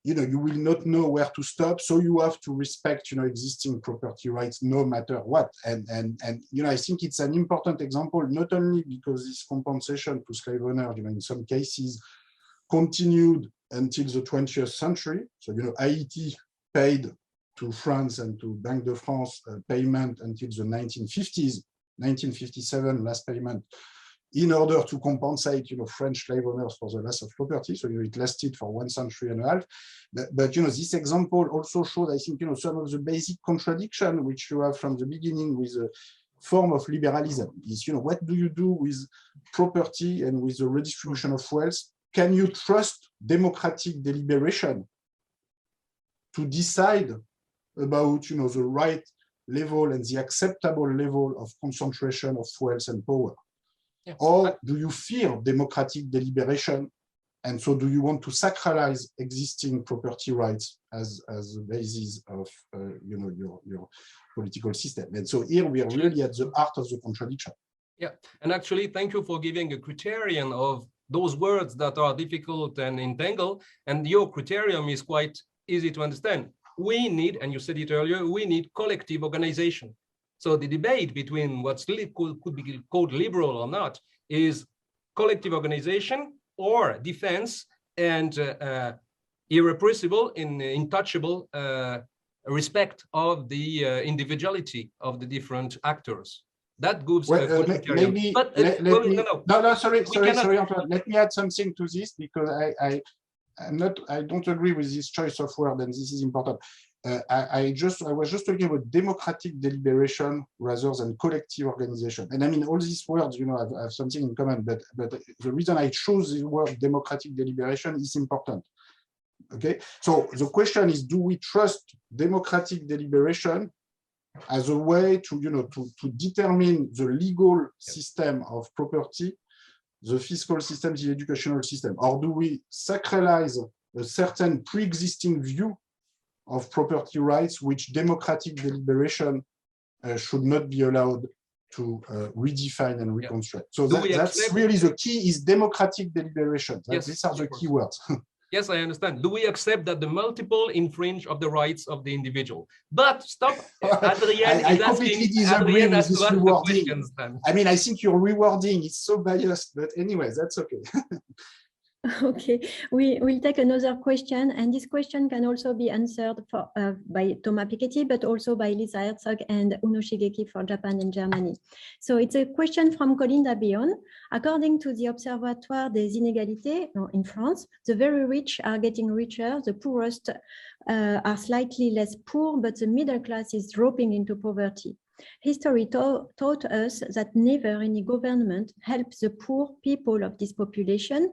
you will not know where to stop. So you have to respect, existing property rights no matter what. And I think it's an important example, not only because this compensation to slave owners, in some cases, continued until the 20th century. So, Haiti paid to France and to Banque de France payment until the 1950s, 1957, last payment, in order to compensate, French slave owners for the loss of property. So, it lasted for 1.5 centuries. But this example also shows, I think, some of the basic contradiction which you have from the beginning with a form of liberalism. Is, what do you do with property and with the redistribution of wealth? Can you trust democratic deliberation to decide about, the right level and the acceptable level of concentration of wealth and power? Yeah. Or do you fear democratic deliberation? And so do you want to sacralize existing property rights as the basis of your political system? And so here we are really at the heart of the contradiction. Yeah, and actually, thank you for giving a criterion of those words that are difficult and entangled. And your criterion is quite easy to understand. We need, and you said it earlier, we need collective organization. So the debate between what's could be called liberal or not is collective organization or defense and irrepressible, intouchable respect of the individuality of the different actors. That gives a good criterion. Maybe, but sorry, Antoine. Let me add something to this, because I don't agree with this choice of word, and this is important. I was just talking about democratic deliberation rather than collective organization. And I mean, all these words, have something in common, but the reason I chose the word democratic deliberation is important. Okay, so the question is, do we trust democratic deliberation as a way to, to determine the legal system of property, the fiscal system, the educational system, or do we sacralize a certain pre-existing view of property rights, which democratic deliberation should not be allowed to redefine and reconstruct? So that's really the key, is democratic deliberation. These are the key words. Yes, I understand. Do we accept that the multiple infringe of the rights of the individual? But stop. Adrien I completely disagree with this rewarding. I mean, I think your rewarding is so biased, but anyway, that's okay. Okay, we will take another question, and this question can also be answered by Thomas Piketty, but also by Lisa Herzog and宇野重規for Japan and Germany. So it's a question from Colin Dabion. According to the Observatoire des Inégalités in France, the very rich are getting richer, the poorest are slightly less poor, but the middle class is dropping into poverty. History taught us that never any government helps the poor people of this population.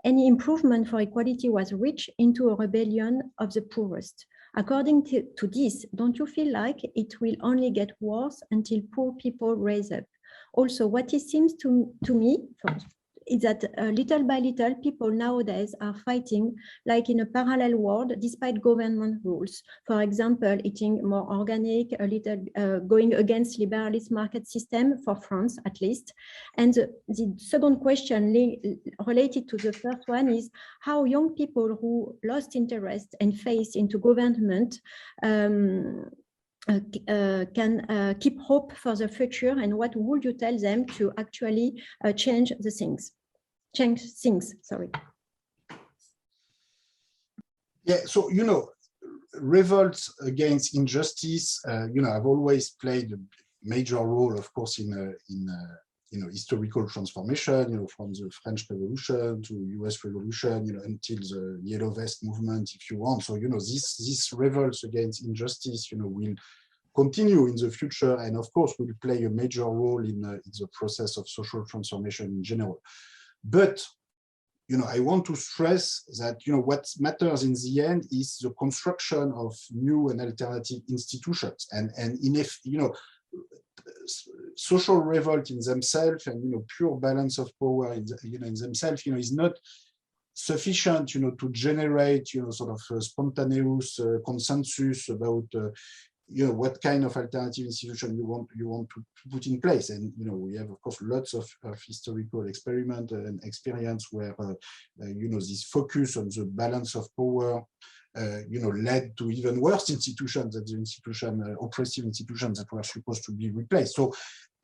Any improvement for equality was reached into a rebellion of the poorest. According to this, don't you feel like it will only get worse until poor people rise up? Also, what it seems to me is that little by little, people nowadays are fighting like in a parallel world, despite government rules. For example, eating more organic, a little going against liberalist market system for France, at least. And the second question related to the first one is how young people who lost interest and faith into government can keep hope for the future, and what would you tell them to actually change things? Sorry. Yeah, so, you know, revolts against injustice, you know, have always played a major role, of course, in you know, historical transformation, you know, from the French Revolution to US Revolution, you know, until the Yellow Vest movement, if you want. So, you know, this revolts against injustice, you know, will continue in the future, and of course will play a major role in the process of social transformation in general. But, you know, I want to stress that, you know, what matters in the end is the construction of new and alternative institutions, and if, you know, social revolt in themselves and, you know, pure balance of power in, you know, in themselves, you know, is not sufficient, you know, to generate, you know, sort of a spontaneous consensus about you know, what kind of alternative institution you want to put in place. And, you know, we have, of course, lots of historical experiment and experience where, you know, this focus on the balance of power, you know, led to even worse institutions, that the institution, oppressive institutions that were supposed to be replaced. So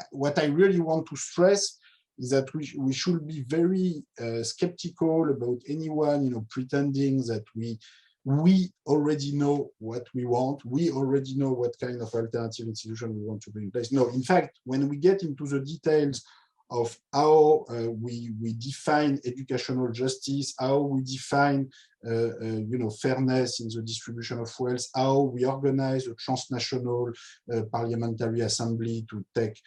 what I really want to stress is that we should be very skeptical about anyone, you know, pretending that we already know what we want. We already know what kind of alternative institution we want to put in place. No, in fact, when we get into the details of how we define educational justice, how we define you know, fairness in the distribution of wealth, how we organize a transnational parliamentary assembly to take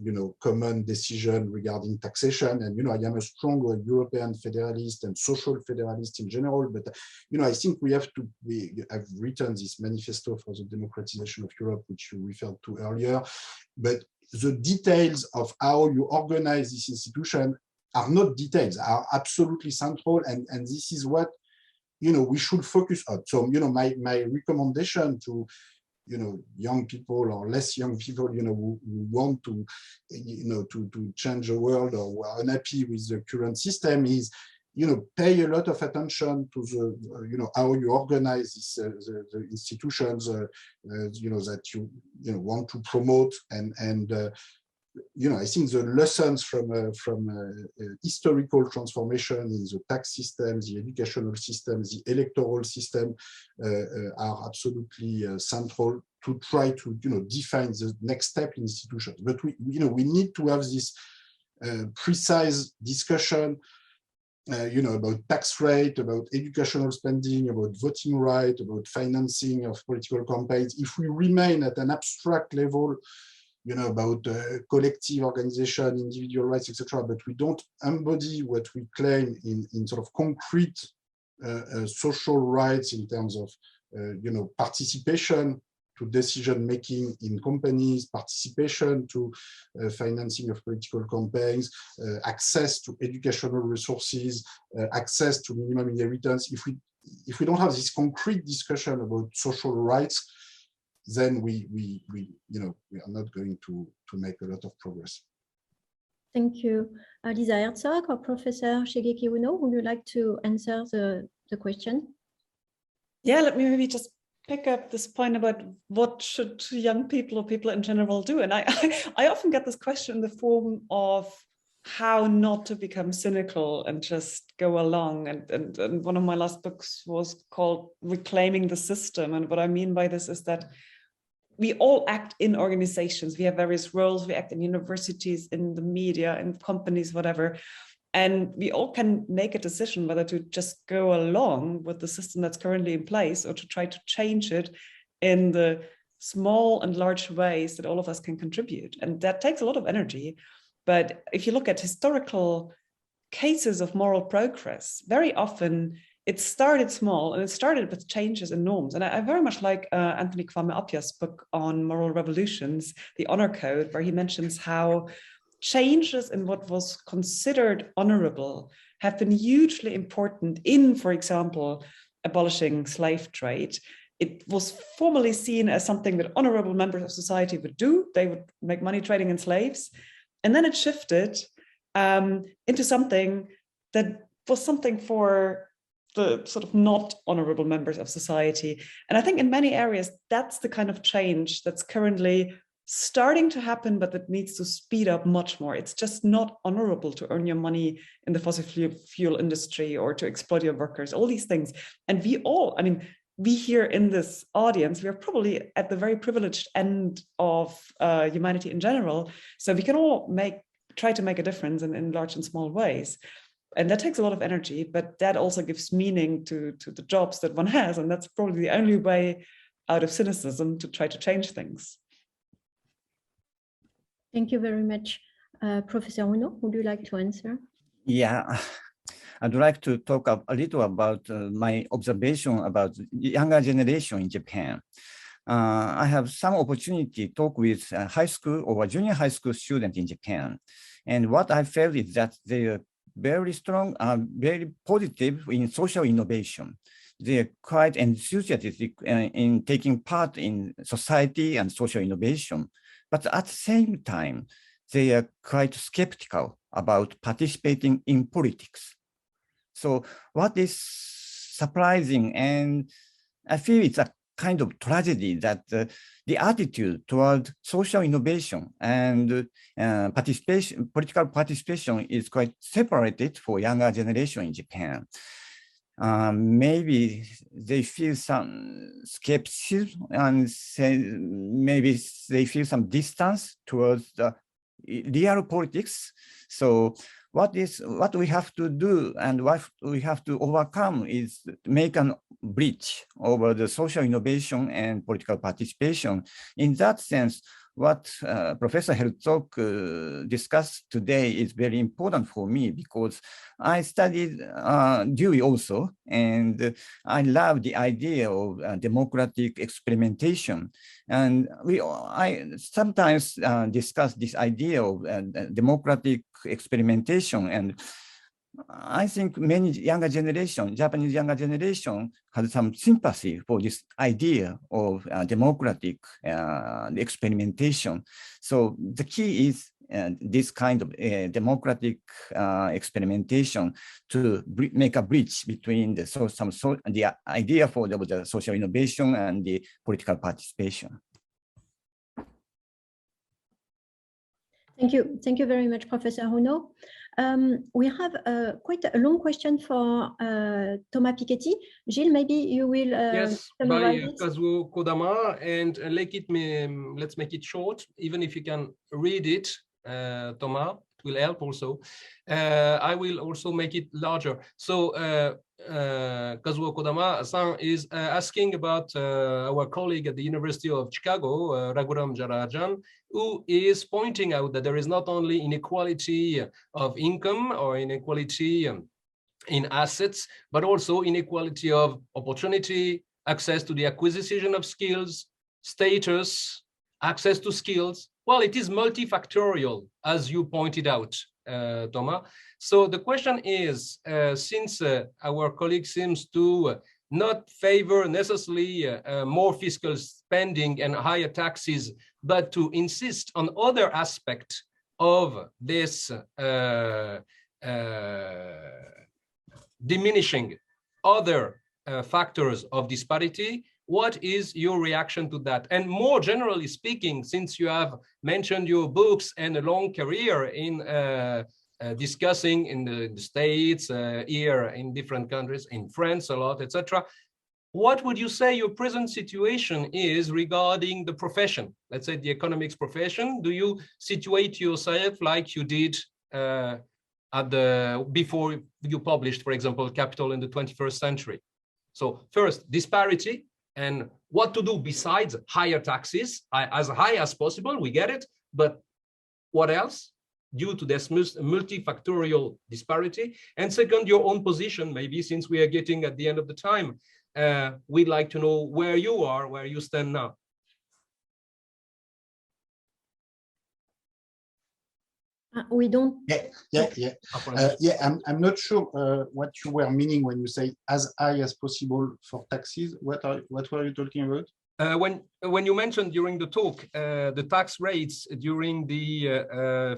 you know, common decision regarding taxation. And, you know, I am a strong European federalist and social federalist in general, but, you know, I think we have written this manifesto for the democratization of Europe, which you referred to earlier, but the details of how you organize this institution are not details, are absolutely central, and this is what, you know, we should focus on. So, you know, my recommendation to, you know, young people or less young people, you know, who want to, you know, to change the world or who are unhappy with the current system is, you know, pay a lot of attention to the, you know, how you organize this, the institutions, you know, that you know, want to promote, and you know, I think the lessons from historical transformation in the tax system, the educational system, the electoral system are absolutely central to try to, you know, define the next step in institutions. But we, you know, we need to have this precise discussion, you know, about tax rate, about educational spending, about voting right, about financing of political campaigns. If we remain at an abstract level, you know, about collective organization, individual rights, etc., but we don't embody what we claim in sort of concrete social rights in terms of, you know, participation to decision-making in companies, participation to financing of political campaigns, access to educational resources, access to minimum inheritance. If we don't have this concrete discussion about social rights, then we you know, we are not going to make a lot of progress. Thank you. Lisa Herzog or Professor Shigeki Uno, would you like to answer the question? Yeah, let me maybe just pick up this point about what should young people or people in general do. And I often get this question in the form of how not to become cynical and just go along. And one of my last books was called Reclaiming the System. And what I mean by this is that we all act in organizations. We have various roles. We act in universities, in the media, in companies, whatever. And we all can make a decision whether to just go along with the system that's currently in place or to try to change it in the small and large ways that all of us can contribute. And that takes a lot of energy. But if you look at historical cases of moral progress, very often it started small and it started with changes in norms. And I very much like Anthony Kwame Appiah's book on moral revolutions, The Honor Code, where he mentions how changes in what was considered honorable have been hugely important in, for example, abolishing slave trade. It was formerly seen as something that honorable members of society would do. They would make money trading in slaves. And then it shifted into something that was something for the sort of not honorable members of society. And I think in many areas, that's the kind of change that's currently starting to happen, but that needs to speed up much more. It's just not honorable to earn your money in the fossil fuel industry or to exploit your workers, all these things. And we all, I mean, we here in this audience, we are probably at the very privileged end of humanity in general. So we can all try to make a difference in large and small ways. And that takes a lot of energy, but that also gives meaning to the jobs that one has. And that's probably the only way out of cynicism to try to change things. Thank you very much. Professor Uno, would you like to answer? Yeah, I'd like to talk a little about my observation about the younger generation in Japan. I have some opportunity to talk with high school or junior high school students in Japan. And what I felt is that they are very strong, very positive in social innovation. They are quite enthusiastic in taking part in society and social innovation. But at the same time, they are quite skeptical about participating in politics. So what is surprising, and I feel it's a kind of tragedy that the attitude toward social innovation and political participation is quite separated for younger generation in Japan. Maybe they feel some skepticism and maybe they feel some distance towards the real politics. So what we have to do and what we have to overcome is make a bridge over the social innovation and political participation. In that sense, what Professor Herzog discussed today is very important for me because I studied Dewey also, and I love the idea of democratic experimentation. And I sometimes discuss this idea of democratic experimentation, and I think many younger generation, Japanese younger generation, has some sympathy for this idea of democratic experimentation. So the key is this kind of democratic experimentation to make a bridge between the idea for the social innovation and the political participation. Thank you very much, Professor Uno. We have quite a long question for Thomas Piketty. Gilles, maybe you will yes, summarize by it. Kazuo Kodama, and let's make it short, even if you can read it, Thomas, it will help also. I will also make it larger. So Kazuo Kodama-san is asking about our colleague at the University of Chicago, Raghuram Jarajan, who is pointing out that there is not only inequality of income or inequality in assets, but also inequality of opportunity, access to the acquisition of skills, status, access to skills. Well, it is multifactorial, as you pointed out, Thomas. So the question is, since our colleague seems to not favor necessarily more fiscal spending and higher taxes, but to insist on other aspects of this diminishing other factors of disparity, what is your reaction to that? And more generally speaking, since you have mentioned your books and a long career in discussing in the States, here in different countries, in France a lot, etc., what would you say your present situation is regarding the profession? Let's say the economics profession. Do you situate yourself like you did before you published, for example, Capital in the 21st Century? So first, disparity and what to do besides higher taxes, as high as possible, we get it, but what else due to this multifactorial disparity? And second, your own position, maybe since we are getting at the end of the time, we'd like to know where you are, where you stand now. We don't. I'm not sure what you were meaning when you say as high as possible for taxes. What were you talking about? When you mentioned during the talk the tax rates during the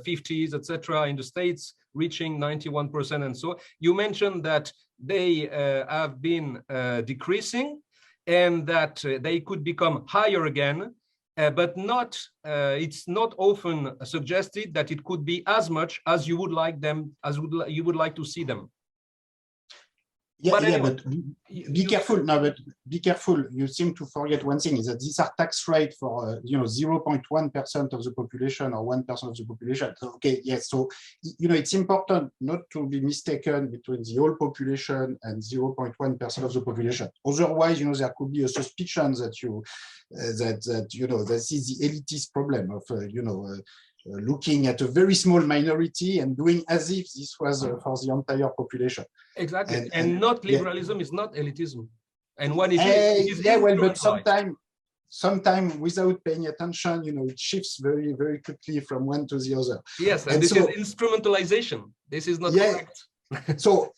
50s, etc., in the States reaching 91% and so, you mentioned that they have been decreasing and that they could become higher again, but not. It's not often suggested that it could be as much as you would like them, as you would like to see them. Yeah, But yeah, anyway, but be careful. No, but be careful. You seem to forget one thing: is that these are tax rate for 0.1% of the population or 1% of the population. So, okay, yes. So it's important not to be mistaken between the whole population and 0.1% of the population. Otherwise, there could be a suspicion that this is the elitist problem of looking at a very small minority and doing as if this was for the entire population. Exactly, and not liberalism is not elitism. And what it is yeah, well, but sometimes without paying attention, it shifts very, very quickly from one to the other. Yes, and this is instrumentalization. This is not correct. So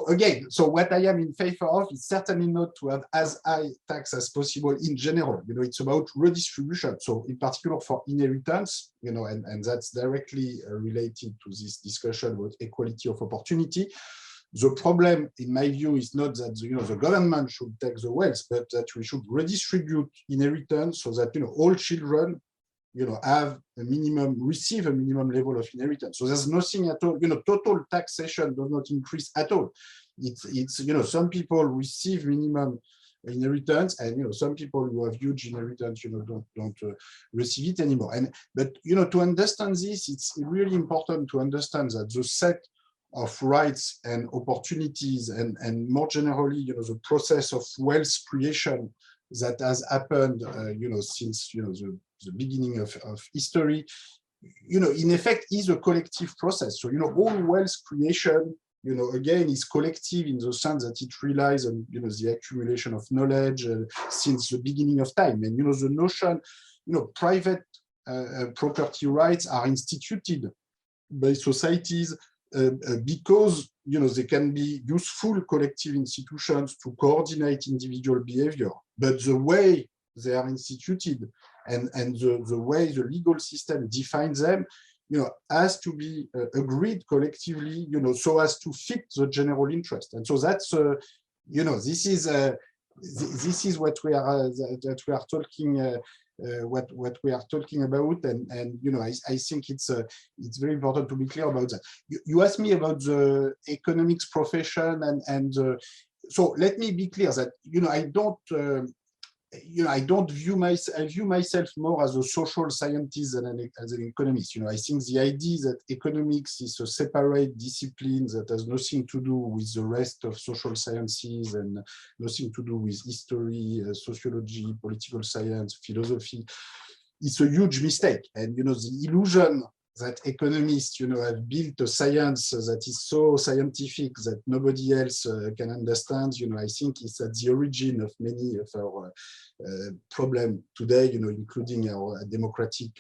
again, what I am in favor of is certainly not to have as high tax as possible in general. It's about redistribution. So in particular for inheritance, and that's directly related to this discussion about equality of opportunity. The problem, in my view, is not that the government should take the wealth, but that we should redistribute inheritance so that all children receive a minimum level of inheritance. So there's nothing at all, total taxation does not increase at all. It's some people receive minimum inheritance, and some people who have huge inheritance, don't receive it anymore. But to understand this, it's really important to understand that the set of rights and opportunities and more generally, the process of wealth creation that has happened, since the beginning of history, in effect is a collective process. So, all wealth creation, again, is collective in the sense that it relies on, the accumulation of knowledge since the beginning of time. And, the notion, private property rights are instituted by societies because, they can be useful collective institutions to coordinate individual behavior. But the way they are instituted and the way the legal system defines them, has to be agreed collectively, so as to fit the general interest. And so that's, this is what we are talking. What we are talking about, and I think it's very important to be clear about that. You asked me about the economics profession, and so let me be clear that I don't view myself. I view myself more as a social scientist than as an economist. I think the idea that economics is a separate discipline that has nothing to do with the rest of social sciences and nothing to do with history, sociology, political science, philosophy, it's a huge mistake. And the illusion that economists, have built a science that is so scientific that nobody else can understand, I think is at the origin of many of our problems today, including our democratic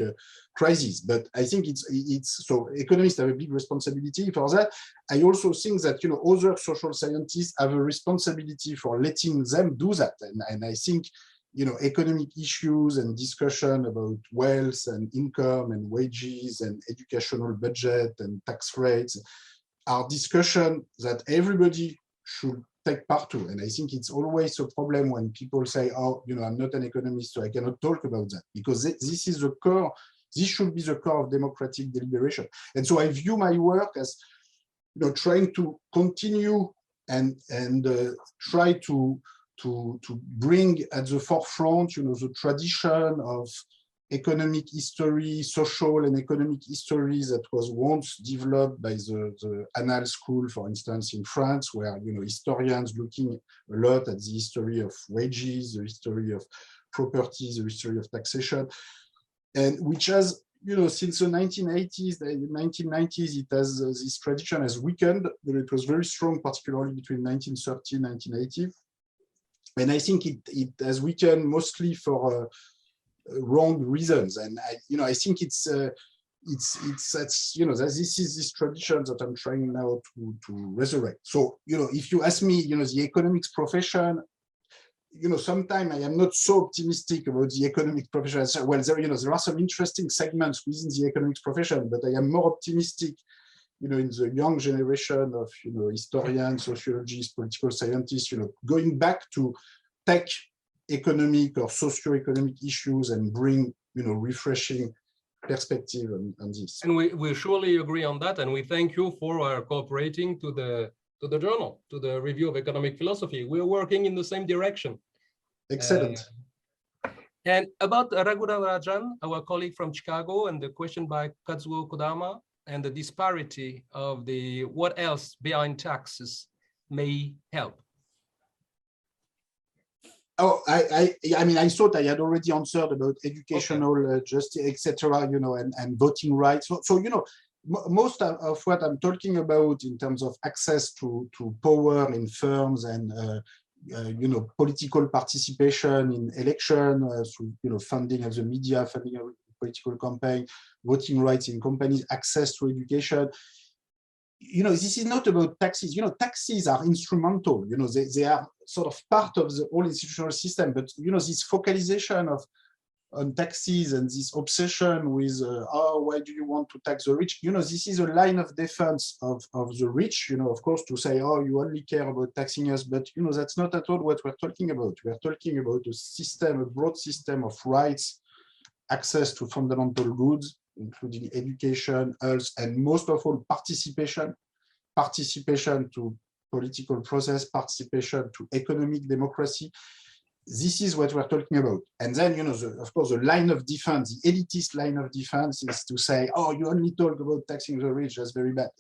crisis. But I think it's so economists have a big responsibility for that. I also think that, other social scientists have a responsibility for letting them do that. And I think, economic issues and discussion about wealth and income and wages and educational budget and tax rates are discussion that everybody should take part to. And I think it's always a problem when people say, oh, I'm not an economist, so I cannot talk about that, because this is the core, this should be the core of democratic deliberation. And so I view my work as, trying to continue and try to bring at the forefront, the tradition of economic history, social and economic history that was once developed by the Annales School, for instance, in France, where historians looking a lot at the history of wages, the history of property, the history of taxation, and which has, since the 1980s, the 1990s, it has this tradition has weakened, but it was very strong, particularly between 1930 and 1980. And I think it has weakened mostly for wrong reasons. And I think it's this is this tradition that I'm trying now to resurrect. So if you ask me, the economics profession, sometimes I am not so optimistic about the economic profession. Well, there are some interesting segments within the economics profession, but I am more optimistic, in the young generation of, historians, sociologists, political scientists, going back to tech economic or socio-economic issues and bring, refreshing perspective on this. And we surely agree on that, and we thank you for cooperating to the journal, to the Review of Economic Philosophy. We're working in the same direction. Excellent. And about Raghunarajan, our colleague from Chicago, and the question by Kazuo Kodama, and the disparity of the what else behind taxes may help. Oh, I mean, I thought I had already answered about educational justice, etc., and voting rights. So most of what I'm talking about in terms of access to power in firms and political participation in election through funding of the media, funding of political campaign, voting rights in companies, access to education. This is not about taxes. Taxes are instrumental. They are sort of part of the whole institutional system. But this focalization on taxes and this obsession with why do you want to tax the rich? This is a line of defense of the rich. Of course, to say, oh, you only care about taxing us, but that's not at all what we're talking about. We're talking about a system, a broad system of rights, access to fundamental goods, including education, health, and most of all, participation to political process, participation to economic democracy. This is what we're talking about. And then, of course, the line of defense, the elitist line of defense is to say, oh, you only talk about taxing the rich, that's very bad.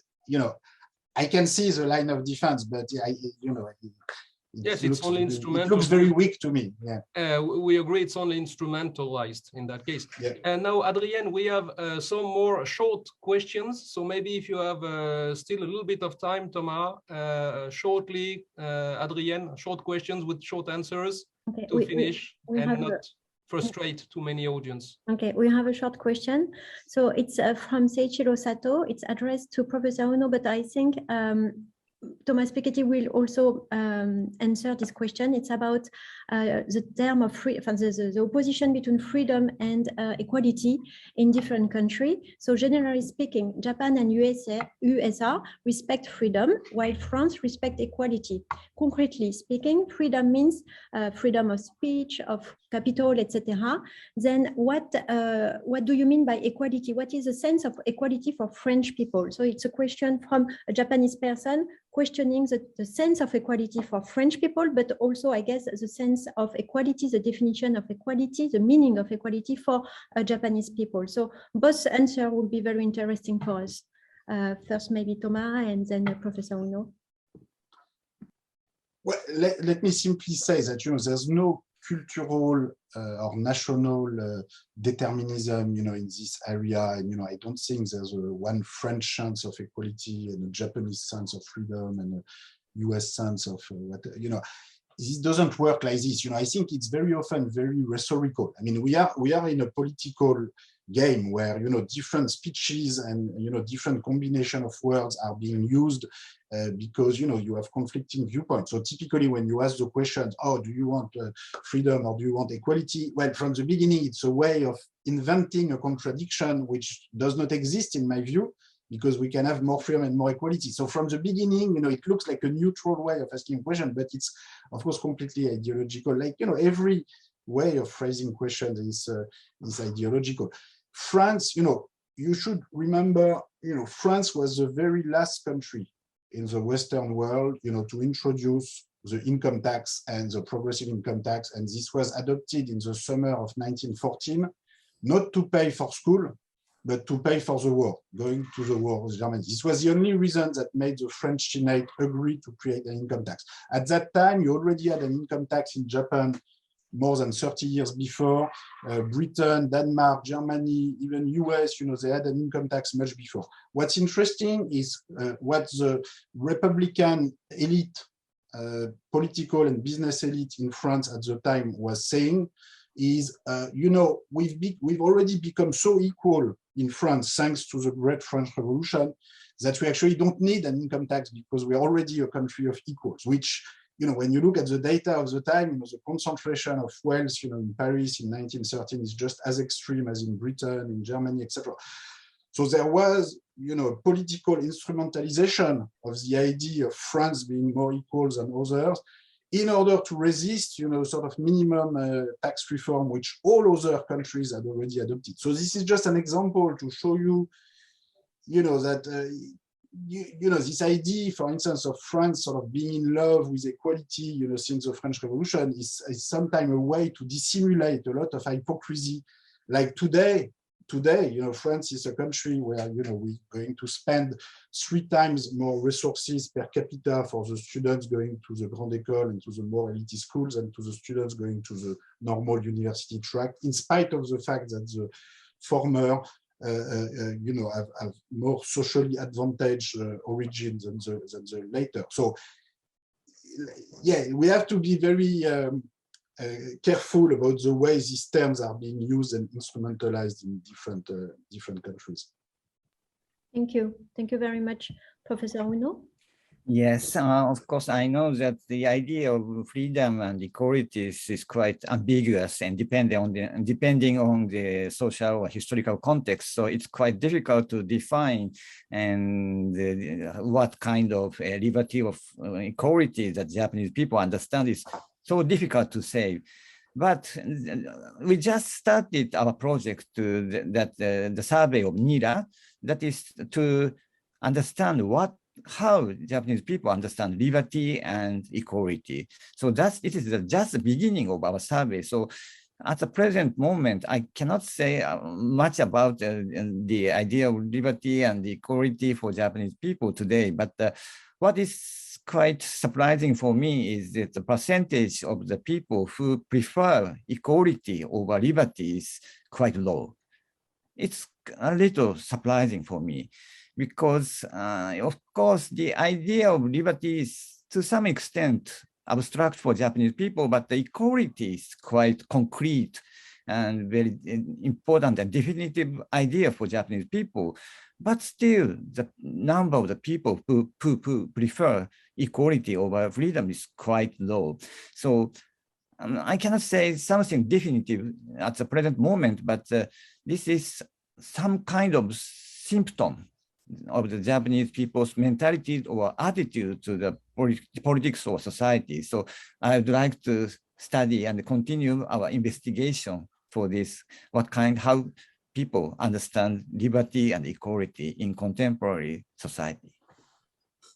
I can see the line of defense, but yes, it's only instrumental. It looks very weak to me. Yeah. We agree it's only instrumentalized in that case. Yeah. And now, Adrien, we have some more short questions. So maybe if you have still a little bit of time, Thomas, shortly, Adrien, short questions with short answers to finish and not frustrate too many audience. Okay, we have a short question. So it's from Seiichiro Sato. It's addressed to Professor Uno, but I think Thomas Piketty will also answer this question. It's about the term of the opposition between freedom and equality in different countries. So generally speaking, Japan and USA respect freedom, while France respect equality. Concretely speaking, freedom means freedom of speech, of capital, etc. Then what do you mean by equality? What is the sense of equality for French people? So it's a question from a Japanese person questioning the sense of equality for French people, but also, I guess, the sense of equality, the definition of equality, the meaning of equality for Japanese people. So both answers will be very interesting for us. First, maybe Thomas, and then Professor Uno. Well, let me simply say that there's no cultural or national determinism, in this area, and I don't think there's one French sense of equality and a Japanese sense of freedom and a U.S. sense of This doesn't work like this. I think it's very often very rhetorical. I mean, we are in a political game where different speeches and different combination of words are being used because you have conflicting viewpoints. So typically when you ask the questions, oh, do you want freedom or do you want equality? Well, from the beginning, it's a way of inventing a contradiction which does not exist in my view, because we can have more freedom and more equality. So from the beginning, it looks like a neutral way of asking a question, but it's of course completely ideological. Like every way of phrasing questions is ideological. France, you should remember, France was the very last country in the Western world, to introduce the income tax and the progressive income tax, and this was adopted in the summer of 1914, not to pay for school, but to pay for the war, going to the war with Germany. This was the only reason that made the French Senate agree to create an income tax. At that time, you already had an income tax in Japan more than 30 years before. Britain, Denmark, Germany, even US, they had an income tax much before. What's interesting is what the Republican elite, political and business elite in France at the time was saying is, we've already become so equal in France, thanks to the Great French Revolution, that we actually don't need an income tax because we're already a country of equals, which when you look at the data of the time, the concentration of wealth, in Paris in 1913 is just as extreme as in Britain, in Germany, etc. So there was, political instrumentalization of the idea of France being more equal than others in order to resist, sort of minimum tax reform, which all other countries had already adopted. So this is just an example to show you, that, this idea, for instance, of France sort of being in love with equality, since the French Revolution is sometimes a way to dissimulate a lot of hypocrisy. Like today, France is a country where, we're going to spend 3 times more resources per capita for the students going to the Grande École and to the more elite schools and to the students going to the normal university track, in spite of the fact that the former have more socially advantaged origins than the later. So, yeah, we have to be very careful about the way these terms are being used and instrumentalized in different countries. Thank you. Thank you very much, Professor Uno. Yes, of course, I know that the idea of freedom and equality is quite ambiguous and depending on the social or historical context. So it's quite difficult to define and what kind of liberty of equality that Japanese people understand is so difficult to say. But we just started our project the survey of NIRA, that is to understand how Japanese people understand liberty and equality. So it is just the beginning of our survey. So at the present moment, I cannot say much about the idea of liberty and equality for Japanese people today. But what is quite surprising for me is that the percentage of the people who prefer equality over liberty is quite low. It's a little surprising for me, because of course the idea of liberty is to some extent abstract for Japanese people, but the equality is quite concrete and very important and definitive idea for Japanese people. But still, the number of the people who prefer equality over freedom is quite low. So I cannot say something definitive at the present moment, but this is some kind of symptom of the Japanese people's mentality or attitude to the politics or society. So I would like to study and continue our investigation for this, how people understand liberty and equality in contemporary society.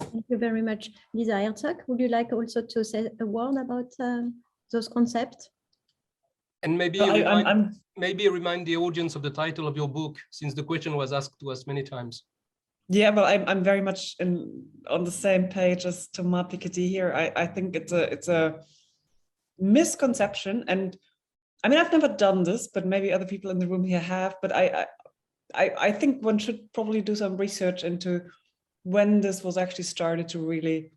Thank you very much. Lisa Herzog, would you like also to say a word about those concepts? And maybe remind the audience of the title of your book, since the question was asked to us many times. Yeah, well, I'm very much on the same page as Thomas Piketty here. I think it's a misconception, and I mean, I've never done this, but maybe other people in the room here have. But I think one should probably do some research into when this was actually started to really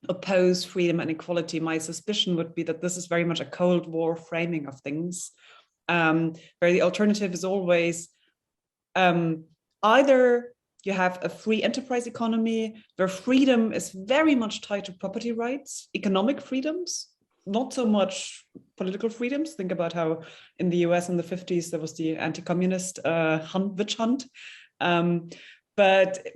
oppose freedom and equality. My suspicion would be that this is very much a Cold War framing of things, where the alternative is always either you have a free enterprise economy where freedom is very much tied to property rights, economic freedoms, not so much political freedoms. Think about how in the US in the 50s, there was the anti-communist witch hunt. But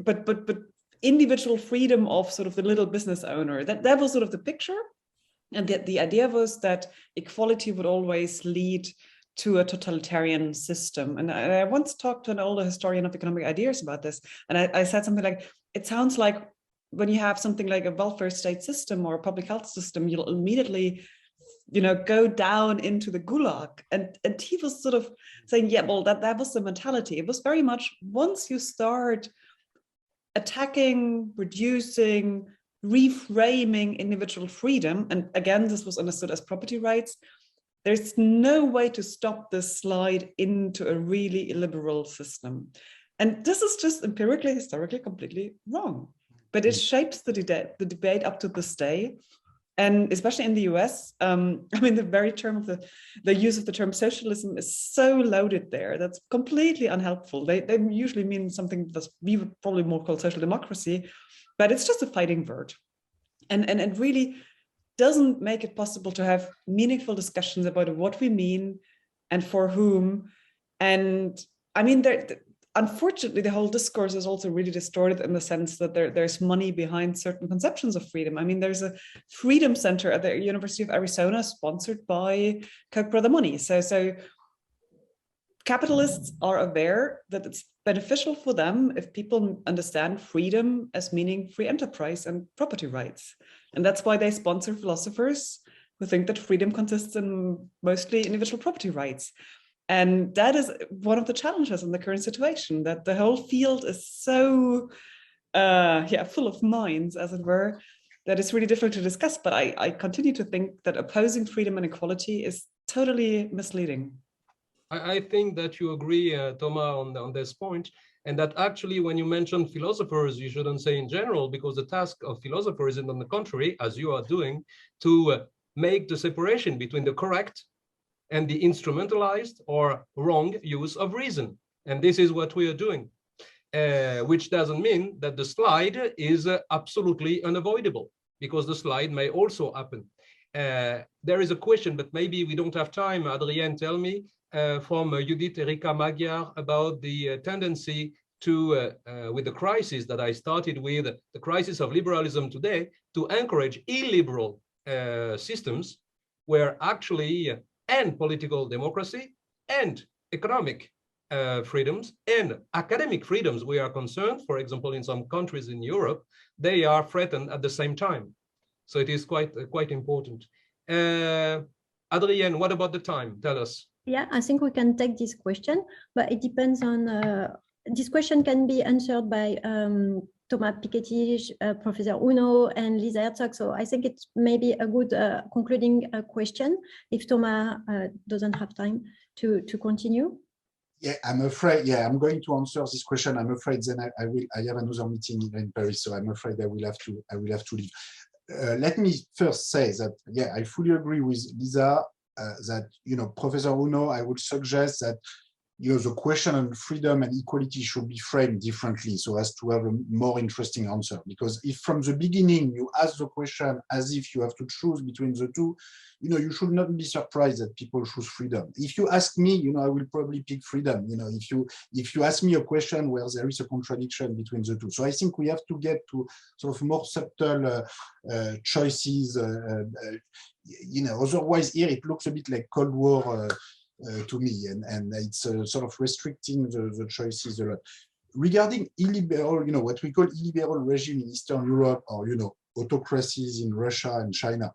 individual freedom of sort of the little business owner, that was sort of the picture. And the idea was that equality would always lead to a totalitarian system. And I once talked to an older historian of economic ideas about this. And I said something like, it sounds like when you have something like a welfare state system or a public health system, you'll immediately, go down into the gulag. And he was sort of saying, yeah, well, that was the mentality. It was very much once you start attacking, reducing, reframing individual freedom, and again, this was understood as property rights, there's no way to stop this slide into a really illiberal system. And this is just empirically, historically, completely wrong. But it shapes the debate up to this day. And especially in the US, I mean, the very term of the use of the term socialism is so loaded there. That's completely unhelpful. They usually mean something that we would probably more call social democracy, but it's just a fighting word. And really, doesn't make it possible to have meaningful discussions about what we mean and for whom. And I mean, unfortunately, the whole discourse is also really distorted in the sense that there's money behind certain conceptions of freedom. I mean, there's a freedom center at the University of Arizona sponsored by Koch brother money. So capitalists are aware that it's beneficial for them if people understand freedom as meaning free enterprise and property rights. And that's why they sponsor philosophers who think that freedom consists in mostly individual property rights. And that is one of the challenges in the current situation, that the whole field is so full of minds, as it were, that it's really difficult to discuss. But I continue to think that opposing freedom and equality is totally misleading. I think that you agree, Thomas, on this point, and that actually when you mention philosophers, you shouldn't say in general, because the task of philosophers is, on the contrary, as you are doing, to make the separation between the correct and the instrumentalized or wrong use of reason. And this is what we are doing, which doesn't mean that the slide is absolutely unavoidable, because the slide may also happen. There is a question, but maybe we don't have time. Adrien, tell me, from Judith Erika Magyar about the tendency to, with the crisis that I started with, the crisis of liberalism today, to encourage illiberal systems where actually and political democracy and economic freedoms and academic freedoms we are concerned, for example, in some countries in Europe, they are threatened at the same time. So it is quite important. Adrien, what about the time? Tell us. Yeah, I think we can take this question, but it depends on, this question can be answered by Thomas Piketty, Professor Uno, and Lisa Herzog. So I think it's maybe a good concluding question if Thomas doesn't have time to continue. Yeah, I'm afraid, yeah, I'm going to answer this question. I'm afraid then I have another meeting in Paris, so I'm afraid I will have to leave. Let me first say that, yeah, I fully agree with Lisa that, you know, Professor Uno, I would suggest that, you know, the question on freedom and equality should be framed differently so as to have a more interesting answer. Because if from the beginning you ask the question as if you have to choose between the two, you know, you should not be surprised that people choose freedom. If you ask me, you know, I will probably pick freedom. You know, if you ask me a question where there is a contradiction between the two. So I think we have to get to sort of more subtle choices. You know, otherwise here it looks a bit like Cold War to me, and it's sort of restricting the choices a lot. Regarding illiberal, you know, what we call illiberal regime in Eastern Europe, or, you know, autocracies in Russia and China,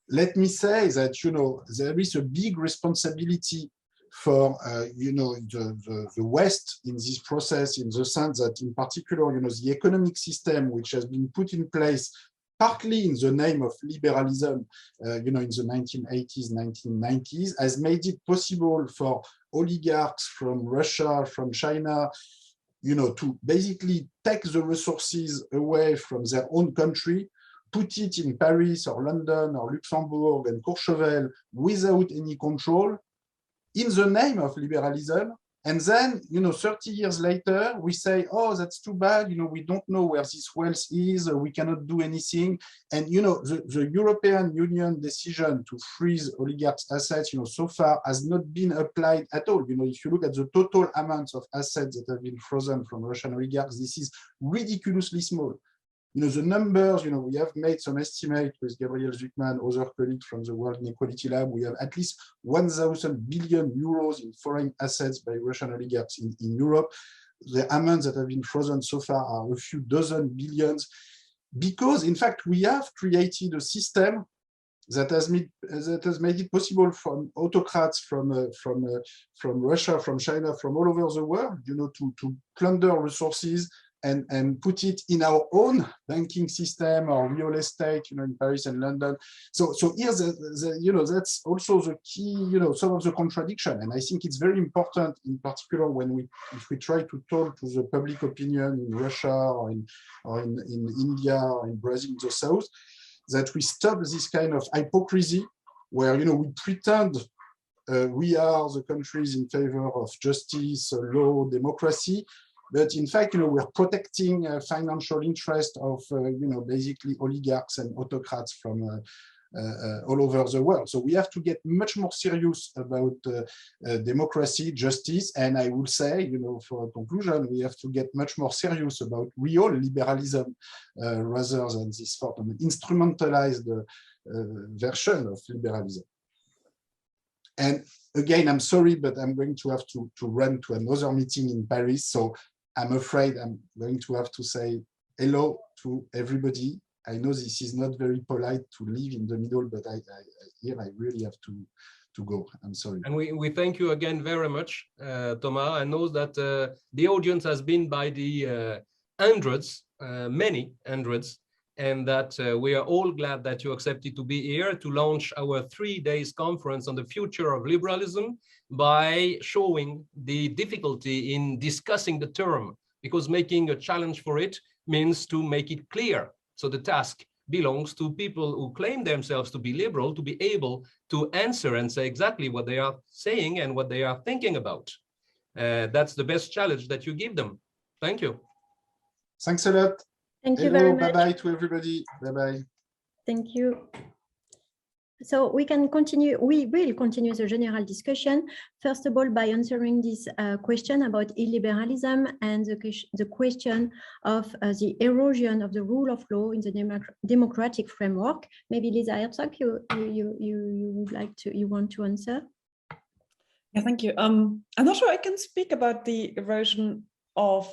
let me say that, you know, there is a big responsibility for, you know, the West in this process, in the sense that, in particular, you know, the economic system which has been put in place partly in the name of liberalism, you know, in the 1980s, 1990s, has made it possible for oligarchs from Russia, from China, you know, to basically take the resources away from their own country, put it in Paris or London or Luxembourg and Courchevel without any control, in the name of liberalism. And then, you know, 30 years later, we say, oh, that's too bad. You know, we don't know where this wealth is. We cannot do anything. And, you know, the European Union decision to freeze oligarchs' assets, you know, so far has not been applied at all. You know, if you look at the total amounts of assets that have been frozen from Russian oligarchs, this is ridiculously small. You know, the numbers, you know, we have made some estimate with Gabriel Zuckman, other colleagues from the World Inequality Lab. We have at least 1,000 billion euros in foreign assets by Russian oligarchs in Europe. The amounts that have been frozen so far are a few dozen billions, because, in fact, we have created a system that has made it possible for autocrats from Russia, from China, from all over the world, you know, to plunder resources and put it in our own banking system or real estate, you know, in Paris and London. So here's you know, that's also the key, you know, some of the contradiction. And I think it's very important, in particular, if we try to talk to the public opinion in Russia or in India or in Brazil, in the South, that we stop this kind of hypocrisy where, you know, we pretend we are the countries in favor of justice, law, democracy. But in fact, you know, we're protecting financial interest of, you know, basically oligarchs and autocrats from all over the world. So we have to get much more serious about democracy, justice, and I will say, you know, for a conclusion, we have to get much more serious about real liberalism rather than this sort of instrumentalized version of liberalism. And again, I'm sorry, but I'm going to have to run to another meeting in Paris. So I'm afraid I'm going to have to say hello to everybody. I know this is not very polite to leave in the middle, but here I really have to go. I'm sorry. And we thank you again very much, Thomas. I know that the audience has been by the hundreds, many hundreds, and that we are all glad that you accepted to be here to launch our 3 days conference on the future of liberalism by showing the difficulty in discussing the term, because making a challenge for it means to make it clear. So the task belongs to people who claim themselves to be liberal to be able to answer and say exactly what they are saying and what they are thinking about. That's the best challenge that you give them. Thank you. Thanks a lot. Thank you very much. Bye-bye to everybody. Bye-bye. Thank you. So we will continue the general discussion, first of all, by answering this question about illiberalism and the question of the erosion of the rule of law in the democratic framework. Maybe Lisa Herzog, you want to answer? Yeah, thank you. I'm not sure I can speak about the erosion of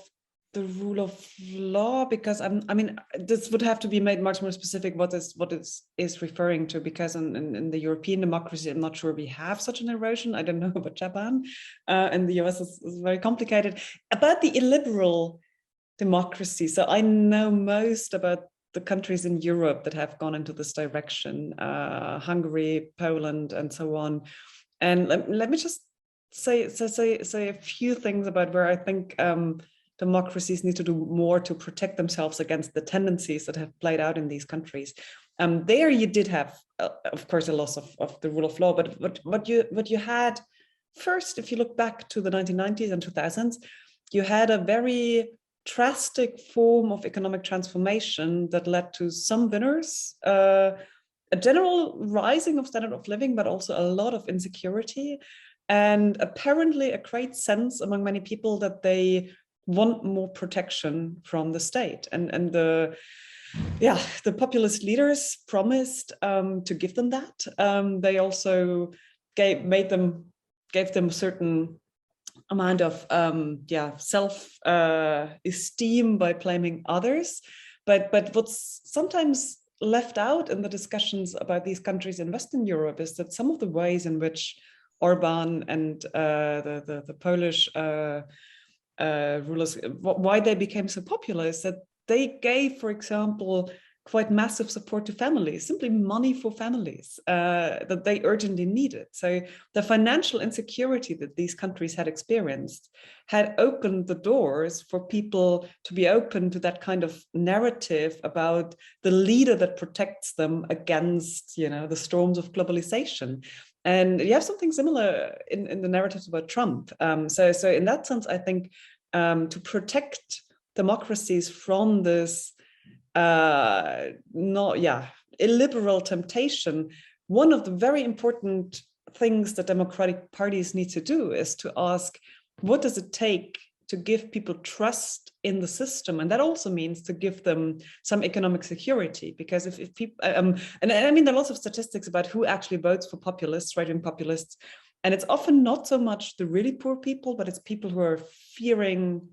the rule of law, because I mean, this would have to be made much more specific what is referring to, because in the European democracy, I'm not sure we have such an erosion. I don't know about Japan, and the US is very complicated. About the illiberal democracy, so I know most about the countries in Europe that have gone into this direction, Hungary, Poland, and so on. And let me just say a few things about where I think democracies need to do more to protect themselves against the tendencies that have played out in these countries. There you did have, of course, a loss of the rule of law, but what you had first, if you look back to the 1990s and 2000s, you had a very drastic form of economic transformation that led to some winners, a general rising of standard of living, but also a lot of insecurity, and apparently a great sense among many people that they want more protection from the state, and the populist leaders promised to give them that. They also gave them a certain amount of self-esteem by blaming others, but what's sometimes left out in the discussions about these countries in Western Europe is that some of the ways in which Orban and the Polish rulers, why they became so popular is that they gave, for example, quite massive support to families, simply money for families that they urgently needed. So the financial insecurity that these countries had experienced had opened the doors for people to be open to that kind of narrative about the leader that protects them against, the storms of globalization. And you have something similar in the narratives about Trump. So in that sense, I think to protect democracies from this illiberal temptation, one of the very important things that democratic parties need to do is to ask, what does it take to give people trust in the system? And that also means to give them some economic security, because if people, and I mean, there are lots of statistics about who actually votes for populists, right-wing populists, and it's often not so much the really poor people, but it's people who are fearing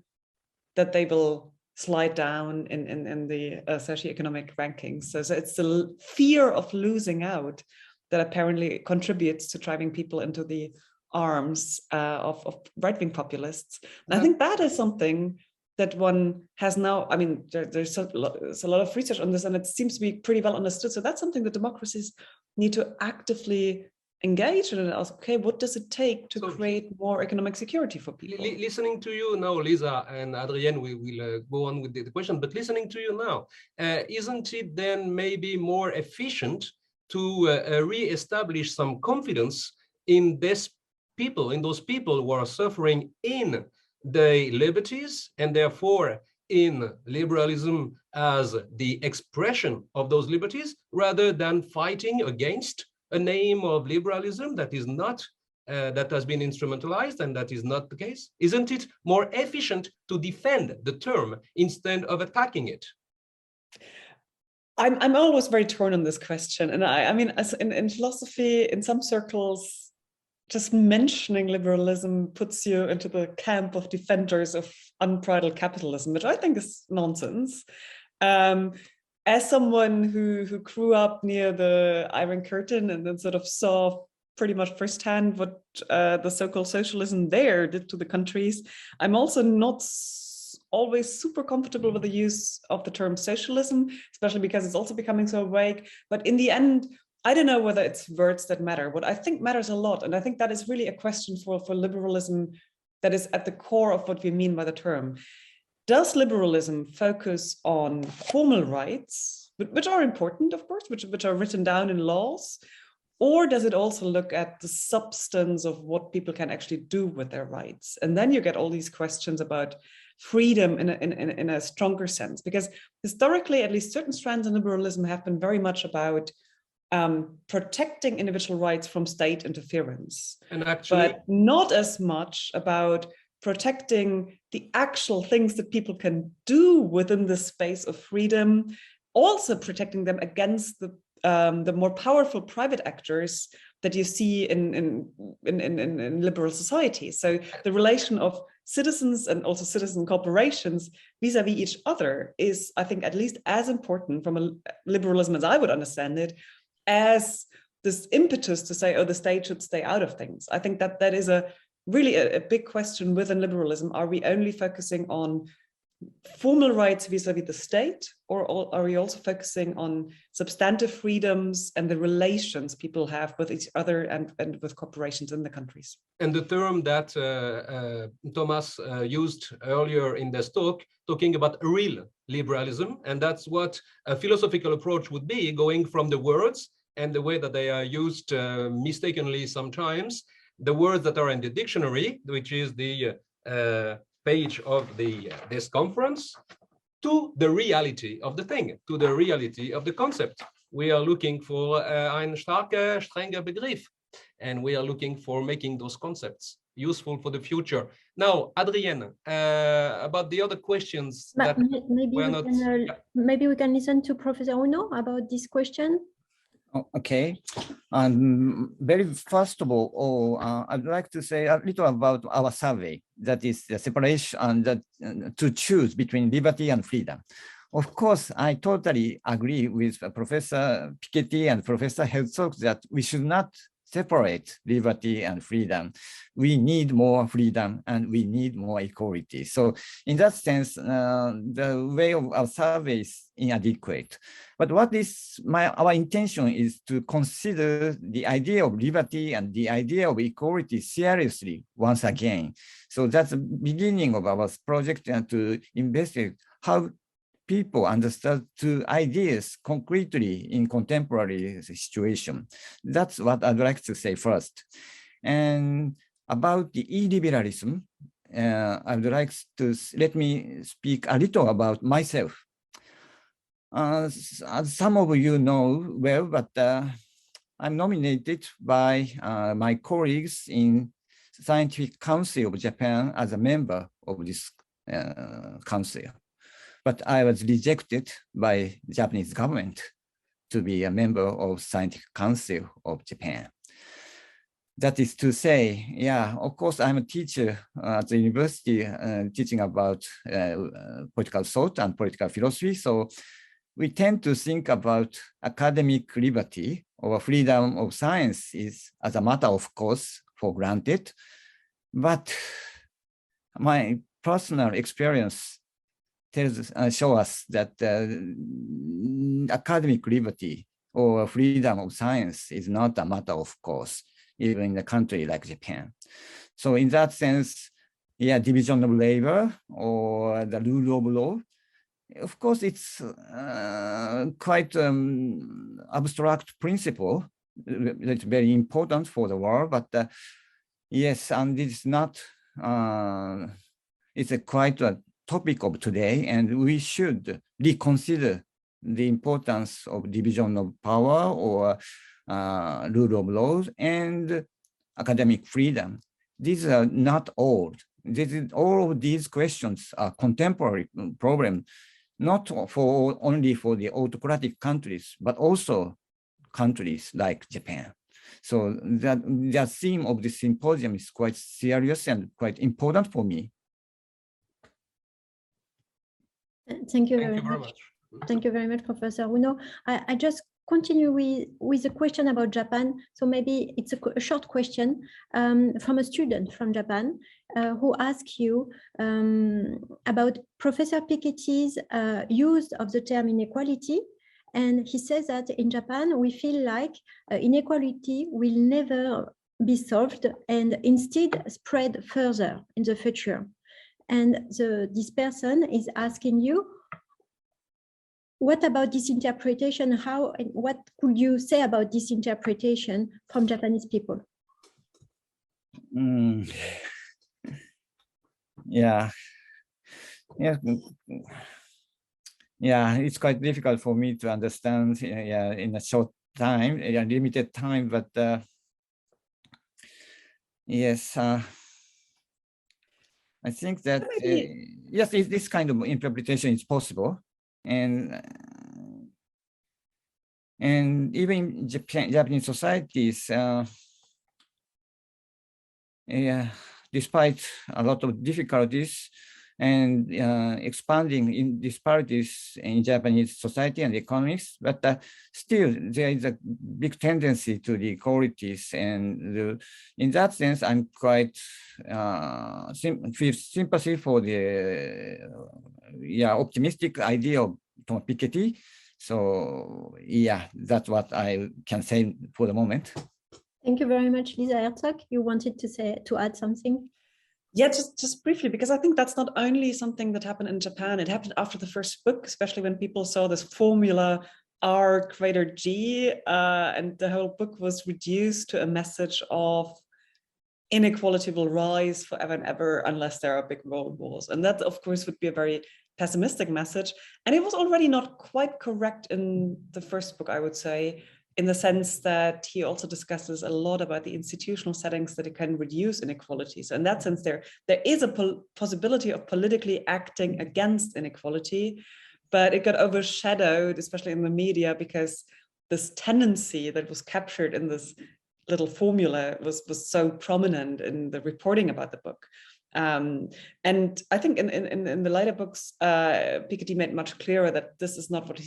that they will slide down in the socioeconomic rankings. So it's the fear of losing out that apparently contributes to driving people into the arms of right-wing populists. And I think that is something that one has now, I mean, there's a lot of research on this, and it seems to be pretty well understood. So that's something that democracies need to actively engage in and ask, okay, what does it take to create more economic security for people? Listening to you now, Lisa and Adrienne, we will go on with the question, but listening to you now, isn't it then maybe more efficient to re-establish some confidence in those people who are suffering in the liberties, and therefore in liberalism as the expression of those liberties, rather than fighting against a name of liberalism that is not that has been instrumentalized, and that is not the case? Isn't it more efficient to defend the term instead of attacking it? I'm always very torn on this question. And I mean, as in philosophy, in some circles, just mentioning liberalism puts you into the camp of defenders of unbridled capitalism, which I think is nonsense. As someone who grew up near the Iron Curtain and then sort of saw pretty much firsthand what the so-called socialism there did to the countries, I'm also not always super comfortable with the use of the term socialism, especially because it's also becoming so vague. But in the end, I don't know whether it's words that matter. What I think matters a lot, and I think that is really a question for liberalism that is at the core of what we mean by the term. Does liberalism focus on formal rights, which are important, of course, which are written down in laws? Or does it also look at the substance of what people can actually do with their rights? And then you get all these questions about freedom in a stronger sense, because historically, at least certain strands in liberalism have been very much about protecting individual rights from state interference, and actually, but not as much about protecting the actual things that people can do within the space of freedom, also protecting them against the more powerful private actors that you see in liberal societies. So the relation of citizens and also citizen corporations vis-a-vis each other is, I think, at least as important from a liberalism as I would understand it, as this impetus to say, oh, the state should stay out of things. I think that is really a big question within liberalism. Are we only focusing on formal rights vis-a-vis the state, or are we also focusing on substantive freedoms and the relations people have with each other and with corporations in the countries? And the term that Thomas used earlier in this talk, talking about real liberalism, and that's what a philosophical approach would be, going from the words and the way that they are used mistakenly sometimes, the words that are in the dictionary, which is the page of this conference, to the reality of the thing, to the reality of the concept. We are looking for ein starker, strenger Begriff, and we are looking for making those concepts useful for the future. Now, Adrienne, about the other questions that maybe we can listen to Professor Uno about this question. Okay. Very first of all, I'd like to say a little about our survey, that is the separation that to choose between liberty and freedom. Of course, I totally agree with Professor Piketty and Professor Hertz that we should not separate liberty and freedom. We need more freedom and we need more equality. So in that sense, the way of our survey is inadequate. But what is our intention is to consider the idea of liberty and the idea of equality seriously once again. So that's the beginning of our project, and to investigate how people understand two ideas concretely in contemporary situation. That's what I'd like to say first. And about the illiberalism, I'd like to let me speak a little about myself. As some of you know well, but I'm nominated by my colleagues in Scientific Council of Japan as a member of this council. But I was rejected by the Japanese government to be a member of Scientific Council of Japan. That is to say, yeah, of course, I'm a teacher at the university teaching about political thought and political philosophy. So we tend to think about academic liberty or freedom of science is as a matter of course for granted. But my personal experience show us that academic liberty or freedom of science is not a matter of course, even in a country like Japan. So in that sense, yeah, division of labor or the rule of law, of course, it's quite abstract principle that's very important for the world, but yes, and it's not, it's quite topic of today, and we should reconsider the importance of division of power or rule of laws and academic freedom. These are not old. All of these questions are contemporary problems, not only for the autocratic countries, but also countries like Japan. So the theme of this symposium is quite serious and quite important for me. Thank you very much. Thank you very much, Professor Uno. I just continue with a question about Japan. So maybe it's a short question from a student from Japan who asks you about Professor Piketty's use of the term inequality. And he says that in Japan, we feel like inequality will never be solved and instead spread further in the future. And this person is asking you, what about this interpretation? What could you say about this interpretation from Japanese people? Yeah, it's quite difficult for me to understand in a short time, limited time, but yes, I think that yes, this kind of interpretation is possible. And even in Japanese societies, despite a lot of difficulties and expanding in disparities in Japanese society and economics, but still there is a big tendency to the equalities. And in that sense, I'm quite feel sympathy for the optimistic idea of Thomas Piketty. So that's what I can say for the moment. Thank you very much, Lisa Herzog. You wanted to add something? Yeah, just briefly, because I think that's not only something that happened in Japan. It happened after the first book, especially when people saw this formula R greater G, and the whole book was reduced to a message of inequality will rise forever and ever unless there are big world wars. And that, of course, would be a very pessimistic message. And it was already not quite correct in the first book, I would say, in the sense that he also discusses a lot about the institutional settings that it can reduce inequalities. In that sense, there is a possibility of politically acting against inequality, but it got overshadowed, especially in the media, because this tendency that was captured in this little formula was so prominent in the reporting about the book. And I think in the later books, Piketty made much clearer that this is not what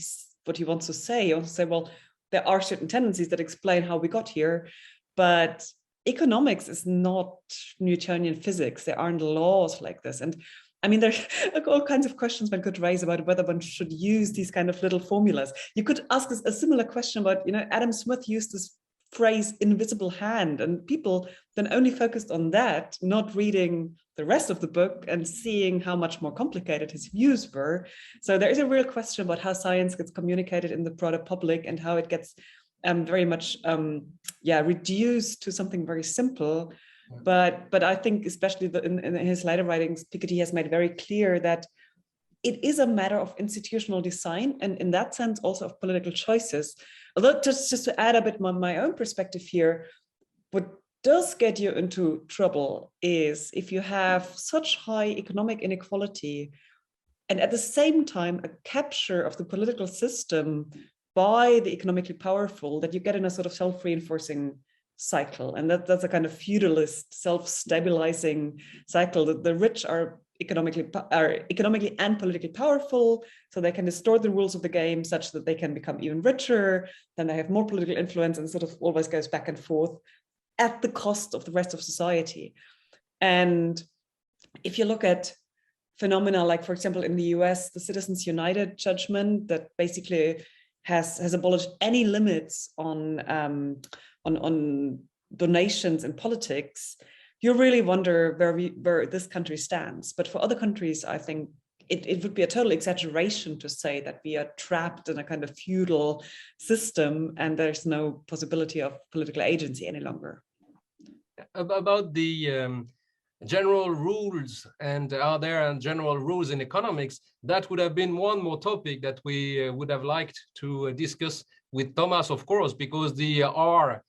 he wants to say. He wants to say, well, there are certain tendencies that explain how we got here, but economics is not Newtonian physics. There aren't laws like this. And I mean, there's all kinds of questions one could raise about whether one should use these kind of little formulas. You could ask us a similar question about, Adam Smith used this phrase invisible hand, and people then only focused on that, not reading the rest of the book and seeing how much more complicated his views were. So there is a real question about how science gets communicated in the broader public and how it gets very much reduced to something very simple. But I think especially in his later writings, Piketty has made very clear that it is a matter of institutional design, and in that sense also of political choices. Although just to add a bit my own perspective here, what does get you into trouble is if you have such high economic inequality and at the same time a capture of the political system by the economically powerful, that you get in a sort of self-reinforcing cycle. And that's a kind of feudalist, self-stabilizing cycle. That the rich are economically and politically powerful, so they can distort the rules of the game such that they can become even richer, then they have more political influence, and sort of always goes back and forth at the cost of the rest of society. And if you look at phenomena like, for example, in the US, the Citizens United judgment that basically has abolished any limits on donations in politics, you really wonder where this country stands. But for other countries, I think it would be a total exaggeration to say that we are trapped in a kind of feudal system and there's no possibility of political agency any longer. About the general rules, and are there general rules in economics? That would have been one more topic that we would have liked to discuss with Thomas, of course, because the R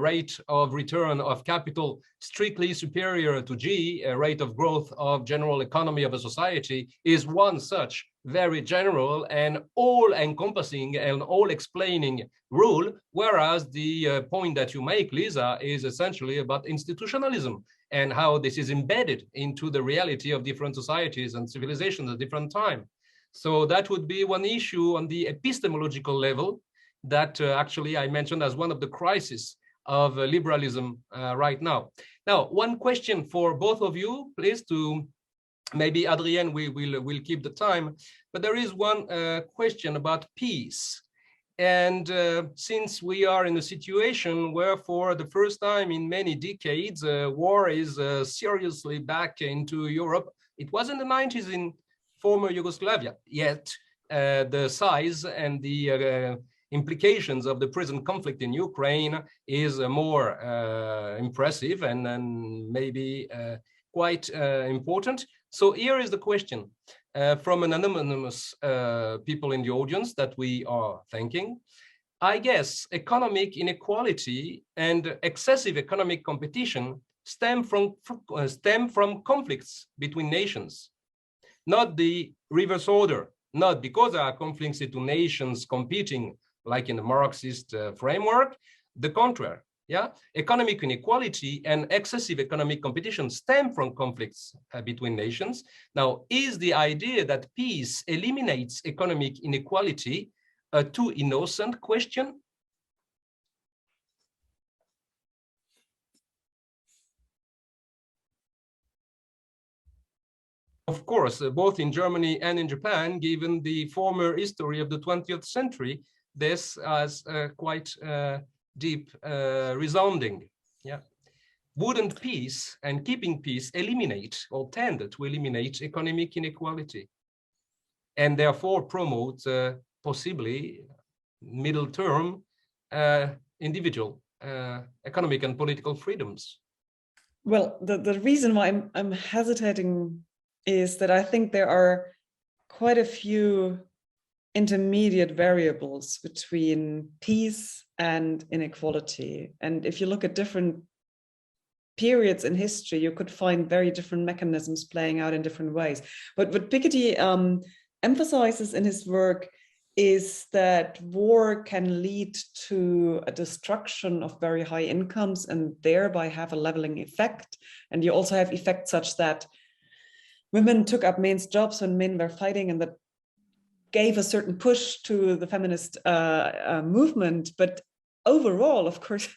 rate of return of capital strictly superior to G, rate of growth of general economy of a society, is one such very general and all-encompassing and all-explaining rule, whereas the point that you make, Lisa, is essentially about institutionalism and how this is embedded into the reality of different societies and civilizations at different time. So that would be one issue on the epistemological level that actually I mentioned as one of the crises of liberalism right now. Now, one question for both of you, please, to maybe Adrienne, we'll keep the time, but there is one question about peace. And since we are in a situation where for the first time in many decades, war is seriously back into Europe. It was in the 90s in former Yugoslavia, yet the size and the implications of the present conflict in Ukraine is more impressive and maybe quite important. So here is the question from an anonymous people in the audience that we are thanking. I guess economic inequality and excessive economic competition stem from conflicts between nations, not the reverse order, not because there are conflicts between nations competing like in the Marxist framework, the contrary. Yeah, economic inequality and excessive economic competition stem from conflicts between nations. Now, is the idea that peace eliminates economic inequality a too innocent question? Of course, both in Germany and in Japan, given the former history of the 20th century, this has quite deep resounding. Yeah, wouldn't peace and keeping peace eliminate or tend to eliminate economic inequality and therefore promote possibly middle term individual economic and political freedoms? Well, the reason why I'm hesitating is that I think there are quite a few intermediate variables between peace and inequality. And if you look at different periods in history, you could find very different mechanisms playing out in different ways. But what Piketty emphasizes in his work is that war can lead to a destruction of very high incomes and thereby have a leveling effect. And you also have effects such that women took up men's jobs when men were fighting, and that gave a certain push to the feminist movement. But overall, of course,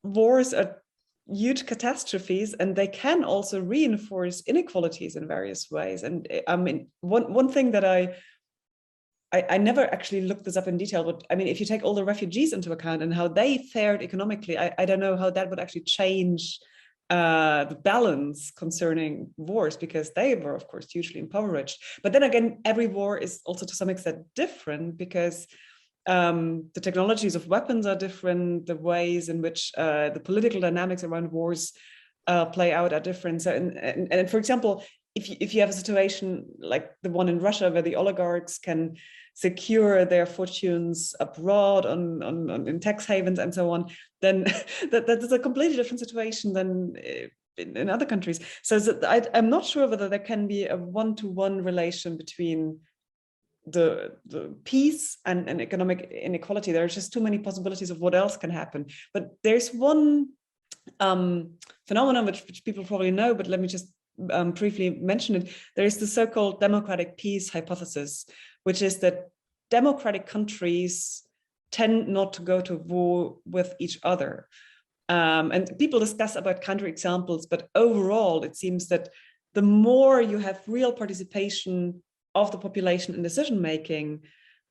wars are huge catastrophes, and they can also reinforce inequalities in various ways. And I mean, one thing that I never actually looked this up in detail, but I mean, if you take all the refugees into account and how they fared economically, I don't know how that would actually change the balance concerning wars, because they were, of course, hugely impoverished. But then again, every war is also to some extent different, because the technologies of weapons are different, the ways in which the political dynamics around wars play out are different. So, and for example, if you have a situation like the one in Russia, where the oligarchs can secure their fortunes abroad in tax havens and so on, then that is a completely different situation than in other countries. So I'm not sure whether there can be a one-to-one relation between the peace and economic inequality. There are just too many possibilities of what else can happen. But there's one phenomenon which people probably know, but let me just briefly mention it. There is the so-called democratic peace hypothesis, which is that democratic countries tend not to go to war with each other. And people discuss about counterexamples, but overall, it seems that the more you have real participation of the population in decision-making,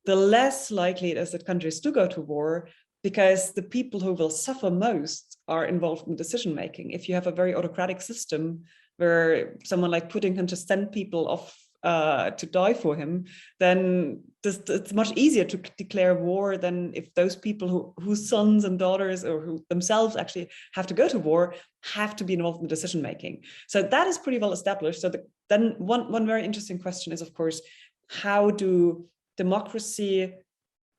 the less likely it is that countries do go to war, because the people who will suffer most are involved in decision-making. If you have a very autocratic system where someone like Putin can just send people off to die for him, then it's much easier to declare war than if those people whose sons and daughters or who themselves actually have to go to war have to be involved in the decision making. So that is pretty well established. So then one very interesting question is, of course, how do democracy,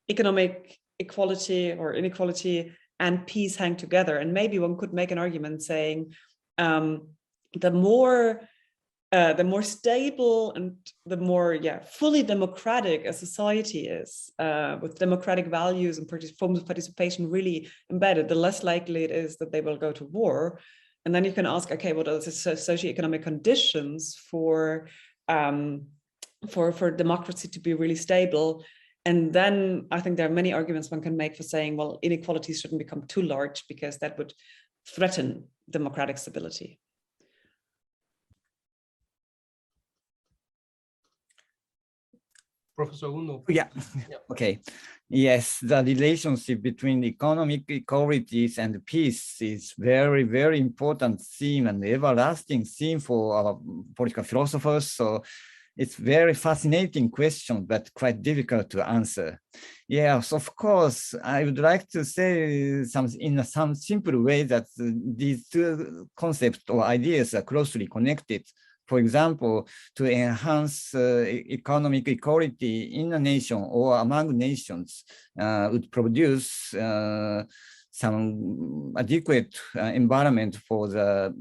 economic equality or inequality, and peace hang together? And maybe one could make an argument saying the more stable and the more fully democratic a society is, with democratic values and forms of participation really embedded, the less likely it is that they will go to war. And then you can ask, okay, what are the socioeconomic conditions for democracy to be really stable? And then I think there are many arguments one can make for saying, well, inequalities shouldn't become too large because that would threaten democratic stability. Professor Uno. Yeah. Okay. Yes, the relationship between economic equalities and peace is very, very important theme and everlasting theme for our political philosophers. So it's very fascinating question, but quite difficult to answer. Yes, of course, I would like to say in some simple way that these two concepts or ideas are closely connected. For example, to enhance economic equality in a nation or among nations would produce some adequate environment for the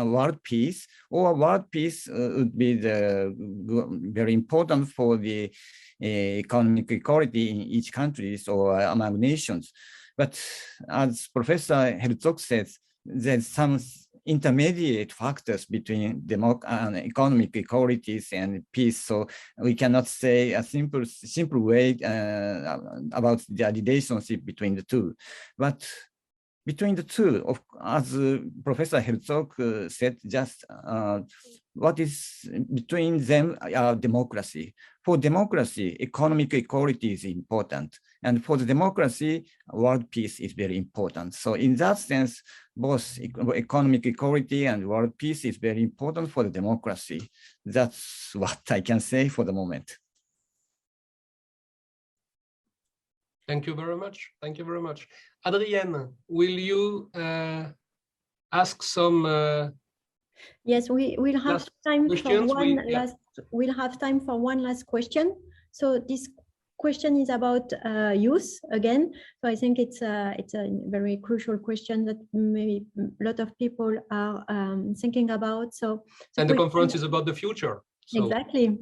world peace, or world peace would be very important for the economic equality in each country or among nations. But as Professor Herzog says, there's some intermediate factors between economic equalities and peace. So we cannot say a simple way about the relationship between the two. But between the two, as Professor Herzog said, just what is between them are democracy. For democracy, economic equality is important. And for the democracy, world peace is very important. So in that sense, both economic equality and world peace is very important for the democracy. That's what I can say for the moment. Thank you very much. Thank you very much. Adrienne, will you ask some Yes, we'll have time for one last. We'll have time for one last question. So this question is about youth again. So I think it's a very crucial question that maybe a lot of people are thinking about. So and the conference is about the future. So. Exactly.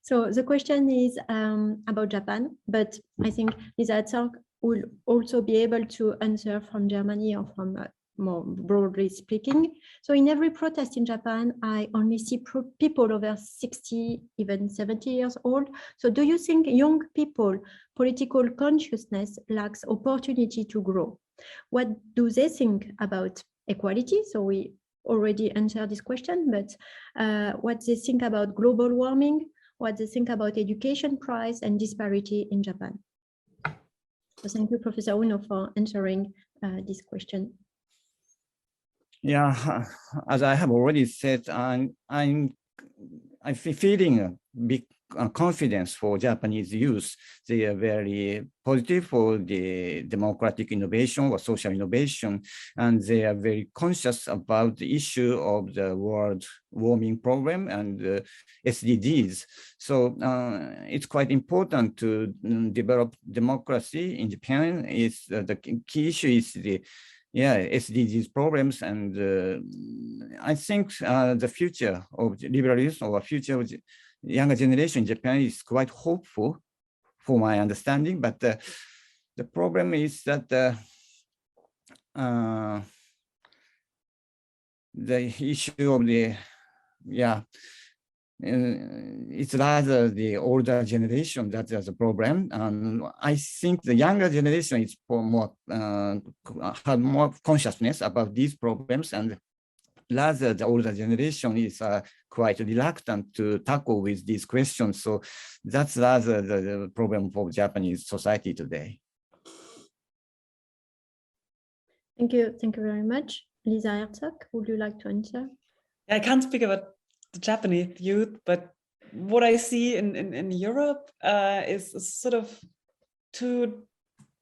So the question is about Japan, but I think Lisa Herzog will also be able to answer from Germany or from more broadly speaking. So in every protest in Japan, I only see people over 60, even 70 years old. So do you think young people, political consciousness lacks opportunity to grow? What do they think about equality? So we already answered this question, but what they think about global warming, what they think about education price and disparity in Japan. So thank you, Professor Uno, for answering this question. Yeah, as I have already said, I'm feeling a big confidence for Japanese youth. They are very positive for the democratic innovation or social innovation, and they are very conscious about the issue of the world warming problem and SDGs. So it's quite important to develop democracy in Japan. It's the key issue is the SDGs problems, and I think the future of liberalism or future of the younger generation in Japan is quite hopeful, for my understanding. But the problem is that the issue of the it's rather the older generation that is a problem. And I think the younger generation is more have more consciousness about these problems, and rather the older generation is quite reluctant to tackle with these questions. So that's rather the problem for Japanese society today. Thank you very much. Lisa Herzog, would you like to answer? I can't speak about the Japanese youth, but what I see in Europe is sort of two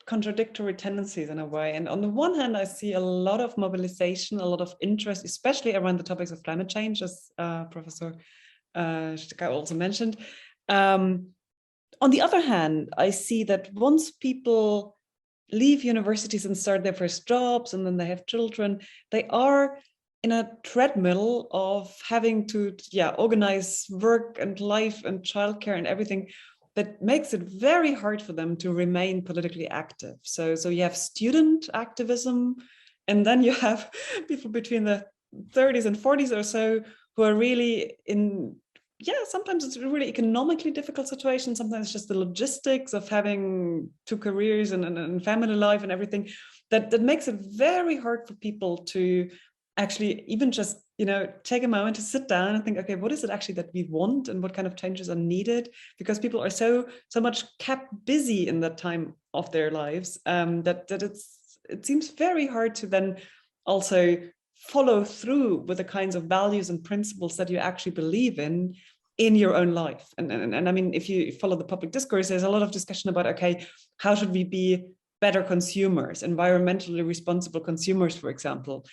contradictory tendencies in a way. And on the one hand, I see a lot of mobilization, a lot of interest, especially around the topics of climate change, as Professor Stika also mentioned. On the other hand, I see that once people leave universities and start their first jobs, and then they have children, they are in a treadmill of having to organize work and life and childcare and everything that makes it very hard for them to remain politically active. So you have student activism, and then you have people between the 30s and 40s or so who are really in, sometimes it's a really economically difficult situation. Sometimes it's just the logistics of having two careers and family life and everything that makes it very hard for people to actually even just, take a moment to sit down and think, okay, what is it actually that we want and what kind of changes are needed? Because people are so much kept busy in that time of their lives that it seems very hard to then also follow through with the kinds of values and principles that you actually believe in your own life. And I mean, if you follow the public discourse, there's a lot of discussion about, okay, how should we be better consumers, environmentally responsible consumers, for example.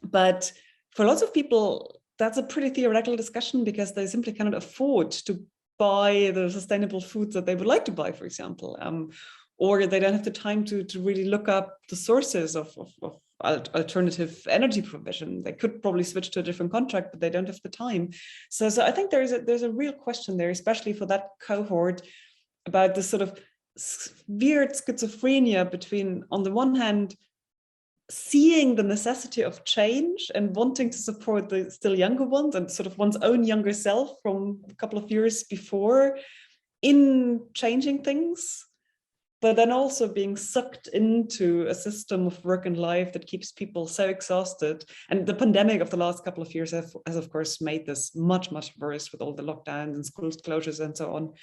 But for lots of people, that's a pretty theoretical discussion because they simply cannot afford to buy the sustainable foods that they would like to buy, for example, or they don't have the time to really look up the sources of alternative energy provision. They could probably switch to a different contract, but they don't have the time. So I think there's a real question there, especially for that cohort, about this sort of weird schizophrenia between, on the one hand, seeing the necessity of change and wanting to support the still younger ones and sort of one's own younger self from a couple of years before in changing things, but then also being sucked into a system of work and life that keeps people so exhausted. And the pandemic of the last couple of years has of course made this much, much worse with all the lockdowns and school closures and so on.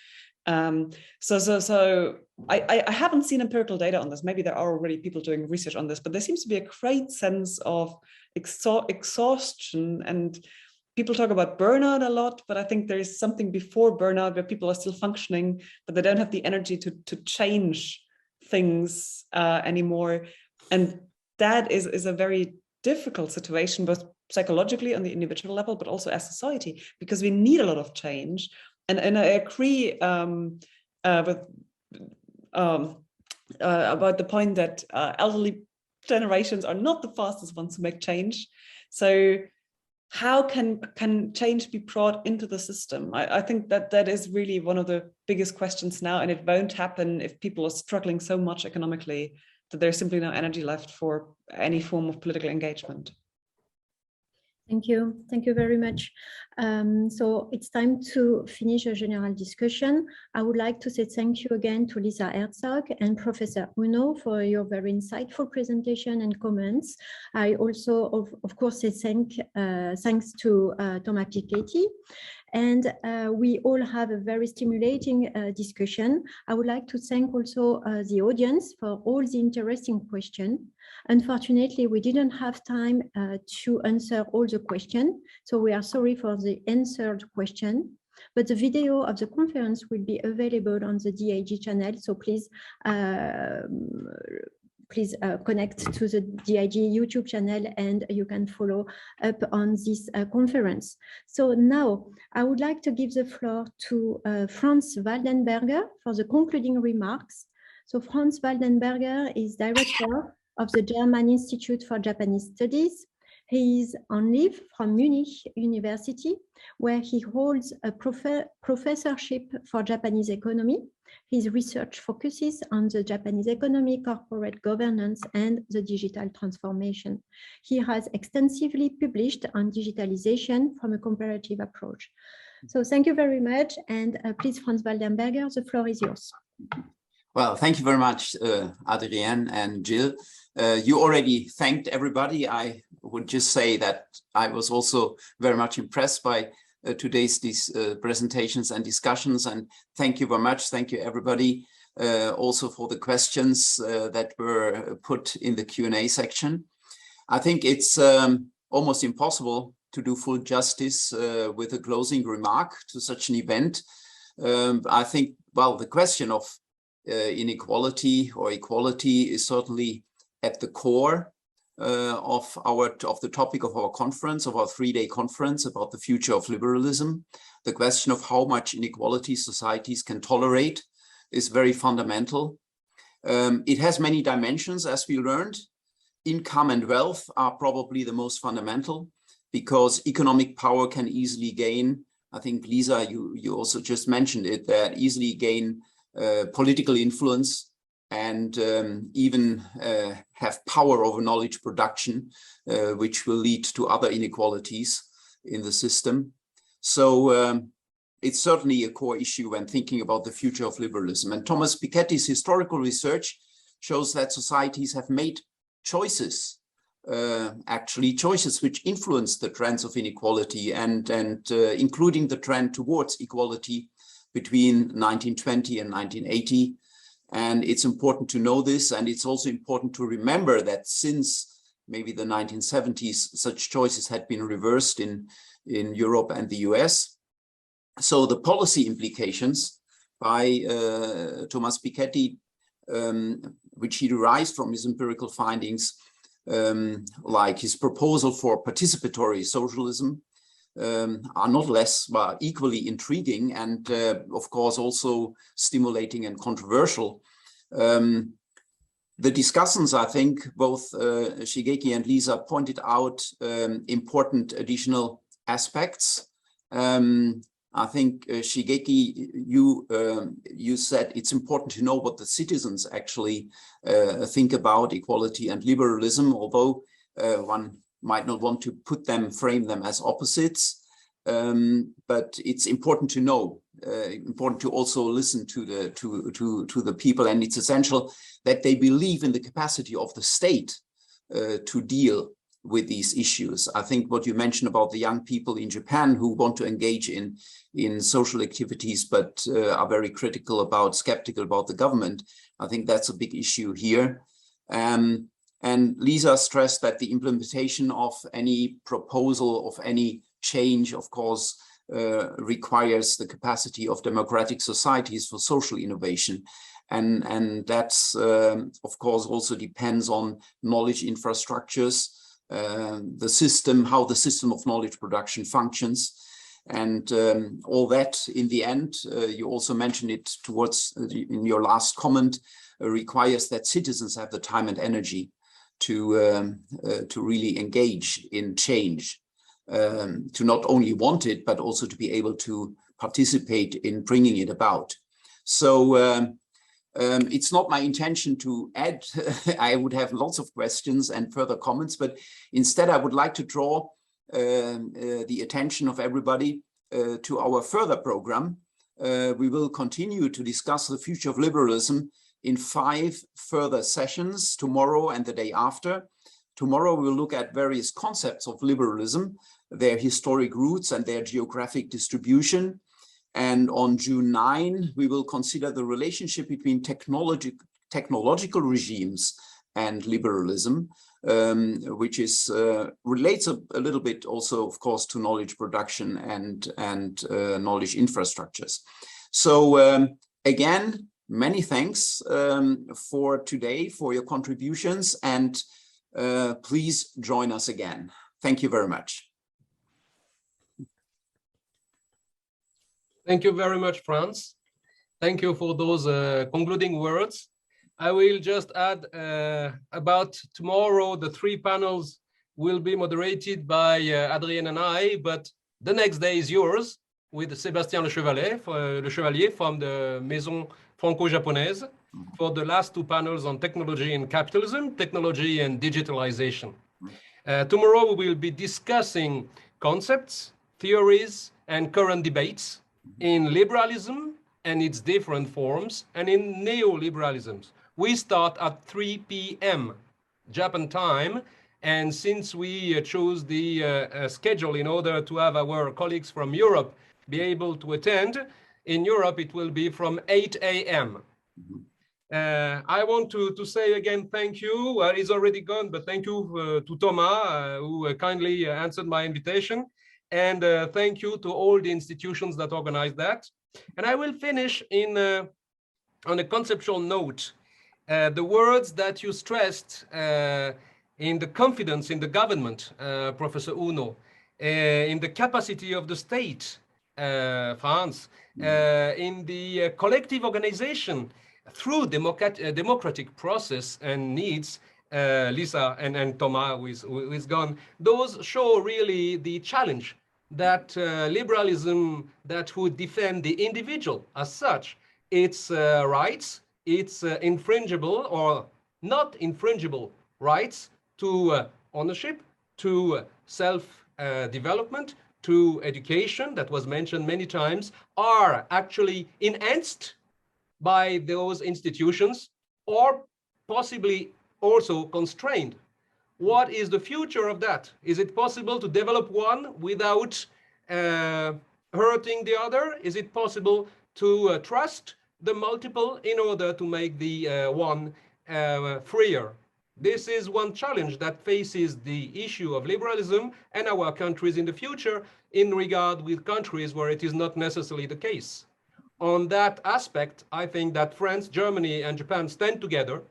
So I haven't seen empirical data on this. Maybe there are already people doing research on this, but there seems to be a great sense of exhaustion, and people talk about burnout a lot, but I think there is something before burnout where people are still functioning, but they don't have the energy to change things anymore. And that is a very difficult situation, both psychologically on the individual level, but also as society, because we need a lot of change. And I agree about the point that elderly generations are not the fastest ones to make change. So how can change be brought into the system? I think that is really one of the biggest questions now, and it won't happen if people are struggling so much economically that there's simply no energy left for any form of political engagement. Thank you. Thank you very much. So it's time to finish a general discussion. I would like to say thank you again to Lisa Herzog and Professor Uno for your very insightful presentation and comments. I also, of course, say thanks to Thomas Piketty. And we all have a very stimulating discussion. I would like to thank also the audience for all the interesting questions. Unfortunately, we didn't have time to answer all the questions, so we are sorry for the answered question. But the video of the conference will be available on the DIG channel, so please connect to the DIG YouTube channel and you can follow up on this conference. So now I would like to give the floor to Franz Waldenberger for the concluding remarks. So Franz Waldenberger is director of the German Institute for Japanese Studies. He is on leave from Munich University, where he holds a professorship for Japanese economy. His research focuses on the Japanese economy, corporate governance, and the digital transformation. He has extensively published on digitalization from a comparative approach. So thank you very much. And please, Franz Waldenberger, the floor is yours. Well, thank you very much, Adrienne and Jill. You already thanked everybody. I would just say that I was also very much impressed by today's presentations and discussions, and thank you very much. Thank you everybody also for the questions that were put in the Q&A section. I think it's almost impossible to do full justice with a closing remark to such an event. I think, well, the question of inequality or equality is certainly at the core of the topic of our conference, of our 3-day conference about the future of liberalism. The question of how much inequality societies can tolerate is very fundamental. It has many dimensions, as we learned. Income and wealth are probably the most fundamental, because economic power can easily gain, I think, Lisa, you also just mentioned it, that easily gain political influence and even have power over knowledge production, which will lead to other inequalities in the system. So it's certainly a core issue when thinking about the future of liberalism. And Thomas Piketty's historical research shows that societies have made choices, actually choices which influence the trends of inequality and including the trend towards equality between 1920 and 1980. And it's important to know this, and it's also important to remember that since maybe the 1970s, such choices had been reversed in Europe and the US. So the policy implications by Thomas Piketty, which he derives from his empirical findings, like his proposal for participatory socialism, are not less, but equally intriguing and, of course, also stimulating and controversial. The discussants, I think, both Shigeki and Lisa pointed out important additional aspects. I think, Shigeki, you said it's important to know what the citizens actually think about equality and liberalism, although one might not want to frame them as opposites. But it's important to know, important to also listen to the people, and it's essential that they believe in the capacity of the state to deal with these issues. I think what you mentioned about the young people in Japan who want to engage in social activities but are very skeptical about the government, I think that's a big issue here. And Lisa stressed that the implementation of any proposal, of any change, of course, requires the capacity of democratic societies for social innovation. And that's, of course, also depends on knowledge infrastructures, the system, how the system of knowledge production functions. And all that, in the end, you also mentioned it in your last comment, requires that citizens have the time and energy to really engage in change, to not only want it, but also to be able to participate in bringing it about. So it's not my intention to add, I would have lots of questions and further comments, but instead I would like to draw the attention of everybody to our further program. We will continue to discuss the future of liberalism in 5 further sessions tomorrow and the day after. Tomorrow we'll look at various concepts of liberalism, their historic roots and their geographic distribution. And on June 9, we will consider the relationship between technological regimes and liberalism, which relates a little bit also, of course, to knowledge production and knowledge infrastructures. So again, many thanks for today, for your contributions, and please join us again. Thank you very much. Thank you very much, Franz. Thank you for those concluding words. I will just add about tomorrow, the 3 panels will be moderated by Adrienne and I, but the next day is yours with Sébastien Le Chevalier from the Maison Franco-Japonaise for the last 2 panels on technology and capitalism, technology and digitalization. Tomorrow we will be discussing concepts, theories, and current debates in liberalism and its different forms, and in neoliberalisms. We start at 3 p.m. Japan time, and since we chose the schedule in order to have our colleagues from Europe be able to attend, in Europe it will be from 8 a.m. I want to say again, thank you. He's already gone, but thank you to Thomas, who kindly answered my invitation. And thank you to all the institutions that organized that. And I will finish on a conceptual note. The words that you stressed in the confidence in the government, Professor Uno, in the capacity of the state, France, in the collective organization through democratic process and needs, Lisa and Thomas who is gone, those show really the challenge that liberalism that would defend the individual as such, its rights, its infringible or not infringible rights to ownership, to self-development, to education, that was mentioned many times, are actually enhanced by those institutions or possibly also constrained. What is the future of that? Is it possible to develop one without hurting the other? Is it possible to trust the multiple in order to make the one freer? This is one challenge that faces the issue of liberalism and our countries in the future in regard with countries where it is not necessarily the case. On that aspect, I think that France, Germany, and Japan stand together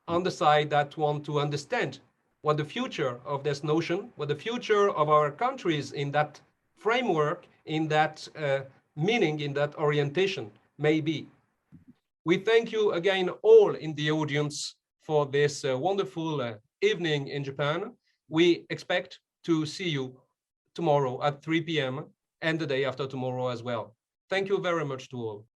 on the side that want to understand what the future of this notion, what the future of our countries in that framework, in that meaning, in that orientation may be. We thank you again all in the audience for this wonderful evening in Japan. We expect to see you tomorrow at 3 p.m. and the day after tomorrow as well. Thank you very much to all.